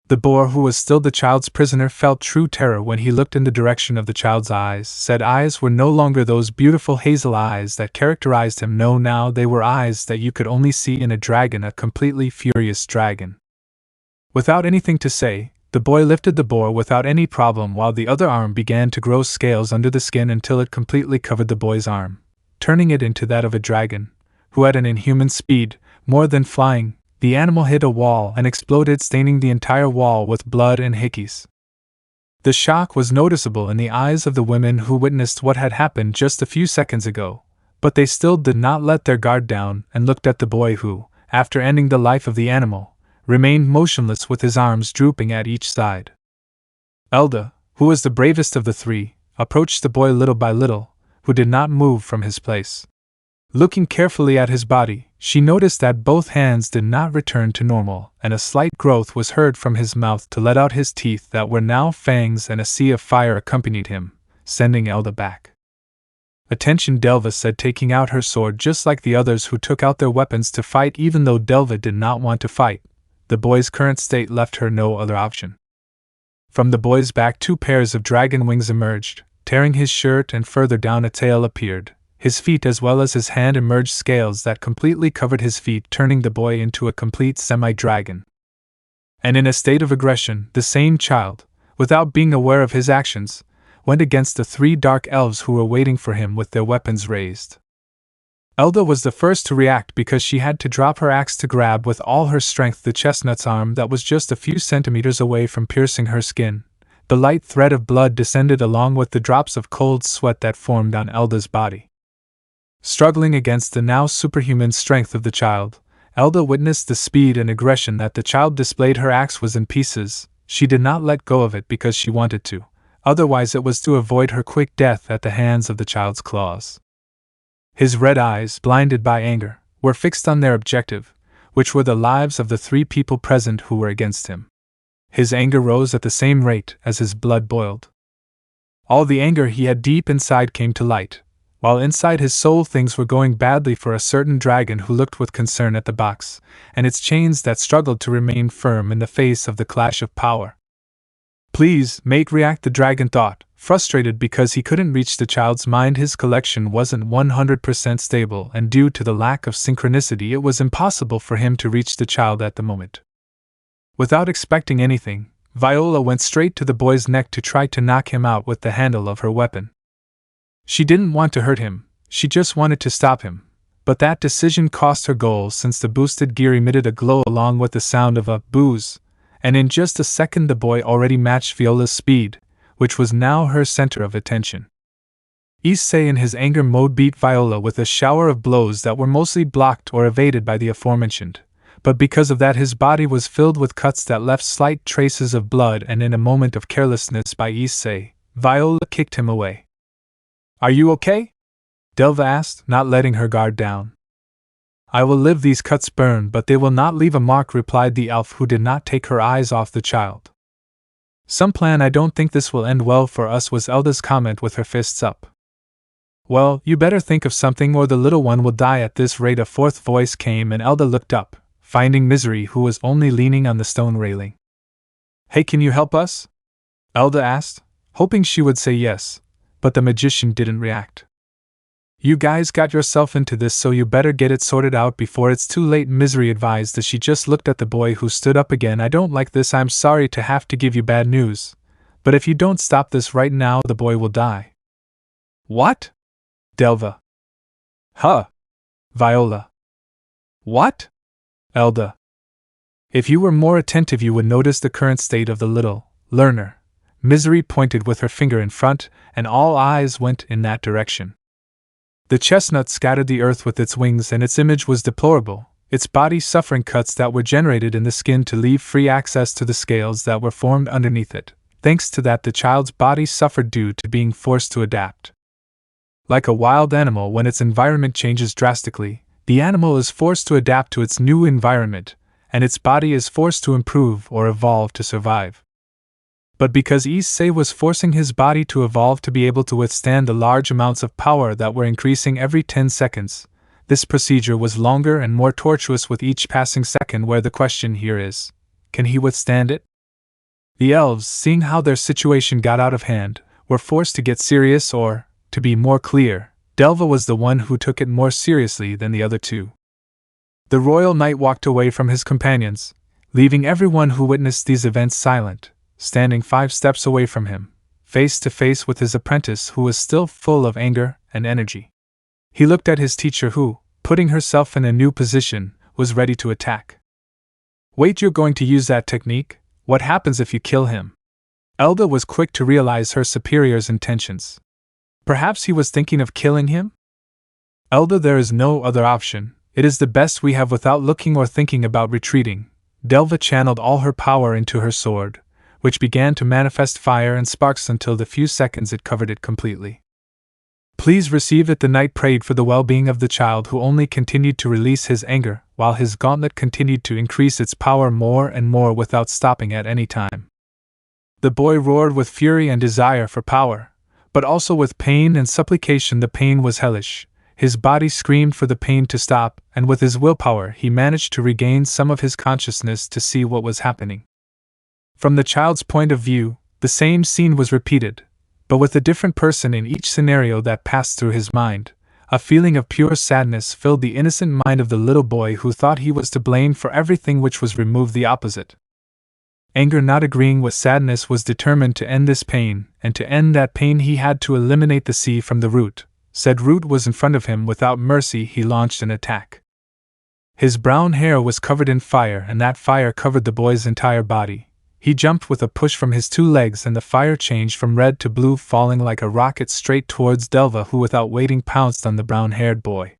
The boar, who was still the child's prisoner, felt true terror when he looked in the direction of the child's eyes. Said eyes were no longer those beautiful hazel eyes that characterized him. No, now they were eyes that you could only see in a dragon, a completely furious dragon. Without anything to say, the boy lifted the boar without any problem, while the other arm began to grow scales under the skin until it completely covered the boy's arm, turning it into that of a dragon, who had an inhuman speed, more than flying. The animal hit a wall and exploded, staining the entire wall with blood and hickeys. The shock was noticeable in the eyes of the women who witnessed what had happened just a few seconds ago, but they still did not let their guard down and looked at the boy who, after ending the life of the animal, remained motionless with his arms drooping at each side. Elda, who was the bravest of the 3, approached the boy little by little, who did not move from his place. Looking carefully at his body, she noticed that both hands did not return to normal, and a slight growth was heard from his mouth to let out his teeth that were now fangs, and a sea of fire accompanied him, sending Elda back. "Attention," Delva said, taking out her sword just like the others who took out their weapons to fight. Even though Delva did not want to fight, the boy's current state left her no other option. From the boy's back 2 pairs of dragon wings emerged, tearing his shirt, and further down a tail appeared. His feet as well as his hand emerged scales that completely covered his feet, turning the boy into a complete semi-dragon. And in a state of aggression, the same child, without being aware of his actions, went against the 3 dark elves who were waiting for him with their weapons raised. Elda was the first to react because she had to drop her axe to grab with all her strength the chestnut's arm that was just a few centimeters away from piercing her skin. The light thread of blood descended along with the drops of cold sweat that formed on Elda's body. Struggling against the now superhuman strength of the child, Elda witnessed the speed and aggression that the child displayed. Her axe was in pieces. She did not let go of it because she wanted to, otherwise it was to avoid her quick death at the hands of the child's claws. His red eyes, blinded by anger, were fixed on their objective, which were the lives of the 3 people present who were against him. His anger rose at the same rate as his blood boiled. All the anger he had deep inside came to light. While inside his soul things were going badly for a certain dragon who looked with concern at the box, and its chains that struggled to remain firm in the face of the clash of power. "Please, mate," react the dragon thought, frustrated because he couldn't reach the child's mind. His collection wasn't 100% stable, and due to the lack of synchronicity it was impossible for him to reach the child at the moment. Without expecting anything, Viola went straight to the boy's neck to try to knock him out with the handle of her weapon. She didn't want to hurt him, she just wanted to stop him, but that decision cost her goals since the boosted gear emitted a glow along with the sound of a booze, and in just a second the boy already matched Viola's speed, which was now her center of attention. Issei in his anger mode beat Viola with a shower of blows that were mostly blocked or evaded by the aforementioned, but because of that his body was filled with cuts that left slight traces of blood, and in a moment of carelessness by Issei, Viola kicked him away. "Are you okay?" Delva asked, not letting her guard down. "I will live. These cuts burn, but they will not leave a mark," replied the elf, who did not take her eyes off the child. "Some plan. I don't think this will end well for us," was Elda's comment with her fists up. Well, you better think of something or the little one will die at this rate. A fourth voice came and Elda looked up, finding Misery, who was only leaning on the stone railing. Hey, can you help us? Elda asked, hoping she would say yes, but the magician didn't react. You guys got yourself into this, so you better get it sorted out before it's too late, Misery advised as she just looked at the boy, who stood up again. I don't like this. I'm sorry to have to give you bad news, but if you don't stop this right now, the boy will die. What? Delva. Huh. Viola. What? Elda. If you were more attentive, you would notice the current state of the little learner. Misery pointed with her finger in front, and all eyes went in that direction. The chestnut scattered the earth with its wings, and its image was deplorable, its body suffering cuts that were generated in the skin to leave free access to the scales that were formed underneath it. Thanks to that, the child's body suffered due to being forced to adapt. Like a wild animal, when its environment changes drastically, the animal is forced to adapt to its new environment, and its body is forced to improve or evolve to survive. But because Issei was forcing his body to evolve to be able to withstand the large amounts of power that were increasing every 10 seconds, this procedure was longer and more tortuous with each passing second. Where the question here is, can he withstand it? The elves, seeing how their situation got out of hand, were forced to get serious, or, to be more clear, Delva was the one who took it more seriously than the other two. The royal knight walked away from his companions, leaving everyone who witnessed these events silent, standing 5 steps away from him, face to face with his apprentice, who was still full of anger and energy. He looked at his teacher, who, putting herself in a new position, was ready to attack. Wait, you're going to use that technique? What happens if you kill him? Elda was quick to realize her superior's intentions. Perhaps he was thinking of killing him? Elda, there is no other option. It is the best we have. Without looking or thinking about retreating, Delva channeled all her power into her sword, which began to manifest fire and sparks until the few seconds it covered it completely. Please receive it. The knight prayed for the well-being of the child, who only continued to release his anger, while his gauntlet continued to increase its power more and more without stopping at any time. The boy roared with fury and desire for power, but also with pain and supplication. The pain was hellish. His body screamed for the pain to stop, and with his willpower he managed to regain some of his consciousness to see what was happening. From the child's point of view, the same scene was repeated, but with a different person in each scenario that passed through his mind. A feeling of pure sadness filled the innocent mind of the little boy, who thought he was to blame for everything, which was removed the opposite. Anger, not agreeing with sadness, was determined to end this pain, and to end that pain he had to eliminate the sea from the root. Said root was in front of him. Without mercy he launched an attack. His brown hair was covered in fire, and that fire covered the boy's entire body. He jumped with a push from his 2 legs, and the fire changed from red to blue, falling like a rocket straight towards Delva, who without waiting pounced on the brown-haired boy.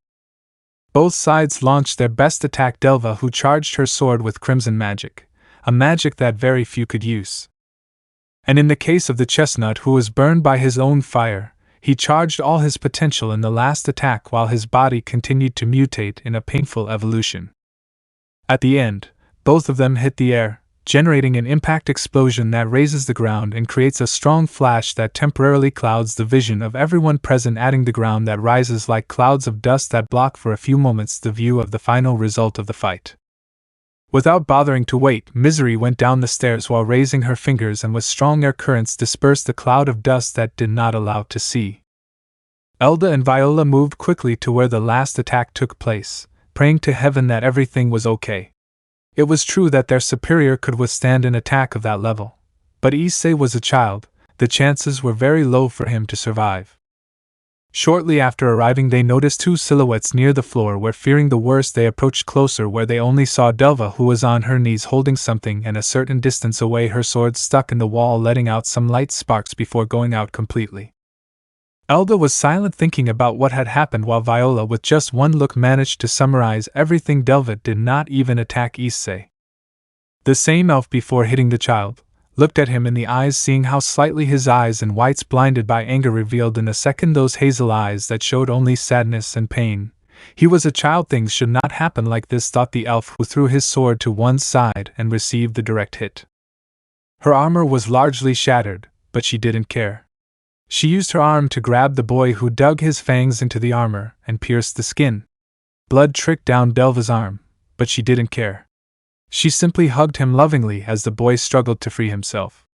Both sides launched their best attack. Delva, who charged her sword with crimson magic, a magic that very few could use. And in the case of the chestnut, who was burned by his own fire, he charged all his potential in the last attack, while his body continued to mutate in a painful evolution. At the end, both of them hit the air, generating an impact explosion that raises the ground and creates a strong flash that temporarily clouds the vision of everyone present, adding the ground that rises like clouds of dust that block for a few moments the view of the final result of the fight. Without bothering to wait, Misery went down the stairs while raising her fingers, and with strong air currents dispersed the cloud of dust that did not allow to see. Elda and Viola moved quickly to where the last attack took place, praying to heaven that everything was okay. It was true that their superior could withstand an attack of that level, but Issei was a child. The chances were very low for him to survive. Shortly after arriving, they noticed 2 silhouettes near the floor, where, fearing the worst, they approached closer, where they only saw Delva, who was on her knees holding something, and a certain distance away her sword stuck in the wall, letting out some light sparks before going out completely. Elda was silent, thinking about what had happened, while Viola, with just one look, managed to summarize everything. Delva did not even attack Issei. The same elf, before hitting the child, looked at him in the eyes, seeing how slightly his eyes and whites, blinded by anger, revealed in a second those hazel eyes that showed only sadness and pain. He was a child. Things should not happen like this, thought the elf, who threw his sword to one side and received the direct hit. Her armor was largely shattered, but she didn't care. She used her arm to grab the boy who dug his fangs into the armor and pierced the skin. Blood tricked down Delva's arm, but she didn't care. She simply hugged him lovingly as the boy struggled to free himself.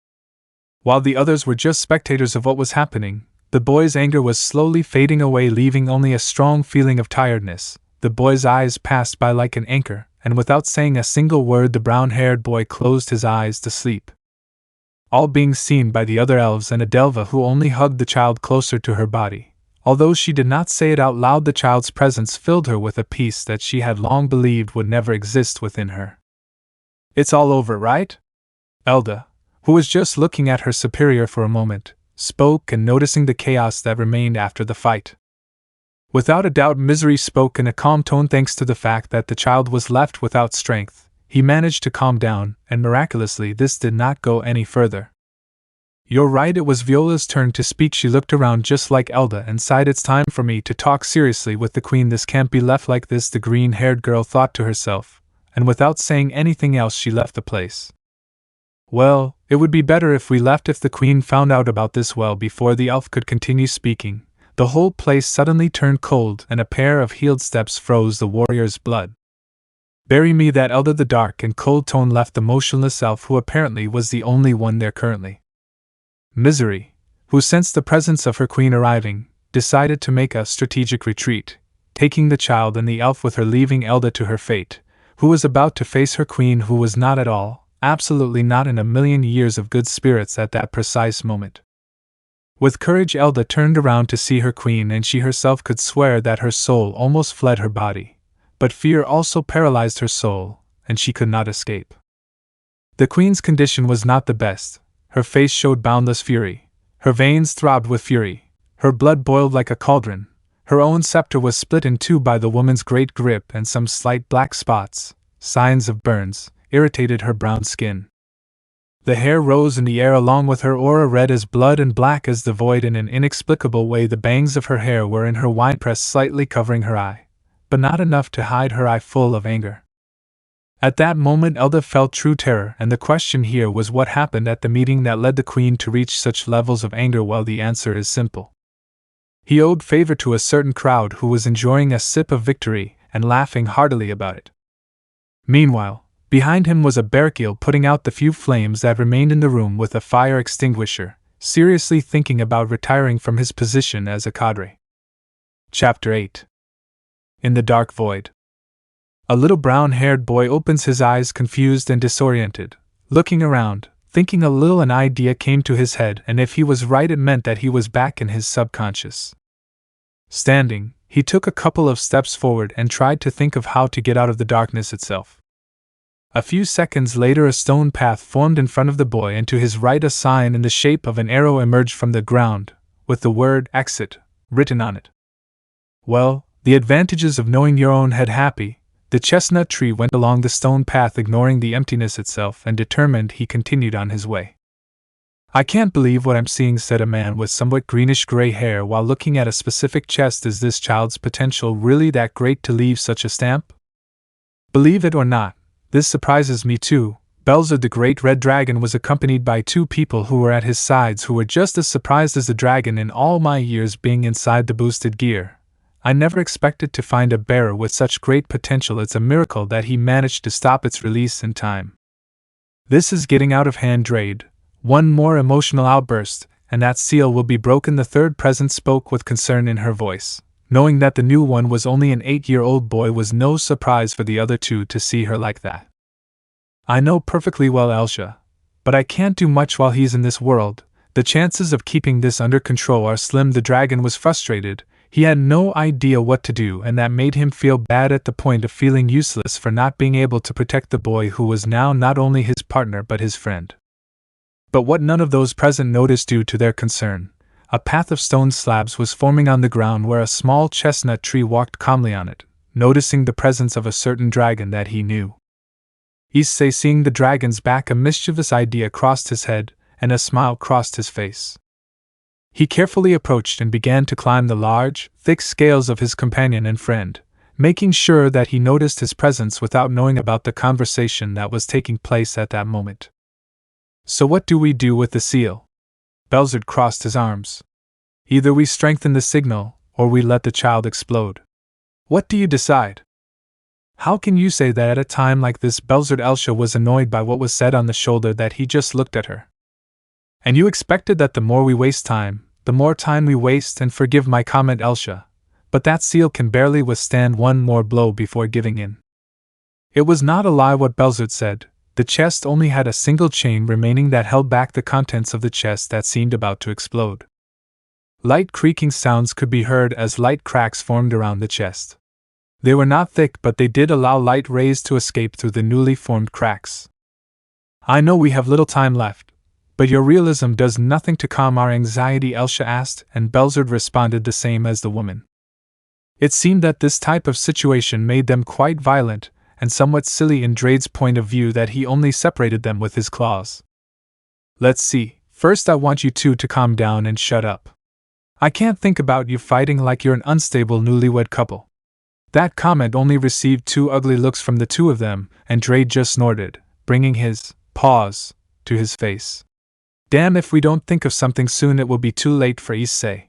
While the others were just spectators of what was happening, the boy's anger was slowly fading away, leaving only a strong feeling of tiredness. The boy's eyes passed by like an anchor, and without saying a single word, the brown-haired boy closed his eyes to sleep. All being seen by the other elves and Adelva, who only hugged the child closer to her body. Although she did not say it out loud, the child's presence filled her with a peace that she had long believed would never exist within her. "It's all over, right?" Elda, who was just looking at her superior for a moment, spoke, and noticing the chaos that remained after the fight. Without a doubt, Misery spoke in a calm tone. Thanks to the fact that the child was left without strength, he managed to calm down, and miraculously this did not go any further. "You're right," it was Viola's turn to speak. She looked around just like Elda and sighed. "It's time for me to talk seriously with the queen. This can't be left like this," the green-haired girl thought to herself, and without saying anything else she left the place. "Well, it would be better if we left. If the queen found out about this," well, before the elf could continue speaking, the whole place suddenly turned cold and a pair of heeled steps froze the warrior's blood. "Bury me," that Elda, the dark and cold tone left the motionless elf, who apparently was the only one there currently. Misery, who sensed the presence of her queen arriving, decided to make a strategic retreat, taking the child and the elf with her, leaving Elda to her fate, who was about to face her queen, who was not at all, absolutely not in a million years of good spirits at that precise moment. With courage, Elda turned around to see her queen, and she herself could swear that her soul almost fled her body, but fear also paralyzed her soul, and she could not escape. The queen's condition was not the best. Her face showed boundless fury. Her veins throbbed with fury. Her blood boiled like a cauldron. Her own scepter was split in two by the woman's great grip, and some slight black spots, signs of burns, irritated her brown skin. The hair rose in the air along with her aura, red as blood and black as the void. In an inexplicable way, the bangs of her hair were in her winepress, slightly covering her eye, but not enough to hide her eye full of anger. At that moment, Elda felt true terror, and the question here was what happened at the meeting that led the queen to reach such levels of anger. Well, the answer is simple. He owed favor to a certain crowd who was enjoying a sip of victory and laughing heartily about it. Meanwhile, behind him was a Beerus putting out the few flames that remained in the room with a fire extinguisher, seriously thinking about retiring from his position as a cadre. Chapter 8. In the Dark Void. A little brown-haired boy opens his eyes, confused and disoriented, looking around, thinking a little. An idea came to his head, and if he was right, it meant that he was back in his subconscious. Standing, he took a couple of steps forward and tried to think of how to get out of the darkness itself. A few seconds later, a stone path formed in front of the boy, and to his right a sign in the shape of an arrow emerged from the ground, with the word "Exit" written on it. Well, the advantages of knowing your own head. Happy, the chestnut tree went along the stone path, ignoring the emptiness itself, and determined he continued on his way. "I can't believe what I'm seeing," said a man with somewhat greenish-gray hair while looking at a specific chest. "Is this child's potential really that great to leave such a stamp?" "Believe it or not, this surprises me too." Belzer, the great red dragon, was accompanied by two people who were at his sides, who were just as surprised as the dragon. "In all my years being inside the boosted gear, I never expected to find a bearer with such great potential. It's a miracle that he managed to stop its release in time. This is getting out of hand, Drade. One more emotional outburst, and that seal will be broken." The third present spoke with concern in her voice. Knowing that the new one was only an 8-year-old boy was no surprise for the other two to see her like that. "I know perfectly well, Elsha, but I can't do much while he's in this world. The chances of keeping this under control are slim." The dragon was frustrated. He had no idea what to do, and that made him feel bad, at the point of feeling useless for not being able to protect the boy who was now not only his partner but his friend. But what none of those present noticed, due to their concern, a path of stone slabs was forming on the ground where a small chestnut tree walked calmly on it, noticing the presence of a certain dragon that he knew. Issei, seeing the dragon's back, a mischievous idea crossed his head, and a smile crossed his face. He carefully approached and began to climb the large, thick scales of his companion and friend, making sure that he noticed his presence without knowing about the conversation that was taking place at that moment. "So what do we do with the seal?" Belzard crossed his arms. Either we strengthen the signal, or we let the child explode. What do you decide? How can you say that at a time like this? Belzered. Elsha was annoyed by what was said on the shoulder that he just looked at her. And you expected that the more we waste time, the more time we waste, and forgive my comment, Elsha, but that seal can barely withstand one more blow before giving in. It was not a lie what Belzered said. The chest only had a single chain remaining that held back the contents of the chest that seemed about to explode. Light creaking sounds could be heard as light cracks formed around the chest. They were not thick, but they did allow light rays to escape through the newly formed cracks. I know we have little time left, but your realism does nothing to calm our anxiety, Elsha asked, and Belzered responded the same as the woman. It seemed that this type of situation made them quite violent, and somewhat silly in Drade's point of view that he only separated them with his claws. Let's see, first I want you two to calm down and shut up. I can't think about you fighting like you're an unstable newlywed couple. That comment only received two ugly looks from the two of them, and Drade just snorted, bringing his paws to his face. Damn, if we don't think of something soon it will be too late for Issei.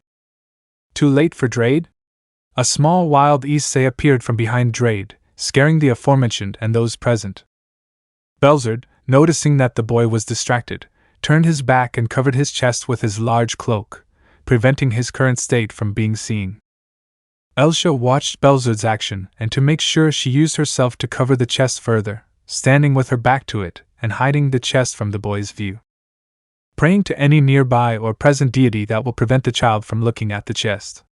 Too late for Drade? A small wild Issei appeared from behind Drade, scaring the aforementioned and those present. Belzered, noticing that the boy was distracted, turned his back and covered his chest with his large cloak, preventing his current state from being seen. Elsha watched Belzered's action, and to make sure she used herself to cover the chest further, standing with her back to it and hiding the chest from the boy's view. Praying to any nearby or present deity that will prevent the child from looking at the chest.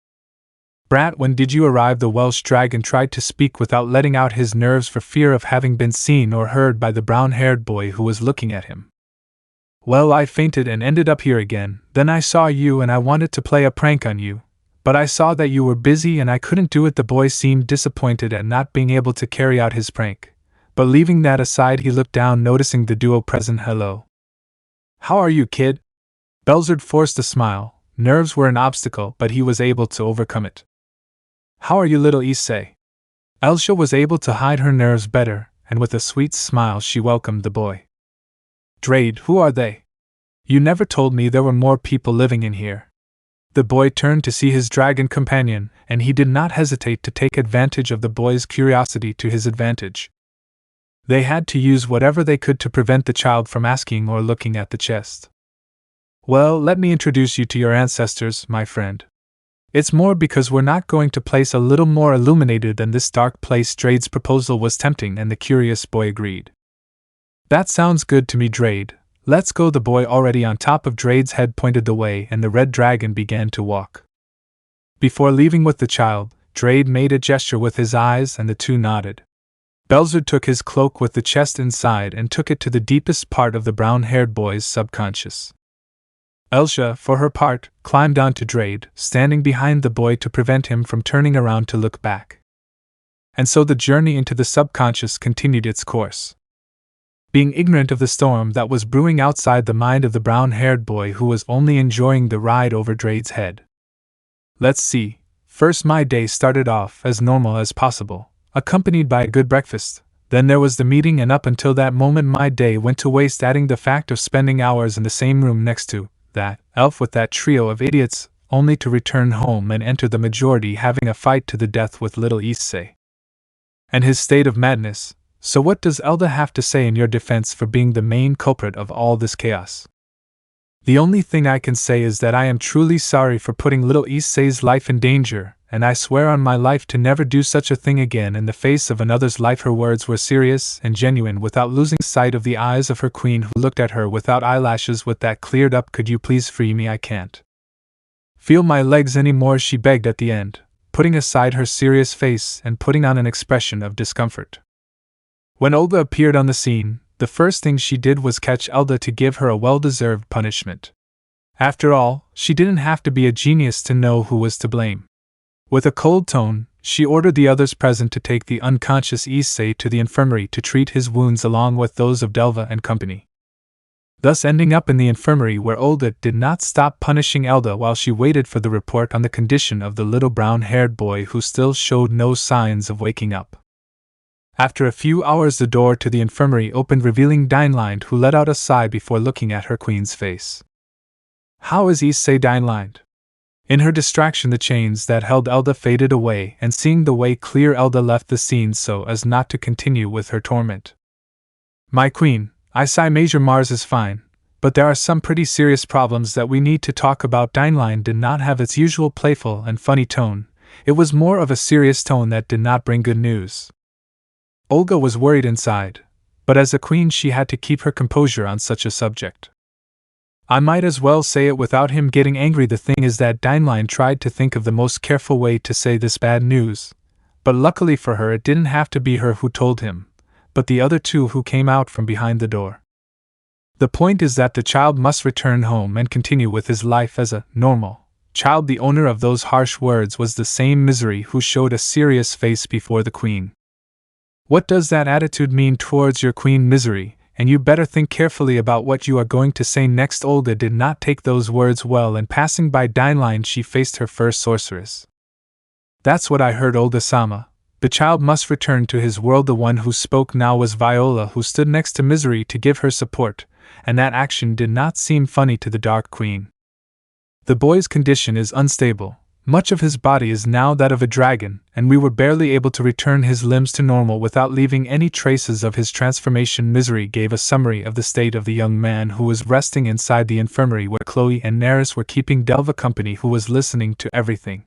Brat, when did you arrive? The Welsh dragon tried to speak without letting out his nerves for fear of having been seen or heard by the brown-haired boy who was looking at him. Well, I fainted and ended up here again. Then I saw you and I wanted to play a prank on you. But I saw that you were busy and I couldn't do it. The boy seemed disappointed at not being able to carry out his prank. But leaving that aside, he looked down, noticing the duo present. Hello. How are you, kid? Belzered forced a smile. Nerves were an obstacle, but he was able to overcome it. How are you, little Issei? Elsha was able to hide her nerves better, and with a sweet smile she welcomed the boy. Drade, who are they? You never told me there were more people living in here. The boy turned to see his dragon companion, and he did not hesitate to take advantage of the boy's curiosity to his advantage. They had to use whatever they could to prevent the child from asking or looking at the chest. Well, let me introduce you to your ancestors, my friend. It's more because we're not going to place a little more illuminated than this dark place. Drade's proposal was tempting, and the curious boy agreed. That sounds good to me, Drade. Let's go. The boy already on top of Drade's head pointed the way, and the red dragon began to walk. Before leaving with the child, Drade made a gesture with his eyes and the two nodded. Belzered took his cloak with the chest inside and took it to the deepest part of the brown-haired boy's subconscious. Elsha, for her part, climbed onto Drade, standing behind the boy to prevent him from turning around to look back. And so the journey into the subconscious continued its course. Being ignorant of the storm that was brewing outside the mind of the brown-haired boy who was only enjoying the ride over Drade's head. Let's see, first my day started off as normal as possible, accompanied by a good breakfast. Then there was the meeting, and up until that moment my day went to waste, adding the fact of spending hours in the same room next to that elf with that trio of idiots, only to return home and enter the majority having a fight to the death with little Issei. And his state of madness. So what does Elda have to say in your defense for being the main culprit of all this chaos? The only thing I can say is that I am truly sorry for putting little Issei's life in danger, and I swear on my life to never do such a thing again in the face of another's life. Her words were serious and genuine without losing sight of the eyes of her queen, who looked at her without eyelashes with that cleared up "Could you please free me, I can't feel my legs anymore," she begged at the end, putting aside her serious face and putting on an expression of discomfort. When Olga appeared on the scene, the first thing she did was catch Elda to give her a well-deserved punishment. After all, she didn't have to be a genius to know who was to blame. With a cold tone, she ordered the others present to take the unconscious Issei to the infirmary to treat his wounds along with those of Delva and company. Thus ending up in the infirmary, where Olga did not stop punishing Elda while she waited for the report on the condition of the little brown-haired boy who still showed no signs of waking up. After a few hours the door to the infirmary opened, revealing Deinlind, who let out a sigh before looking at her queen's face. "How is Issei, Deinlind?" In her distraction, the chains that held Elda faded away, and seeing the way clear, Elda left the scene so as not to continue with her torment. My queen, Issei, Major Mars is fine, but there are some pretty serious problems that we need to talk about. Dineline did not have its usual playful and funny tone. It was more of a serious tone that did not bring good news. Olga was worried inside, but as a queen she had to keep her composure on such a subject. I might as well say it without him getting angry. The thing is that Dineline tried to think of the most careful way to say this bad news, but luckily for her it didn't have to be her who told him, but the other two who came out from behind the door. The point is that the child must return home and continue with his life as a normal child. The owner of those harsh words was the same Misery who showed a serious face before the queen. What does that attitude mean towards your queen, Misery? And you better think carefully about what you are going to say next. Olga did not take those words well, and passing by Dineline she faced her first sorceress. That's what I heard, Olga-sama. The child must return to his world. The one who spoke now was Viola, who stood next to Misery to give her support, and that action did not seem funny to the Dark Queen. The boy's condition is unstable. Much of his body is now that of a dragon, and we were barely able to return his limbs to normal without leaving any traces of his transformation. Misery gave a summary of the state of the young man who was resting inside the infirmary where Chloe and Neris were keeping Delva company, who was listening to everything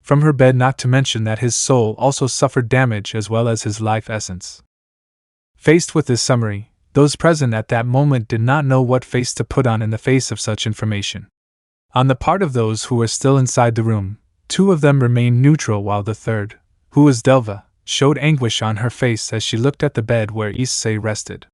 from her bed, not to mention that his soul also suffered damage as well as his life essence. Faced with this summary, those present at that moment did not know what face to put on in the face of such information. On the part of those who were still inside the room, two of them remained neutral, while the third, who was Delva, showed anguish on her face as she looked at the bed where Issei rested.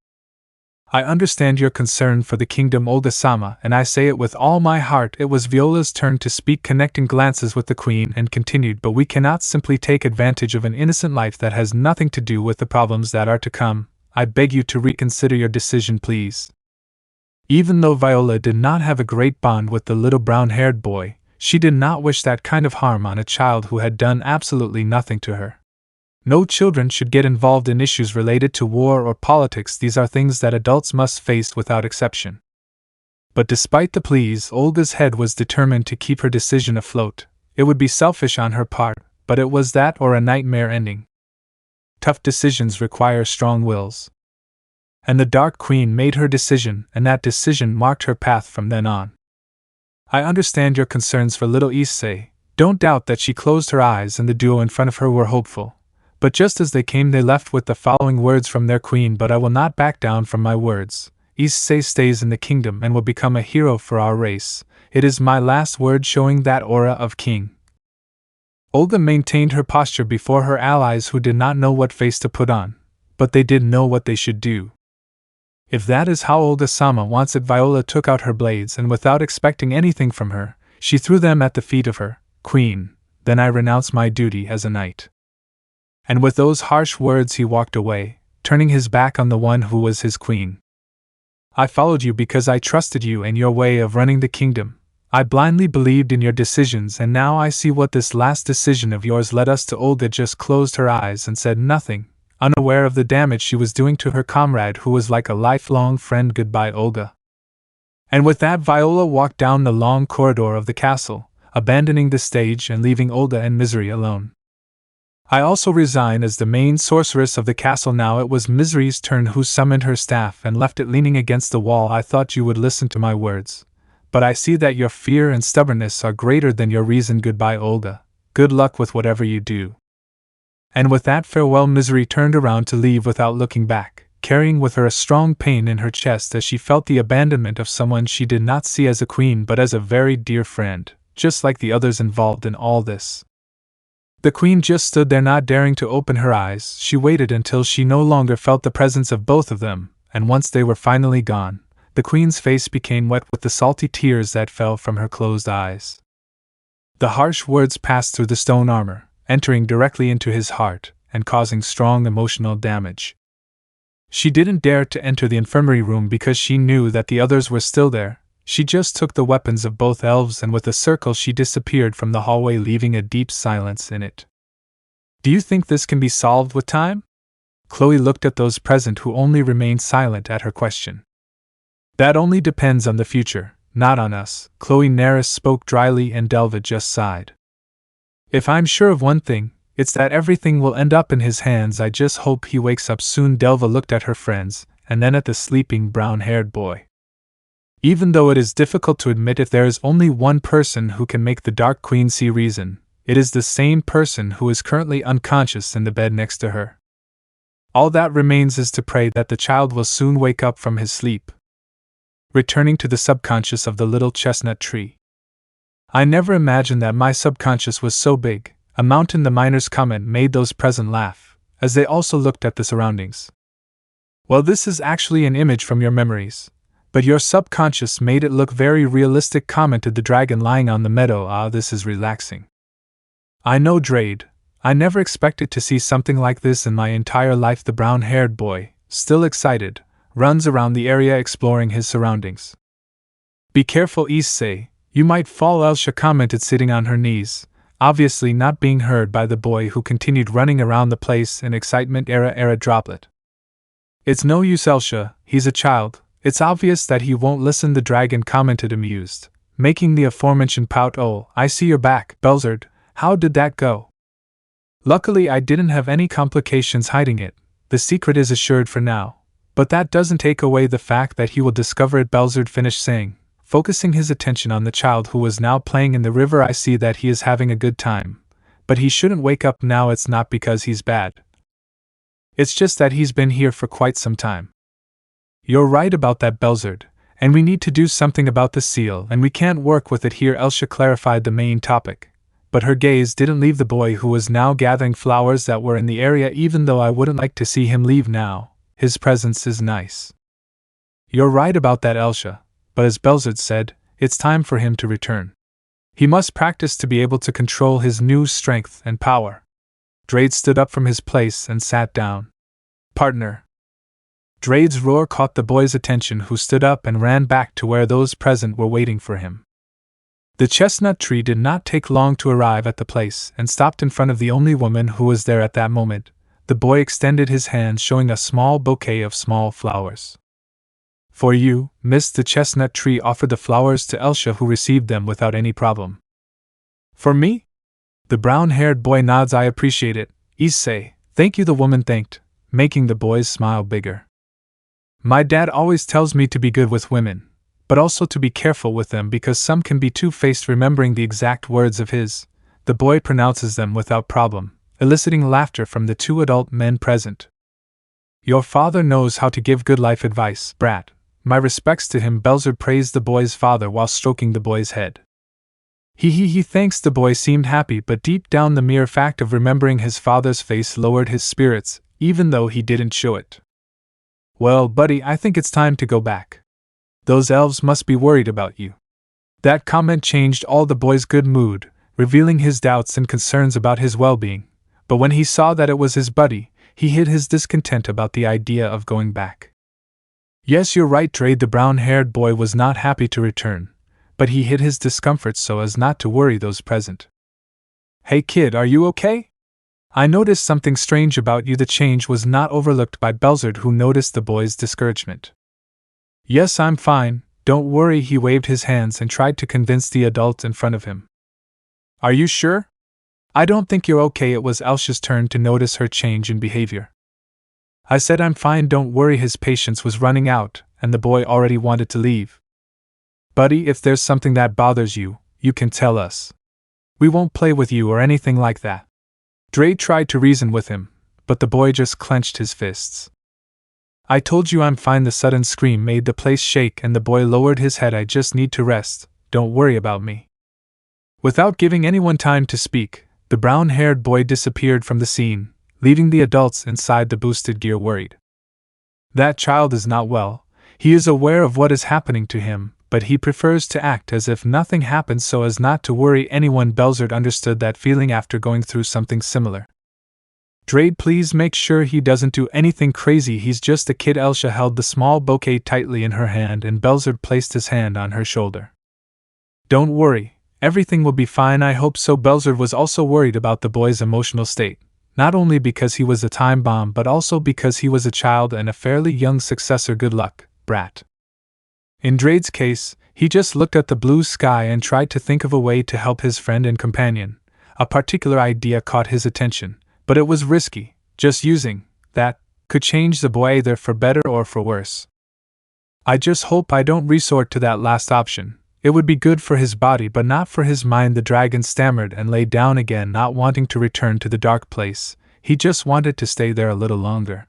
I understand your concern for the kingdom, Olga-sama, and I say it with all my heart. It was Viola's turn to speak, connecting glances with the queen, and continued, but we cannot simply take advantage of an innocent life that has nothing to do with the problems that are to come. I beg you to reconsider your decision, please. Even though Viola did not have a great bond with the little brown-haired boy, she did not wish that kind of harm on a child who had done absolutely nothing to her. No children should get involved in issues related to war or politics. These are things that adults must face without exception. But despite the pleas, Olga's head was determined to keep her decision afloat. It would be selfish on her part, but it was that or a nightmare ending. Tough decisions require strong wills. And the Dark Queen made her decision, and that decision marked her path from then on. I understand your concerns for little Issei. Don't doubt that she closed her eyes and the duo in front of her were hopeful. But just as they came, they left with the following words from their queen: but I will not back down from my words. Issei stays in the kingdom and will become a hero for our race. It is my last word, showing that aura of king. Olga maintained her posture before her allies, who did not know what face to put on, but they did know what they should do. If that is how Olga-sama wants it, Viola took out her blades, and without expecting anything from her, she threw them at the feet of her queen. Then I renounce my duty as a knight. And with those harsh words he walked away, turning his back on the one who was his queen. I followed you because I trusted you and your way of running the kingdom. I blindly believed in your decisions, and now I see what this last decision of yours led us to. Olga just closed her eyes and said nothing, unaware of the damage she was doing to her comrade who was like a lifelong friend. Goodbye, Olga. And with that, Viola walked down the long corridor of the castle, abandoning the stage and leaving Olga and Misery alone. I also resign as the main sorceress of the castle. Now it was Misery's turn, who summoned her staff and left it leaning against the wall. I thought you would listen to my words, but I see that your fear and stubbornness are greater than your reason. Goodbye, Olga. Good luck with whatever you do. And with that farewell, Misery turned around to leave without looking back, carrying with her a strong pain in her chest as she felt the abandonment of someone she did not see as a queen but as a very dear friend, just like the others involved in all this. The queen just stood there, not daring to open her eyes. She waited until she no longer felt the presence of both of them, and once they were finally gone, the queen's face became wet with the salty tears that fell from her closed eyes. The harsh words passed through the stone armor, entering directly into his heart, and causing strong emotional damage. She didn't dare to enter the infirmary room because she knew that the others were still there. She just took the weapons of both elves, and with a circle she disappeared from the hallway, leaving a deep silence in it. Do you think this can be solved with time? Chloe looked at those present, who only remained silent at her question. That only depends on the future. not on us, Chloe Neris spoke dryly and Delva just sighed. If I'm sure of one thing, it's that everything will end up in his hands. I just hope he wakes up soon. Delva looked at her friends, and then at the sleeping brown-haired boy. Even though it is difficult to admit, if there is only one person who can make the Dark Queen see reason, it is the same person who is currently unconscious in the bed next to her. All that remains is to pray that the child will soon wake up from his sleep. Returning to the subconscious of the little chestnut tree. I never imagined that my subconscious was so big. A mountain. The miner's comment made those present laugh, as they also looked at the surroundings. Well, this is actually an image from your memories, but your subconscious made it look very realistic, commented the dragon lying on the meadow. Ah, this is relaxing. I know, Drade. I never expected to see something like this in my entire life. The brown-haired boy, still excited, runs around the area exploring his surroundings. Be careful, Issei, you might fall, Elsha commented, sitting on her knees, obviously not being heard by the boy, who continued running around the place in excitement. Era droplet. It's no use, Elsha, he's a child, it's obvious that he won't listen, the dragon commented, amused, making the aforementioned pout. Oh, I see you're back, Belzard, how did that go? Luckily I didn't have any complications hiding it, the secret is assured for now, but that doesn't take away the fact that he will discover it, Belzard finished saying, focusing his attention on the child who was now playing in the river. I see that he is having a good time, but he shouldn't wake up now. It's not because he's bad. It's just that he's been here for quite some time. You're right about that, Belzard, and we need to do something about the seal, and we can't work with it here. Elsha clarified the main topic, but her gaze didn't leave the boy, who was now gathering flowers that were in the area. Even though I wouldn't like to see him leave now, his presence is nice. You're right about that, Elsha, but as Belzard said, it's time for him to return. He must practice to be able to control his new strength and power. Drade stood up from his place and sat down. Partner. Drade's roar caught the boy's attention, who stood up and ran back to where those present were waiting for him. The chestnut tree did not take long to arrive at the place and stopped in front of the only woman who was there at that moment. The boy extended his hand, showing a small bouquet of small flowers. For you, Miss. The chestnut tree offered the flowers to Elsha, who received them without any problem. For me? The brown-haired boy nods. I appreciate it, Issei. Thank you, the woman thanked, making the boy's smile bigger. My dad always tells me to be good with women, but also to be careful with them because some can be two-faced. Remembering the exact words of his, the boy pronounces them without problem, eliciting laughter from the two adult men present. Your father knows how to give good life advice, brat. My respects to him, Belzard praised the boy's father while stroking the boy's head. He thanks. The boy seemed happy, but deep down the mere fact of remembering his father's face lowered his spirits, even though he didn't show it. Well, buddy, I think it's time to go back. Those elves must be worried about you. That comment changed all the boy's good mood, revealing his doubts and concerns about his well-being, but when he saw that it was his buddy, he hid his discontent about the idea of going back. Yes, you're right, Drade. The brown-haired boy was not happy to return, but he hid his discomfort so as not to worry those present. Hey kid, are you okay? I noticed something strange about you. The change was not overlooked by Belzard, who noticed the boy's discouragement. Yes, I'm fine, don't worry. He waved his hands and tried to convince the adult in front of him. Are you sure? I don't think you're okay. It was Elsha's turn to notice her change in behavior. I said I'm fine, don't worry. His patience was running out, and the boy already wanted to leave. Buddy, if there's something that bothers you, you can tell us. We won't play with you or anything like that. Drade tried to reason with him, but the boy just clenched his fists. I told you I'm fine. The sudden scream made the place shake and the boy lowered his head. I just need to rest, don't worry about me. Without giving anyone time to speak, the brown-haired boy disappeared from the scene, leaving the adults inside the boosted gear worried. That child is not well. He is aware of what is happening to him, but he prefers to act as if nothing happened so as not to worry anyone. Belzard understood that feeling after going through something similar. Drade, please make sure he doesn't do anything crazy. He's just a kid. Elsha held the small bouquet tightly in her hand and Belzard placed his hand on her shoulder. Don't worry, everything will be fine. I hope so. Belzard was also worried about the boy's emotional state, not only because he was a time bomb but also because he was a child and a fairly young successor. Good luck, brat. In Drade's case, He just looked at the blue sky and tried to think of a way to help his friend and companion. A particular idea caught his attention, but it was risky. Just using that could change the boy either for better or for worse. I just hope I don't resort to that last option. It would be good for his body but not for his mind, the dragon stammered and lay down again, not wanting to return to the dark place. He just wanted to stay there a little longer.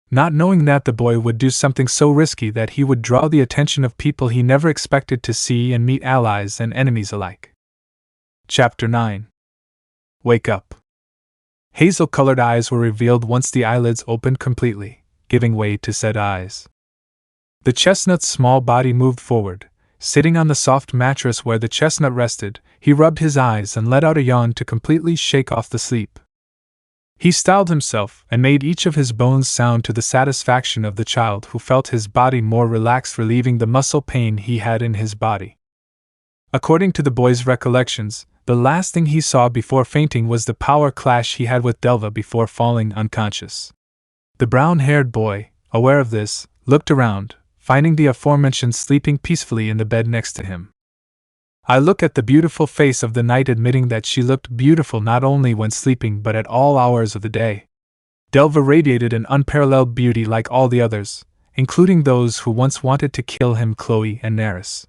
Not knowing that the boy would do something so risky that he would draw the attention of people he never expected to see and meet allies and enemies alike. Chapter 9. Wake up. Hazel-colored eyes were revealed once the eyelids opened completely, giving way to sad eyes. The chestnut's small body moved forward. Sitting on the soft mattress where the chestnut rested, he rubbed his eyes and let out a yawn to completely shake off the sleep. He styled himself and made each of his bones sound to the satisfaction of the child, who felt his body more relaxed, relieving the muscle pain he had in his body. According to the boy's recollections, the last thing he saw before fainting was the power clash he had with Delva before falling unconscious. The brown-haired boy, aware of this, looked around, finding the aforementioned sleeping peacefully in the bed next to him. I look at the beautiful face of the night, admitting that she looked beautiful not only when sleeping but at all hours of the day. Delva radiated an unparalleled beauty like all the others, including those who once wanted to kill him, Chloe and Neris.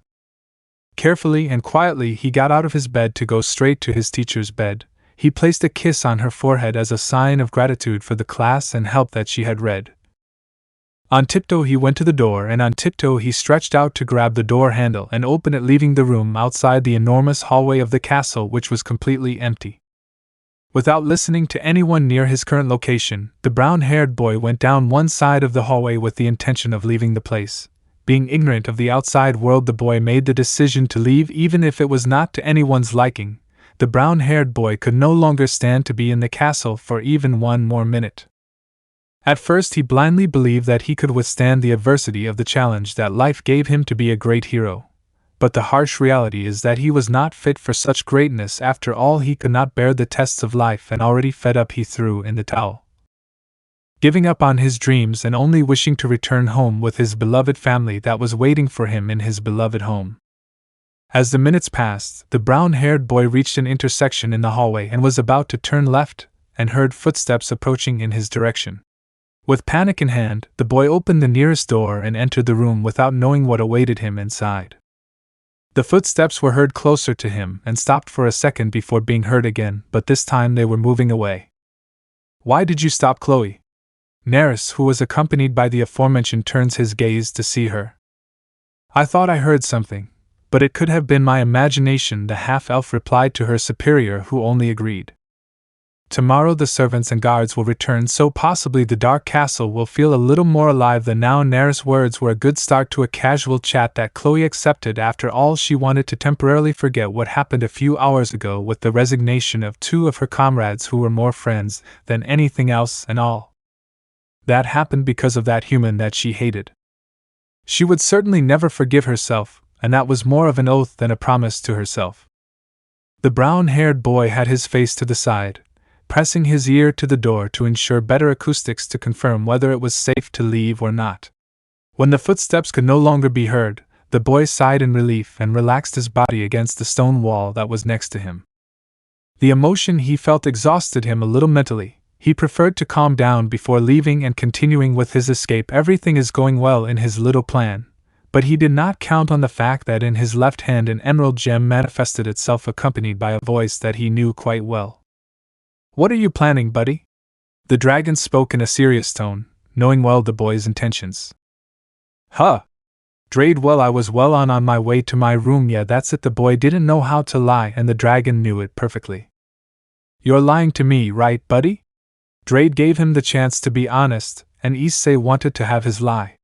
Carefully and quietly he got out of his bed to go straight to his teacher's bed. He placed a kiss on her forehead as a sign of gratitude for the class and help that she had read. On tiptoe he went to the door, and on tiptoe he stretched out to grab the door handle and open it, leaving the room outside the enormous hallway of the castle, which was completely empty. Without listening to anyone near his current location, the brown-haired boy went down one side of the hallway with the intention of leaving the place. Being ignorant of the outside world, the boy made the decision to leave even if it was not to anyone's liking. The brown-haired boy could no longer stand to be in the castle for even one more minute. At first he blindly believed that he could withstand the adversity of the challenge that life gave him to be a great hero. But the harsh reality is that he was not fit for such greatness. After all, he could not bear the tests of life, and already fed up he threw in the towel. Giving up on his dreams and only wishing to return home with his beloved family that was waiting for him in his beloved home. As the minutes passed, the brown-haired boy reached an intersection in the hallway and was about to turn left, and heard footsteps approaching in his direction. With panic in hand, the boy opened the nearest door and entered the room without knowing what awaited him inside. The footsteps were heard closer to him and stopped for a second before being heard again, but this time they were moving away. "Why did you stop, Chloe?" Neris, who was accompanied by the aforementioned, turns his gaze to see her. "I thought I heard something, but it could have been my imagination," the half-elf replied to her superior, who only agreed. "Tomorrow the servants and guards will return, so possibly the dark castle will feel a little more alive than now." Neris' words were a good start to a casual chat that Chloe accepted. After all, she wanted to temporarily forget what happened a few hours ago with the resignation of two of her comrades who were more friends than anything else, and all that happened because of that human that she hated. She would certainly never forgive herself, and that was more of an oath than a promise to herself. The brown-haired boy had his face to the side, pressing his ear to the door to ensure better acoustics to confirm whether it was safe to leave or not. When the footsteps could no longer be heard, the boy sighed in relief and relaxed his body against the stone wall that was next to him. The emotion he felt exhausted him a little mentally. He preferred to calm down before leaving and continuing with his escape. Everything is going well in his little plan, but he did not count on the fact that in his left hand an emerald gem manifested itself, accompanied by a voice that he knew quite well. "What are you planning, buddy?" The dragon spoke in a serious tone, knowing well the boy's intentions. "Huh! Drade, well, I was well on my way to my room." "Yeah, that's it." The boy didn't know how to lie, and the dragon knew it perfectly. "You're lying to me, right, buddy?" Drade gave him the chance to be honest, and Issei wanted to have his lie.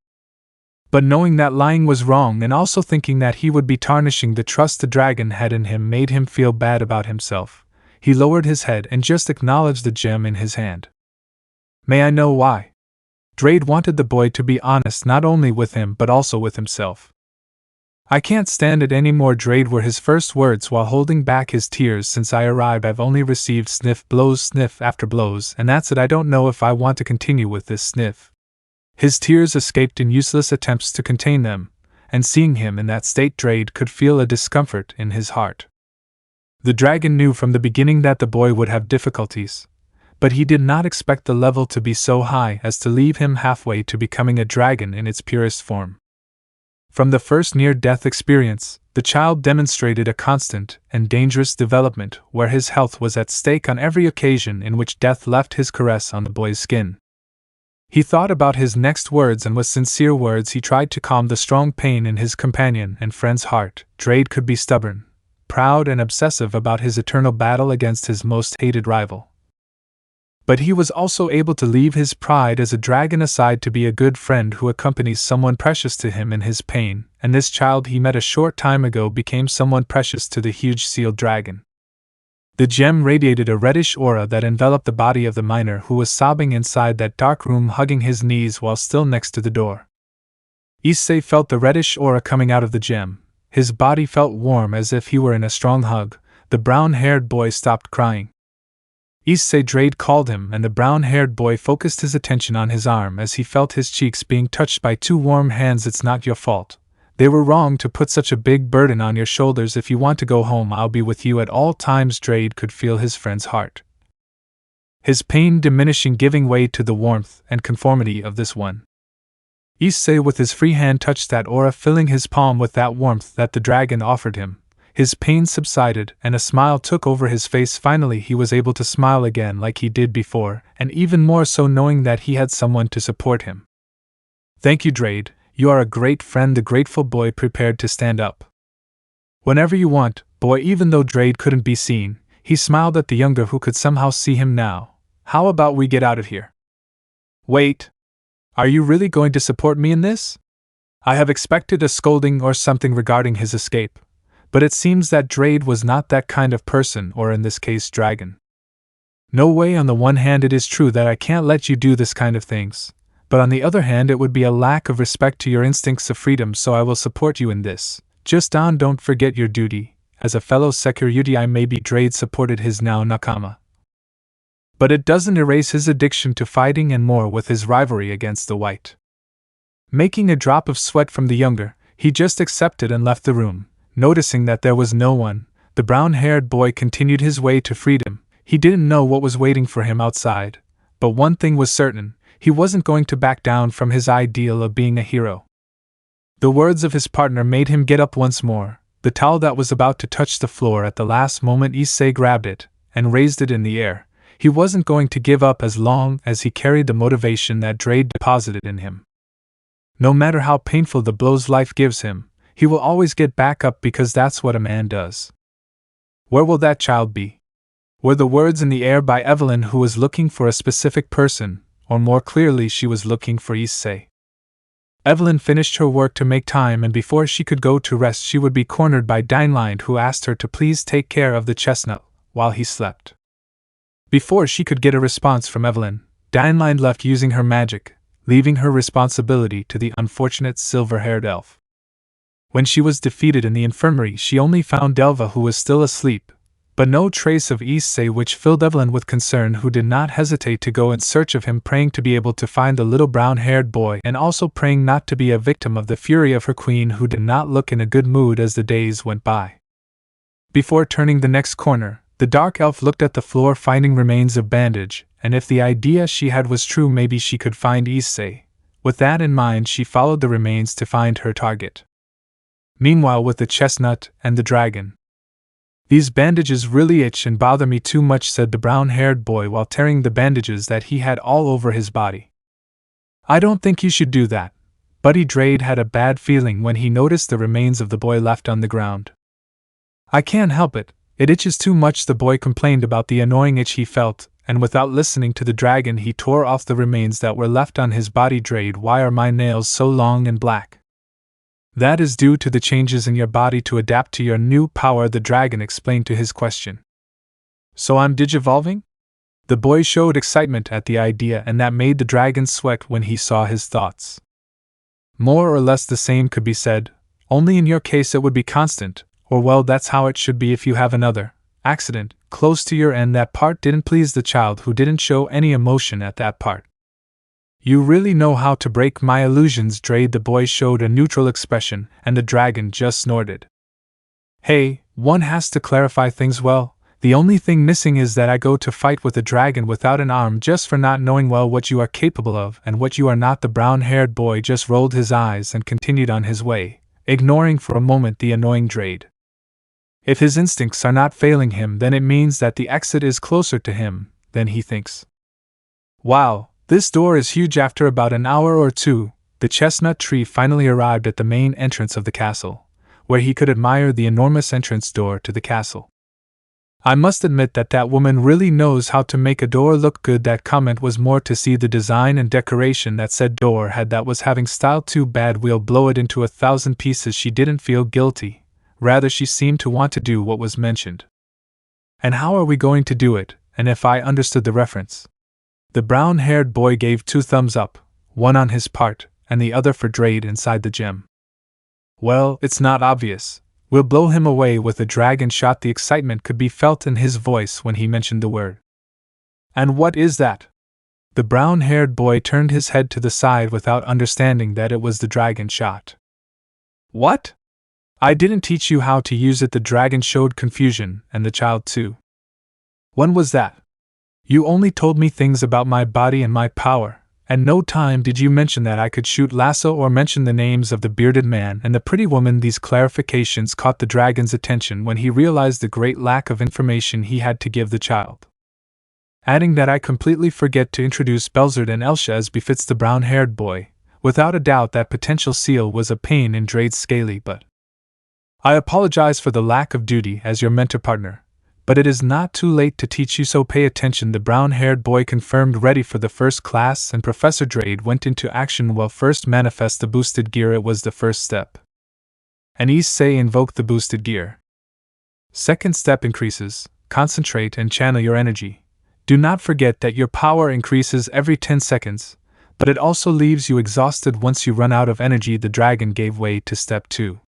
But knowing that lying was wrong and also thinking that he would be tarnishing the trust the dragon had in him made him feel bad about himself. He lowered his head and just acknowledged the gem in his hand. "May I know why?" Drade wanted the boy to be honest not only with him but also with himself. "I can't stand it anymore, Drade," were his first words while holding back his tears. "Since I arrived I've only received sniff after blows, and that's it. I don't know if I want to continue with this sniff." His tears escaped in useless attempts to contain them, and seeing him in that state, Drade could feel a discomfort in his heart. The dragon knew from the beginning that the boy would have difficulties, but he did not expect the level to be so high as to leave him halfway to becoming a dragon in its purest form. From the first near-death experience, the child demonstrated a constant and dangerous development where his health was at stake on every occasion in which death left his caress on the boy's skin. He thought about his next words, and with sincere words he tried to calm the strong pain in his companion and friend's heart. Drade could be stubborn, proud, and obsessive about his eternal battle against his most hated rival. But he was also able to leave his pride as a dragon aside to be a good friend who accompanies someone precious to him in his pain, and this child he met a short time ago became someone precious to the huge sealed dragon. The gem radiated a reddish aura that enveloped the body of the miner who was sobbing inside that dark room, hugging his knees while still next to the door. Issei felt the reddish aura coming out of the gem. His body felt warm as if he were in a strong hug. The brown-haired boy stopped crying. Issei, Drade called him, and the brown-haired boy focused his attention on his arm as he felt his cheeks being touched by two warm hands. It's not your fault. They were wrong to put such a big burden on your shoulders. If you want to go home, I'll be with you at all times. Drade could feel his friend's heart, his pain diminishing, giving way to the warmth and conformity of this one. Issei with his free hand touched that aura, filling his palm with that warmth that the dragon offered him. His pain subsided, and a smile took over his face. Finally he was able to smile again like he did before, and even more so knowing that he had someone to support him. Thank you, Drade. You are a great friend. The grateful boy prepared to stand up. Whenever you want, boy. Even though Drade couldn't be seen, he smiled at the younger who could somehow see him now. How about we get out of here? Wait. Are you really going to support me in this? I have expected a scolding or something regarding his escape, but it seems that Drade was not that kind of person, or in this case dragon. No way. On the one hand, it is true that I can't let you do this kind of things, but on the other hand it would be a lack of respect to your instincts of freedom, so I will support you in this. Just don't forget your duty. As a fellow security I may be. Drade supported his now nakama, but it doesn't erase his addiction to fighting and more with his rivalry against the white. Making a drop of sweat from the younger, he just accepted and left the room. Noticing that there was no one, the brown-haired boy continued his way to freedom. He didn't know what was waiting for him outside, but one thing was certain: he wasn't going to back down from his ideal of being a hero. The words of his partner made him get up once more. The towel that was about to touch the floor at the last moment, Issei grabbed it and raised it in the air. He wasn't going to give up as long as he carried the motivation that Drade deposited in him. No matter how painful the blows life gives him, he will always get back up, because that's what a man does. Where will that child be? Were the words in the air by Evelyn, who was looking for a specific person, or more clearly she was looking for Issei. Evelyn finished her work to make time, and before she could go to rest she would be cornered by Dinelind, who asked her to please take care of the chestnut while he slept. Before she could get a response from Evelyn, Dinelind left using her magic, leaving her responsibility to the unfortunate silver-haired elf. When she was defeated in the infirmary, she only found Delva, who was still asleep, but no trace of Issei, which filled Evelyn with concern, who did not hesitate to go in search of him, praying to be able to find the little brown-haired boy, and also praying not to be a victim of the fury of her queen, who did not look in a good mood as the days went by. Before turning the next corner, the dark elf looked at the floor, finding remains of bandage, and if the idea she had was true, maybe she could find Issei. With that in mind, she followed the remains to find her target. Meanwhile, with the chestnut and the dragon. These bandages really itch and bother me too much, said the brown-haired boy while tearing the bandages that he had all over his body. I don't think you should do that. Buddy Drade had a bad feeling when he noticed the remains of the boy left on the ground. I can't help it. It itches too much, the boy complained about the annoying itch he felt, and without listening to the dragon he tore off the remains that were left on his body. Drade, why are my nails so long and black? That is due to the changes in your body to adapt to your new power, the dragon explained to his question. So I'm digivolving? The boy showed excitement at the idea, and that made the dragon sweat when he saw his thoughts. More or less the same could be said, only in your case it would be constant, or well, that's how it should be if you have another accident close to your end. That part didn't please the child, who didn't show any emotion at that part. You really know how to break my illusions, Drade. The boy showed a neutral expression, and the dragon just snorted. Hey, one has to clarify things well. The only thing missing is that I go to fight with a dragon without an arm just for not knowing well what you are capable of and what you are not. The brown-haired boy just rolled his eyes and continued on his way, ignoring for a moment the annoying Drade. If his instincts are not failing him, then it means that the exit is closer to him than he thinks. Wow, this door is huge. After about an hour or two, the chestnut tree finally arrived at the main entrance of the castle, where he could admire the enormous entrance door to the castle. I must admit that woman really knows how to make a door look good. That comment was more to see the design and decoration that said door had. That was having style. Too bad we'll blow it into 1,000 pieces. She didn't feel guilty. Rather, she seemed to want to do what was mentioned. And how are we going to do it, and if I understood the reference? The brown-haired boy gave 2 thumbs up, one on his part, and the other for Drade inside the gem. Well, it's not obvious. We'll blow him away with a dragon shot. The excitement could be felt in his voice when he mentioned the word. And what is that? The brown-haired boy turned his head to the side without understanding that it was the dragon shot. What? I didn't teach you how to use it. The dragon showed confusion, and the child too. When was that? You only told me things about my body and my power, and no time did you mention that I could shoot lasso or mention the names of the bearded man and the pretty woman. These clarifications caught the dragon's attention when he realized the great lack of information he had to give the child. Adding that I completely forget to introduce Belzard and Elsha as befits the brown-haired boy. Without a doubt that potential seal was a pain in Drade's scaly butt. I apologize for the lack of duty as your mentor partner, but it is not too late to teach you, so pay attention. The brown-haired boy confirmed, ready for the first class, and Professor Drade went into action. Well, first manifest the boosted gear. It was the first step. And Issei invoked the boosted gear. Second step, increases, concentrate and channel your energy. Do not forget that your power increases every 10 seconds, but it also leaves you exhausted once you run out of energy. The dragon gave way to step 2.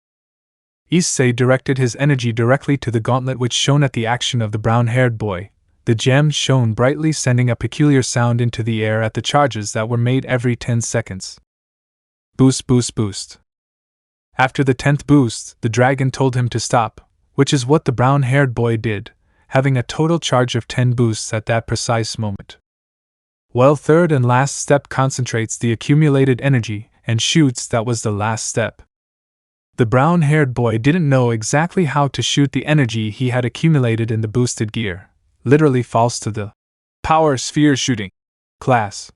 Issei directed his energy directly to the gauntlet, which shone at the action of the brown-haired boy. The gem shone brightly, sending a peculiar sound into the air at the charges that were made every 10 seconds. Boost, boost, boost. After the 10th boost, the dragon told him to stop, which is what the brown-haired boy did, having a total charge of 10 boosts at that precise moment. Well, third and last step concentrates the accumulated energy and shoots. That was the last step. The brown-haired boy didn't know exactly how to shoot the energy he had accumulated in the boosted gear. Literally falls to the power sphere shooting class.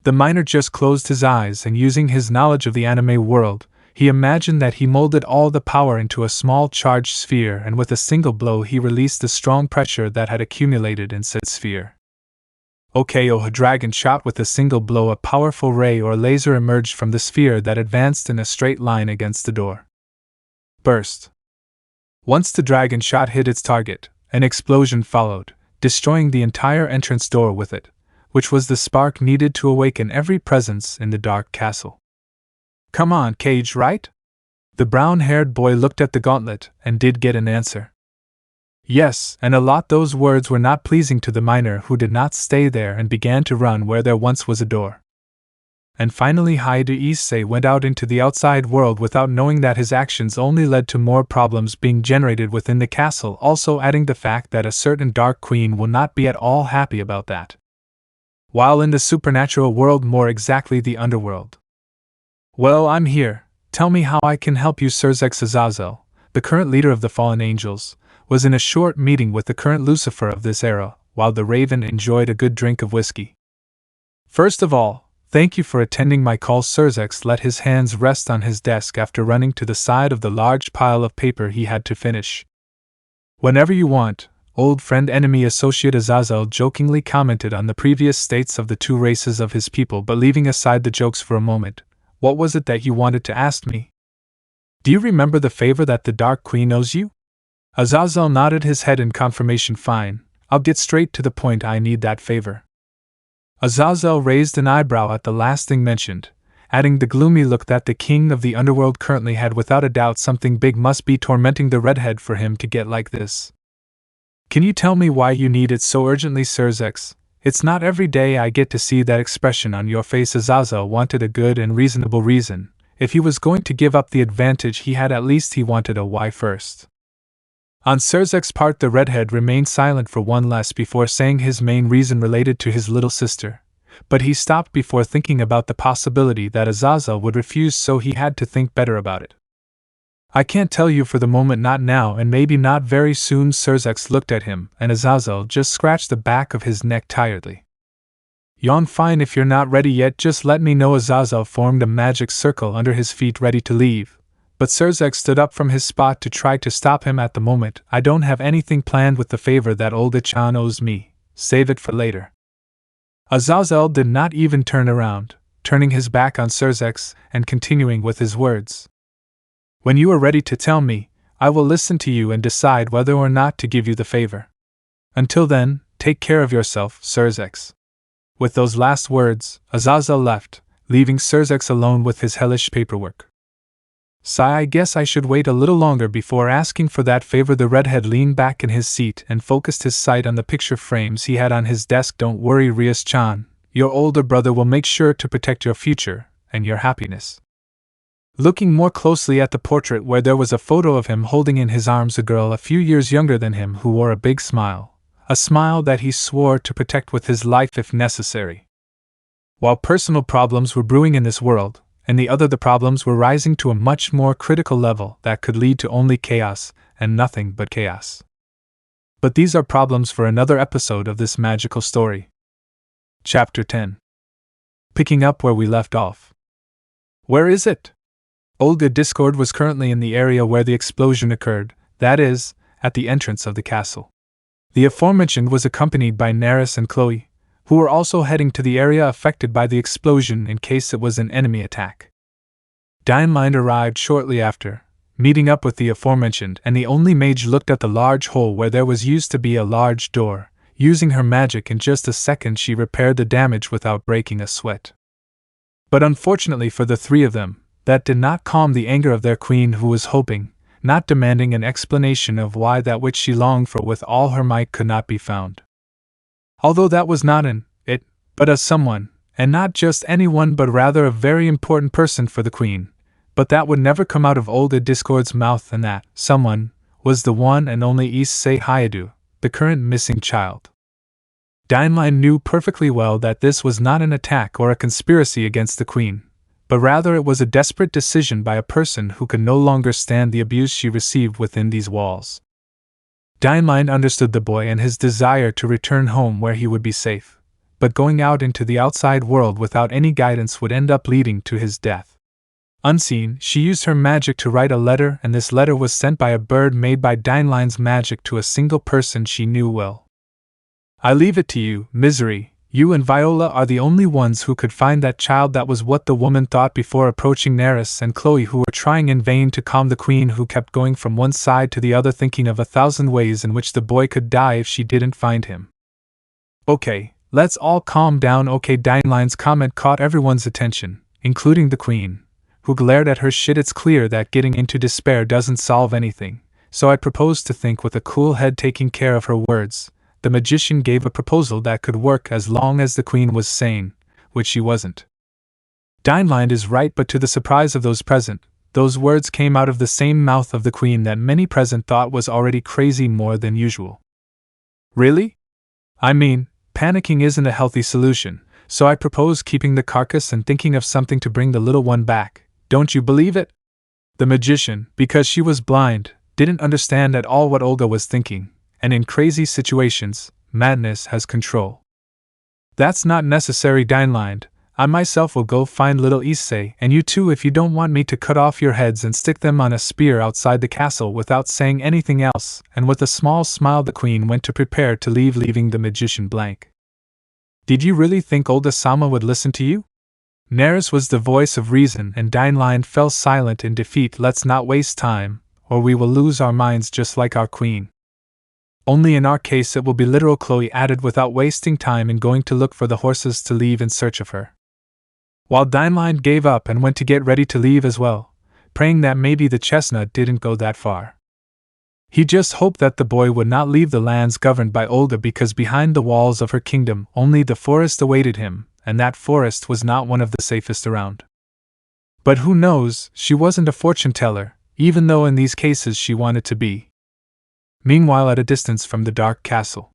The miner just closed his eyes, and using his knowledge of the anime world, he imagined that he molded all the power into a small charged sphere, and with a single blow he released the strong pressure that had accumulated in said sphere. A dragon shot. With a single blow, a powerful ray or laser emerged from the sphere that advanced in a straight line against the door. Burst. Once the dragon shot hit its target, an explosion followed, destroying the entire entrance door with it, which was the spark needed to awaken every presence in the dark castle. Come on, Cage, right? The brown-haired boy looked at the gauntlet and did get an answer. Yes, and a lot. Those words were not pleasing to the miner, who did not stay there and began to run where there once was a door. And finally Issei went out into the outside world without knowing that his actions only led to more problems being generated within the castle, also adding the fact that a certain Dark Queen will not be at all happy about that. While in the supernatural world, more exactly the underworld. Well, I'm here. Tell me how I can help you. Serzex Azazel, the current leader of the fallen angels, was in a short meeting with the current Lucifer of this era, while the Raven enjoyed a good drink of whiskey. First of all, thank you for attending my call. Serzex let his hands rest on his desk after running to the side of the large pile of paper he had to finish. Whenever you want, old friend. Enemy associate. Azazel jokingly commented on the previous states of the two races of his people, but leaving aside the jokes for a moment, what was it that you wanted to ask me? Do you remember the favor that the Dark Queen owes you? Azazel nodded his head in confirmation. Fine, I'll get straight to the point. I need that favor. Azazel raised an eyebrow at the last thing mentioned, adding the gloomy look that the king of the underworld currently had. Without a doubt something big must be tormenting the redhead for him to get like this. Can you tell me why you need it so urgently? Serzex, It's not every day I get to see that expression on your face. Azazel wanted a good and reasonable reason. If he was going to give up the advantage he had, at least he wanted a why first. On Cerzek's part, the redhead remained silent for one last before saying his main reason related to his little sister, but he stopped before thinking about the possibility that Azazel would refuse, so he had to think better about it. I can't tell you for the moment, not now, and maybe not very soon. Cerzek looked at him, and Azazel just scratched the back of his neck tiredly. Yawn. Fine, if you're not ready yet, just let me know. Azazel formed a magic circle under his feet, ready to leave, but Cerzek stood up from his spot to try to stop him. At the moment, I don't have anything planned with the favor that old Ichan owes me. Save it for later. Azazel did not even turn around, turning his back on Cerzek and continuing with his words. When you are ready to tell me, I will listen to you and decide whether or not to give you the favor. Until then, take care of yourself, Cerzek. With those last words, Azazel left, leaving Cerzek alone with his hellish paperwork. Sigh. I guess I should wait a little longer before asking for that favor. The redhead leaned back in his seat and focused his sight on the picture frames he had on his desk. Don't worry, Rias-chan, your older brother will make sure to protect your future and your happiness. Looking more closely at the portrait, where there was a photo of him holding in his arms a girl a few years younger than him who wore a big smile, a smile that he swore to protect with his life if necessary. While personal problems were brewing in this world, and the problems were rising to a much more critical level that could lead to only chaos and nothing but chaos. But these are problems for another episode of this magical story. Chapter 10. Picking up where we left off. Where is it? Olga Discord was currently in the area where the explosion occurred, that is, at the entrance of the castle. The aforementioned was accompanied by Neris and Chloe, who were also heading to the area affected by the explosion in case it was an enemy attack. Dynamind arrived shortly after, meeting up with the aforementioned, and the only mage looked at the large hole where there was used to be a large door. Using her magic, in just a second she repaired the damage without breaking a sweat. But unfortunately for the three of them, that did not calm the anger of their queen, who was hoping, not demanding, an explanation of why that which she longed for with all her might could not be found. Although that was not it, but a someone, and not just anyone, but rather a very important person for the queen, but that would never come out of Olga Discord's mouth, and that someone was the one and only Issei Hayadu, the current missing child. Dynamind knew perfectly well that this was not an attack or a conspiracy against the queen, but rather it was a desperate decision by a person who could no longer stand the abuse she received within these walls. Dynamind understood the boy and his desire to return home where he would be safe, but going out into the outside world without any guidance would end up leading to his death. Unseen, she used her magic to write a letter, and this letter was sent by a bird made by Dynamind's magic to a single person she knew well. I leave it to you, Misery. You and Viola are the only ones who could find that child. That was what the woman thought before approaching Neris and Chloe, who were trying in vain to calm the queen, who kept going from one side to the other, thinking of 1,000 ways in which the boy could die if she didn't find him. Okay, let's all calm down. Okay, Dynamind's comment caught everyone's attention, including the queen, who glared at her. Shit, it's clear that getting into despair doesn't solve anything, so I propose to think. With a cool head taking care of her words, the magician gave a proposal that could work as long as the queen was sane, which she wasn't. Dynamind is right, but to the surprise of those present, those words came out of the same mouth of the queen that many present thought was already crazy more than usual. Really? I mean, panicking isn't a healthy solution, so I propose keeping the carcass and thinking of something to bring the little one back. Don't you believe it? The magician, because she was blind, didn't understand at all what Olga was thinking. And in crazy situations, madness has control. That's not necessary, Dynamind. I myself will go find little Issei, and you too, if you don't want me to cut off your heads and stick them on a spear outside the castle. Without saying anything else, and with a small smile, the queen went to prepare to leave, leaving the magician blank. Did you really think Olga-sama would listen to you? Neris was the voice of reason, and Dynamind fell silent in defeat. Let's not waste time, or we will lose our minds just like our queen. Only in our case it will be literal, Chloe added, without wasting time in going to look for the horses to leave in search of her. While Dynamind gave up and went to get ready to leave as well, praying that maybe the chestnut didn't go that far. He just hoped that the boy would not leave the lands governed by Olga, because behind the walls of her kingdom only the forest awaited him, and that forest was not one of the safest around. But who knows, she wasn't a fortune teller, even though in these cases she wanted to be. Meanwhile, at a distance from the dark castle.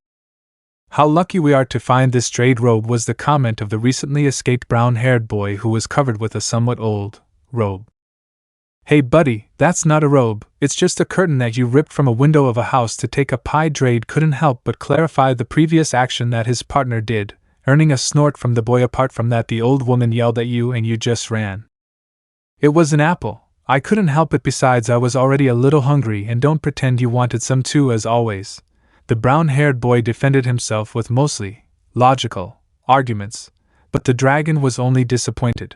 "How lucky we are to find this jade robe," was the comment of the recently escaped brown-haired boy who was covered with a somewhat old robe. "Hey buddy, that's not a robe, it's just a curtain that you ripped from a window of a house to take a pie." Jade couldn't help but clarify the previous action that his partner did, earning a snort from the boy. "Apart from that, the old woman yelled at you and you just ran." "It was an apple. I couldn't help it. Besides, I was already a little hungry, and don't pretend you wanted some too." As always, the brown-haired boy defended himself with mostly logical arguments, but the dragon was only disappointed.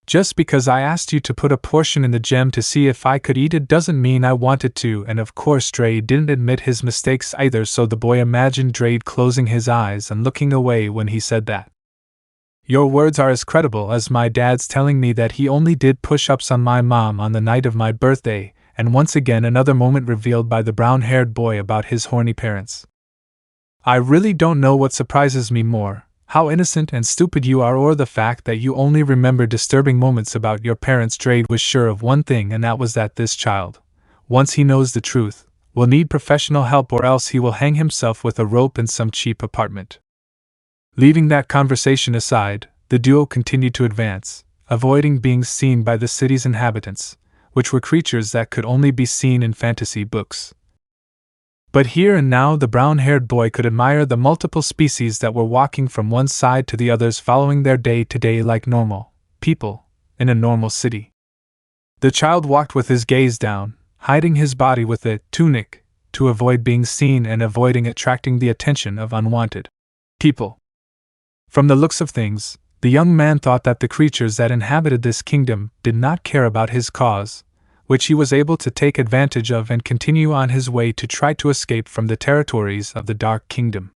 "Just because I asked you to put a portion in the gem to see if I could eat it doesn't mean I wanted to." And of course Drade didn't admit his mistakes either, so the boy imagined Drade closing his eyes and looking away when he said that. "Your words are as credible as my dad's telling me that he only did push-ups on my mom on the night of my birthday." And once again another moment revealed by the brown-haired boy about his horny parents. "I really don't know what surprises me more, how innocent and stupid you are, or the fact that you only remember disturbing moments about your parents." Drade was sure of one thing, and that was that this child, once he knows the truth, will need professional help, or else he will hang himself with a rope in some cheap apartment. Leaving that conversation aside, the duo continued to advance, avoiding being seen by the city's inhabitants, which were creatures that could only be seen in fantasy books. But here and now the brown-haired boy could admire the multiple species that were walking from one side to the others, following their day-to-day like normal people in a normal city. The child walked with his gaze down, hiding his body with a tunic to avoid being seen and avoiding attracting the attention of unwanted people. From the looks of things, the young man thought that the creatures that inhabited this kingdom did not care about his cause, which he was able to take advantage of and continue on his way to try to escape from the territories of the Dark Kingdom.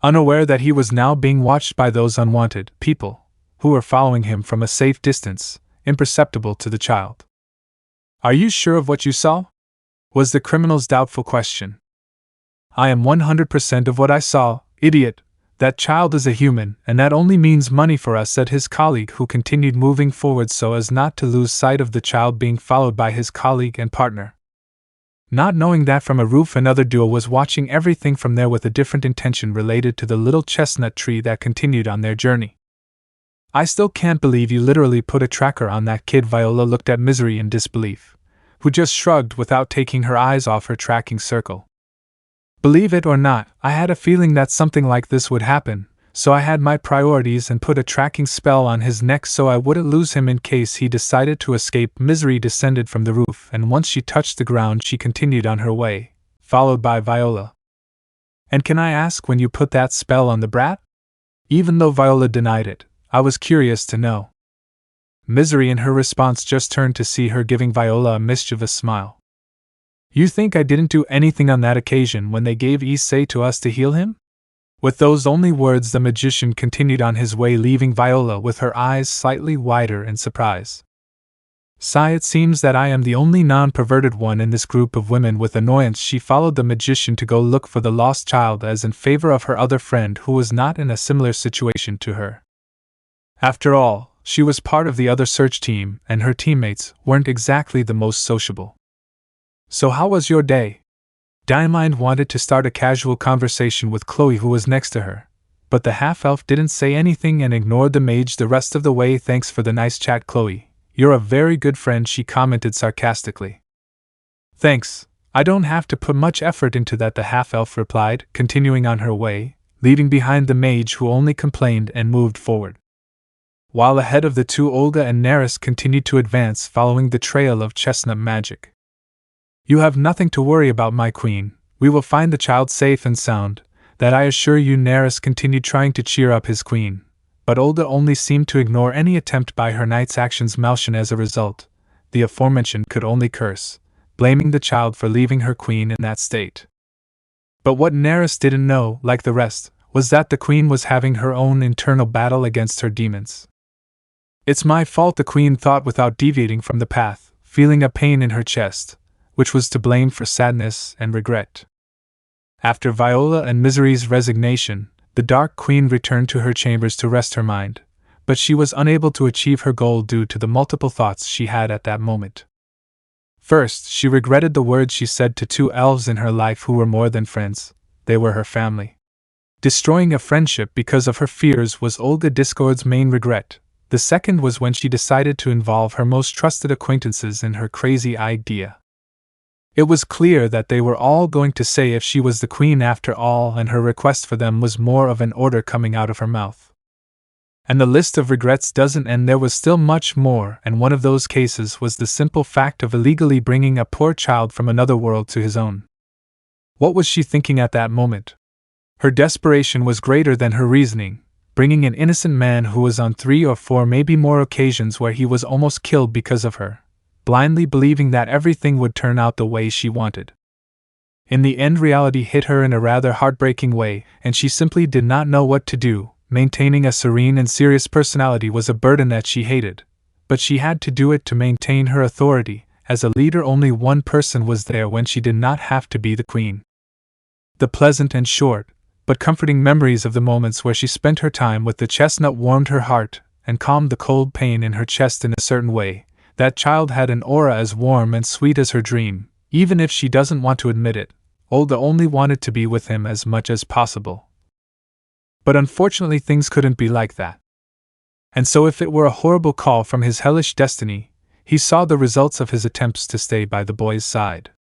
Unaware that he was now being watched by those unwanted people, who were following him from a safe distance, imperceptible to the child. "Are you sure of what you saw?" was the criminal's doubtful question. "I am 100% of what I saw, idiot. That child is a human, and that only means money for us," said his colleague, who continued moving forward so as not to lose sight of the child being followed by his colleague and partner. Not knowing that from a roof another duo was watching everything from there with a different intention related to the little chestnut tree that continued on their journey. "I still can't believe you literally put a tracker on that kid." Viola looked at Misery in disbelief, who just shrugged without taking her eyes off her tracking circle. "Believe it or not, I had a feeling that something like this would happen, so I had my priorities and put a tracking spell on his neck so I wouldn't lose him in case he decided to escape." Misery descended from the roof, and once she touched the ground she continued on her way, followed by Viola. "And can I ask when you put that spell on the brat?" Even though Viola denied it, I was curious to know. Misery in her response just turned to see her, giving Viola a mischievous smile. "You think I didn't do anything on that occasion when they gave Issei to us to heal him?" With those only words the magician continued on his way, leaving Viola with her eyes slightly wider in surprise. "Sigh, it seems that I am the only non-perverted one in this group of women." With annoyance she followed the magician to go look for the lost child, as in favor of her other friend who was not in a similar situation to her. After all, she was part of the other search team, and her teammates weren't exactly the most sociable. "So how was your day?" Diamond wanted to start a casual conversation with Chloe, who was next to her, but the half-elf didn't say anything and ignored the mage the rest of the way. "Thanks for the nice chat, Chloe. You're a very good friend," she commented sarcastically. "Thanks, I don't have to put much effort into that," the half-elf replied, continuing on her way, leaving behind the mage who only complained and moved forward. While ahead of the two, Olga and Neris continued to advance, following the trail of chestnut magic. "You have nothing to worry about, my queen. We will find the child safe and sound, that I assure you." Neris continued trying to cheer up his queen, but Olga only seemed to ignore any attempt by her knight's actions. Malshan, as a result, the aforementioned, could only curse, blaming the child for leaving her queen in that state. But what Neris didn't know, like the rest, was that the queen was having her own internal battle against her demons. "It's my fault," the queen thought without deviating from the path, feeling a pain in her chest, which was to blame for sadness and regret. After Viola and Misery's resignation, the Dark Queen returned to her chambers to rest her mind, but she was unable to achieve her goal due to the multiple thoughts she had at that moment. First, she regretted the words she said to two elves in her life who were more than friends, they were her family. Destroying a friendship because of her fears was Olga Discord's main regret. The second was when she decided to involve her most trusted acquaintances in her crazy idea. It was clear that they were all going to say if she was the queen after all, and her request for them was more of an order coming out of her mouth. And the list of regrets doesn't end. There was still much more, and one of those cases was the simple fact of illegally bringing a poor child from another world to his own. What was she thinking at that moment? Her desperation was greater than her reasoning, bringing an innocent man who was on 3 or 4 maybe more occasions where he was almost killed because of her, blindly believing that everything would turn out the way she wanted. In the end, reality hit her in a rather heartbreaking way, and she simply did not know what to do. Maintaining a serene and serious personality was a burden that she hated, but she had to do it to maintain her authority. As a leader, only one person was there when she did not have to be the queen. The pleasant and short, but comforting memories of the moments where she spent her time with the chestnut warmed her heart and calmed the cold pain in her chest in a certain way. That child had an aura as warm and sweet as her dream. Even if she doesn't want to admit it, Olga only wanted to be with him as much as possible. But unfortunately things couldn't be like that. And so if it were a horrible call from his hellish destiny, he saw the results of his attempts to stay by the boy's side.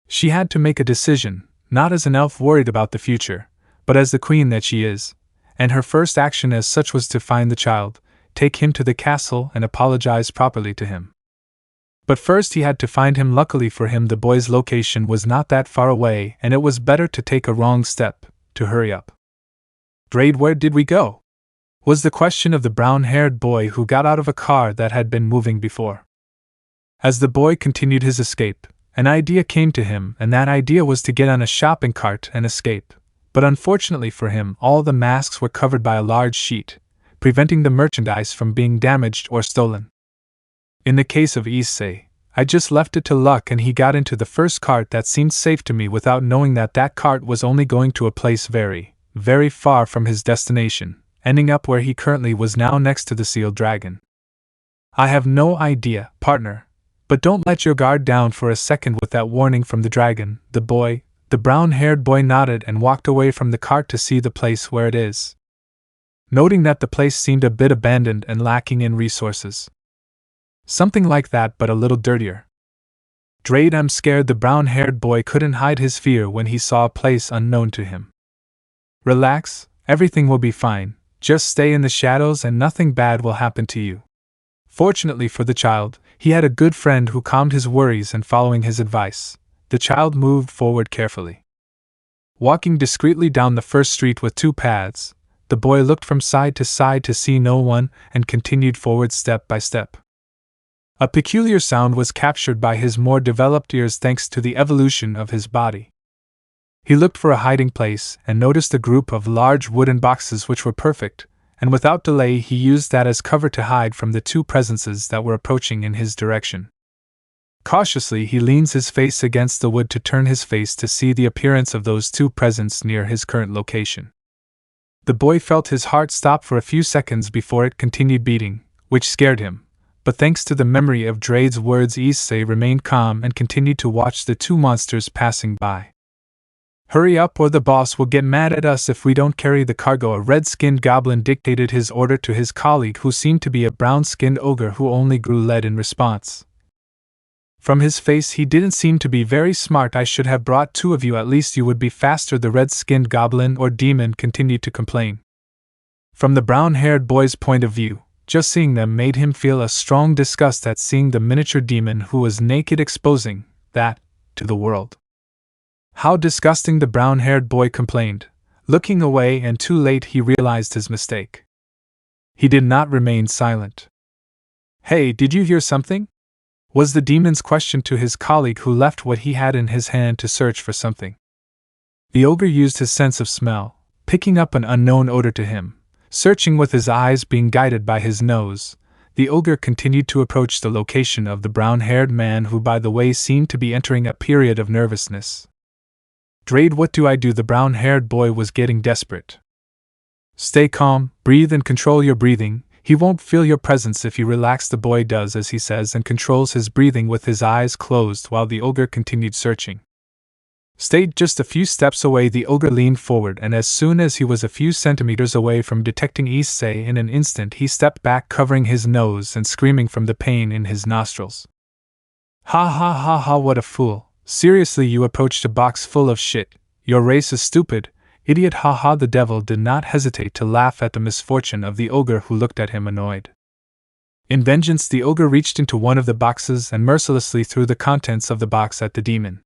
She had to make a decision, not as an elf worried about the future, but as the queen that she is, and her first action as such was to find the child, take him to the castle and apologize properly to him. But first he had to find him. Luckily for him, the boy's location was not that far away, and it was better to take a wrong step, to hurry up. "Grade, where did we go?" was the question of the brown-haired boy who got out of a car that had been moving before. As the boy continued his escape, an idea came to him, and that idea was to get on a shopping cart and escape. But unfortunately for him, all the masks were covered by a large sheet, preventing the merchandise from being damaged or stolen. In the case of Issei, I just left it to luck and he got into the first cart that seemed safe to me without knowing that that cart was only going to a place very, very far from his destination, ending up where he currently was now, next to the sealed dragon. I have no idea, partner, but don't let your guard down for a second with that warning from the dragon. The brown-haired boy nodded and walked away from the cart to see the place where it is, noting that the place seemed a bit abandoned and lacking in resources. Something like that, but a little dirtier. "Drade, I'm scared." The brown-haired boy couldn't hide his fear when he saw a place unknown to him. "Relax, everything will be fine. Just stay in the shadows and nothing bad will happen to you." Fortunately for the child, he had a good friend who calmed his worries, and following his advice, the child moved forward carefully. Walking discreetly down the first street with 2 paths, the boy looked from side to side to see no one and continued forward step by step. A peculiar sound was captured by his more developed ears thanks to the evolution of his body. He looked for a hiding place and noticed a group of large wooden boxes which were perfect, and without delay he used that as cover to hide from the 2 presences that were approaching in his direction. Cautiously he leans his face against the wood to turn his face to see the appearance of those 2 presents near his current location. The boy felt his heart stop for a few seconds before it continued beating, which scared him, but thanks to the memory of Drade's words, Issei remained calm and continued to watch the 2 monsters passing by. "Hurry up or the boss will get mad at us if we don't carry the cargo," a red-skinned goblin dictated his order to his colleague, who seemed to be a brown-skinned ogre who only grew lead in response. From his face he didn't seem to be very smart. "I should have brought 2 of you, at least you would be faster," the red-skinned goblin or demon continued to complain. From the brown-haired boy's point of view, just seeing them made him feel a strong disgust at seeing the miniature demon who was naked, exposing that to the world. "How disgusting," the brown-haired boy complained, looking away, and too late he realized his mistake. He did not remain silent. "Hey, did you hear something?" was the demon's question to his colleague, who left what he had in his hand to search for something. The ogre used his sense of smell, picking up an unknown odor to him. Searching with his eyes being guided by his nose, the ogre continued to approach the location of the brown-haired man, who by the way seemed to be entering a period of nervousness. "Drade, what do I do?" The brown-haired boy was getting desperate. "Stay calm, breathe and control your breathing. He won't feel your presence if you relax." The boy does as he says and controls his breathing with his eyes closed while the ogre continued searching. Stayed just a few steps away, the ogre leaned forward, and as soon as he was a few centimeters away from detecting Issei, in an instant he stepped back, covering his nose and screaming from the pain in his nostrils. "Ha ha ha ha, what a fool! Seriously, you approached a box full of shit. Your race is stupid. Idiot, ha ha." The devil did not hesitate to laugh at the misfortune of the ogre, who looked at him annoyed. In vengeance, the ogre reached into one of the boxes and mercilessly threw the contents of the box at the demon.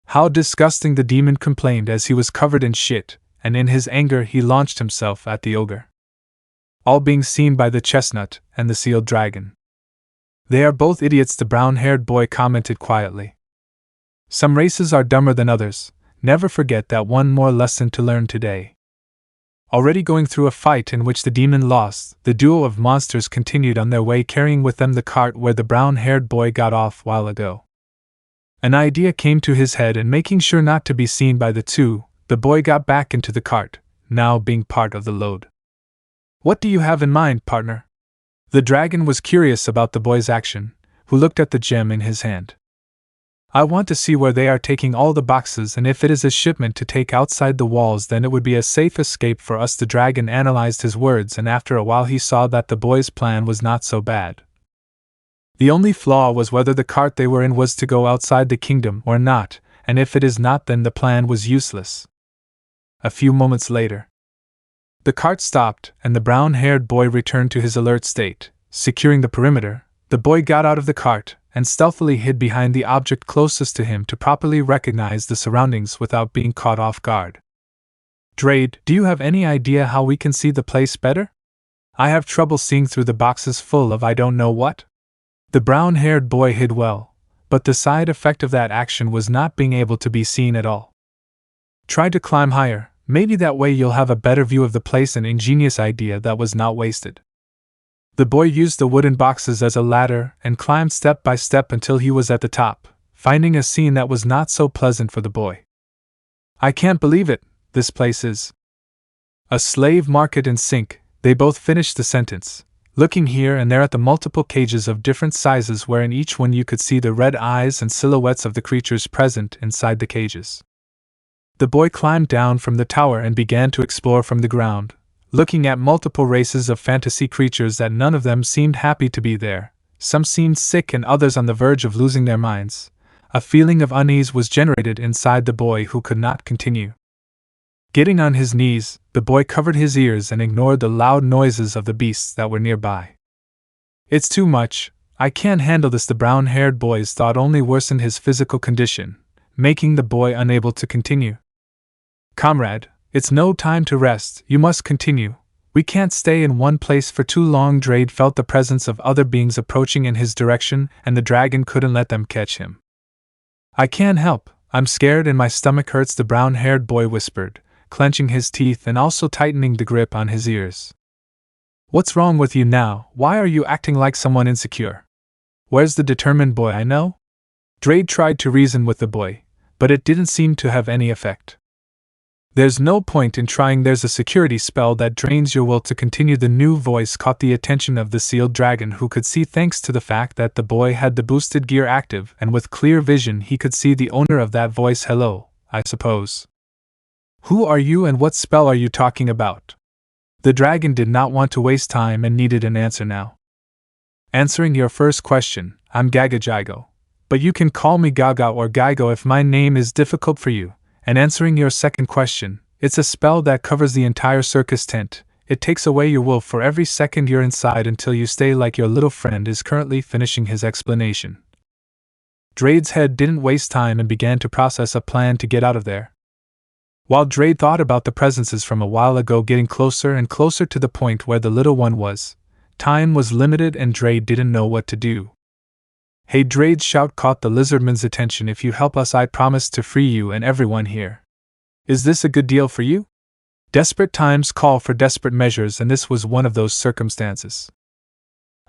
"How disgusting!" the demon complained as he was covered in shit, and in his anger he launched himself at the ogre. All being seen by the chestnut and the sealed dragon. "They are both idiots," the brown-haired boy commented quietly. "Some races are dumber than others. Never forget that. One more lesson to learn today." Already going through a fight in which the demon lost, the duo of monsters continued on their way, carrying with them the cart where the brown-haired boy got off while ago. An idea came to his head, and making sure not to be seen by the two, the boy got back into the cart, now being part of the load. "What do you have in mind, partner?" The dragon was curious about the boy's action, who looked at the gem in his hand. "I want to see where they are taking all the boxes, and if it is a shipment to take outside the walls, then it would be a safe escape for us." The dragon analyzed his words, and after a while he saw that the boy's plan was not so bad. The only flaw was whether the cart they were in was to go outside the kingdom or not, and if it is not, then the plan was useless. A few moments later, the cart stopped, and the brown-haired boy returned to his alert state. Securing the perimeter, the boy got out of the cart and stealthily hid behind the object closest to him to properly recognize the surroundings without being caught off guard. "Drade, do you have any idea how we can see the place better? I have trouble seeing through the boxes full of I don't know what." The brown-haired boy hid well, but the side effect of that action was not being able to be seen at all. "Try to climb higher, maybe that way you'll have a better view of the place." An ingenious idea that was not wasted. The boy used the wooden boxes as a ladder and climbed step by step until he was at the top, finding a scene that was not so pleasant for the boy. "I can't believe it, this place is a slave market in sink." They both finished the sentence, looking here and there at the multiple cages of different sizes, where in each one you could see the red eyes and silhouettes of the creatures present inside the cages. The boy climbed down from the tower and began to explore from the ground, looking at multiple races of fantasy creatures that none of them seemed happy to be there. Some seemed sick and others on the verge of losing their minds. A feeling of unease was generated inside the boy, who could not continue. Getting on his knees, the boy covered his ears and ignored the loud noises of the beasts that were nearby. "It's too much, I can't handle this." The brown-haired boy's thought only worsened his physical condition, making the boy unable to continue. "Comrade, it's no time to rest, you must continue. We can't stay in one place for too long." Drade felt the presence of other beings approaching in his direction, and the dragon couldn't let them catch him. "I can't help, I'm scared and my stomach hurts," the brown-haired boy whispered, clenching his teeth and also tightening the grip on his ears. "What's wrong with you now? Why are you acting like someone insecure? Where's the determined boy I know?" Drade tried to reason with the boy, but it didn't seem to have any effect. "There's no point in trying, there's a security spell that drains your will to continue." The new voice caught the attention of the sealed dragon, who could see thanks to the fact that the boy had the boosted gear active, and with clear vision he could see the owner of that voice. "Hello, I suppose. Who are you and what spell are you talking about?" The dragon did not want to waste time and needed an answer now. "Answering your first question, I'm Gaga Jigo, but you can call me Gaga or Gaigo if my name is difficult for you. And answering your second question, it's a spell that covers the entire circus tent. It takes away your will for every second you're inside until you stay, like your little friend is currently finishing his explanation." Drade's head didn't waste time and began to process a plan to get out of there. While Drade thought about the presences from a while ago getting closer and closer to the point where the little one was, time was limited and Drade didn't know what to do. "Hey!" Drade's shout caught the lizardman's attention. "If you help us, I promise to free you and everyone here. Is this a good deal for you?" Desperate times call for desperate measures, and this was one of those circumstances.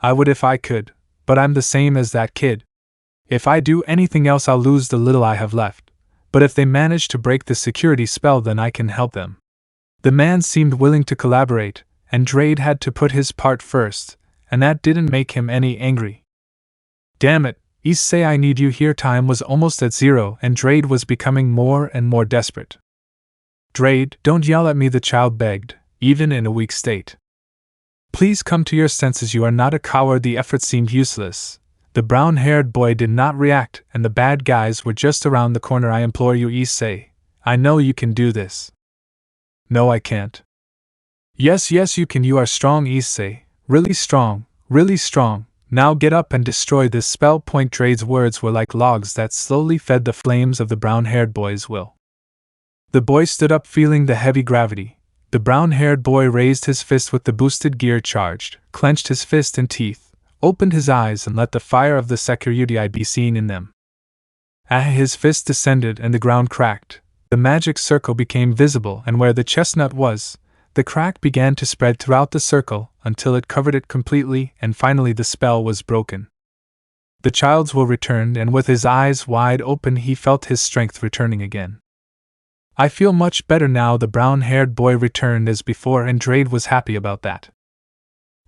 I would if I could, but I'm the same as that kid. If I do anything else, I'll lose the little I have left, but if they manage to break the security spell, then I can help them. The man seemed willing to collaborate, and Drade had to put his part first, and that didn't make him any angry. Damn it, Issei, I need you here. Time was almost at 0 and Drade was becoming more and more desperate. Drade, don't yell at me, the child begged, even in a weak state. Please come to your senses, you are not a coward. The effort seemed useless. The brown-haired boy did not react, and the bad guys were just around the corner. I implore you, Issei. I know you can do this. No, I can't. Yes, you can. You are strong, Issei. Really strong, really strong. Now get up and destroy this spell. Drade's words were like logs that slowly fed the flames of the brown-haired boy's will. The boy stood up, feeling the heavy gravity. The brown-haired boy raised his fist with the boosted gear charged, clenched his fist and teeth, opened his eyes and let the fire of the security be seen in them. His fist descended and the ground cracked. The magic circle became visible, and where the chestnut was, the crack began to spread throughout the circle until it covered it completely, and finally the spell was broken. The child's will returned, and with his eyes wide open he felt his strength returning again. I feel much better now, the brown-haired boy returned as before, and Drade was happy about that.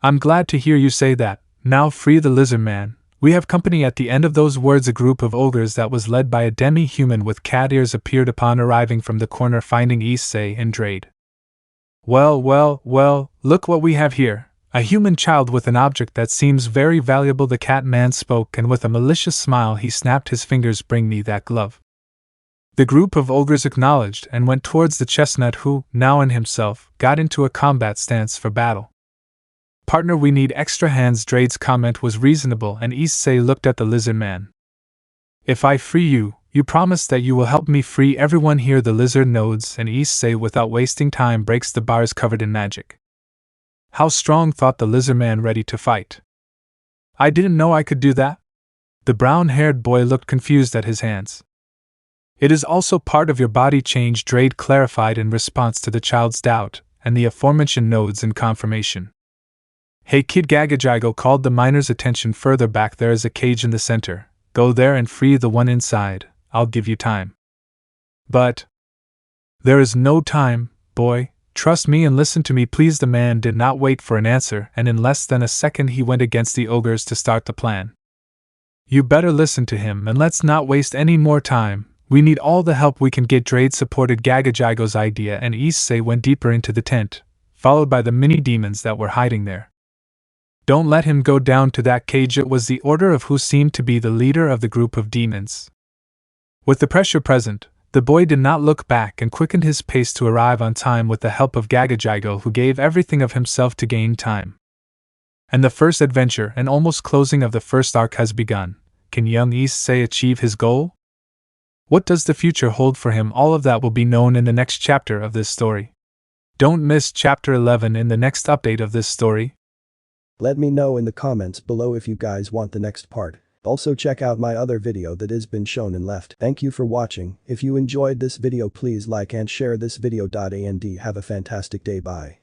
I'm glad to hear you say that. Now free the lizard man. We have company. At the end of those words, a group of ogres that was led by a demi-human with cat ears appeared upon arriving from the corner, finding Issei and Drade. Well, look what we have here. A human child with an object that seems very valuable. The cat man spoke, and with a malicious smile he snapped his fingers. Bring me that glove. The group of ogres acknowledged and went towards the chestnut, who, now in himself, got into a combat stance for battle. Partner, we need extra hands. Drade's comment was reasonable, and Issei looked at the lizard man. If I free you, you promise that you will help me free everyone here. The lizard nods, and Issei, without wasting time, breaks the bars covered in magic. How strong, thought the lizard man, ready to fight. I didn't know I could do that. The brown-haired boy looked confused at his hands. It is also part of your body change, Drade clarified in response to the child's doubt, and the aforementioned nods in confirmation. Hey kid, Gagajigo called the miner's attention further back. There is a cage in the center. Go there and free the one inside. I'll give you time. But there is no time, boy. Trust me and listen to me, please. The man did not wait for an answer, and in less than a second he went against the ogres to start the plan. You better listen to him, and let's not waste any more time. We need all the help we can get. Drade supported Gagajigo's idea, and Issei went deeper into the tent, followed by the mini-demons that were hiding there. Don't let him go down to that cage. It was the order of who seemed to be the leader of the group of demons. With the pressure present, the boy did not look back and quickened his pace to arrive on time with the help of Gagajigo, who gave everything of himself to gain time. And the first adventure and almost closing of the first arc has begun. Can young Issei achieve his goal? What does the future hold for him? All of that will be known in the next chapter of this story. Don't miss chapter 11 in the next update of this story. Let me know in the comments below if you guys want the next part. Also check out my other video that has been shown and left. Thank you for watching. If you enjoyed this video, please like and share this video. And have a fantastic day. Bye.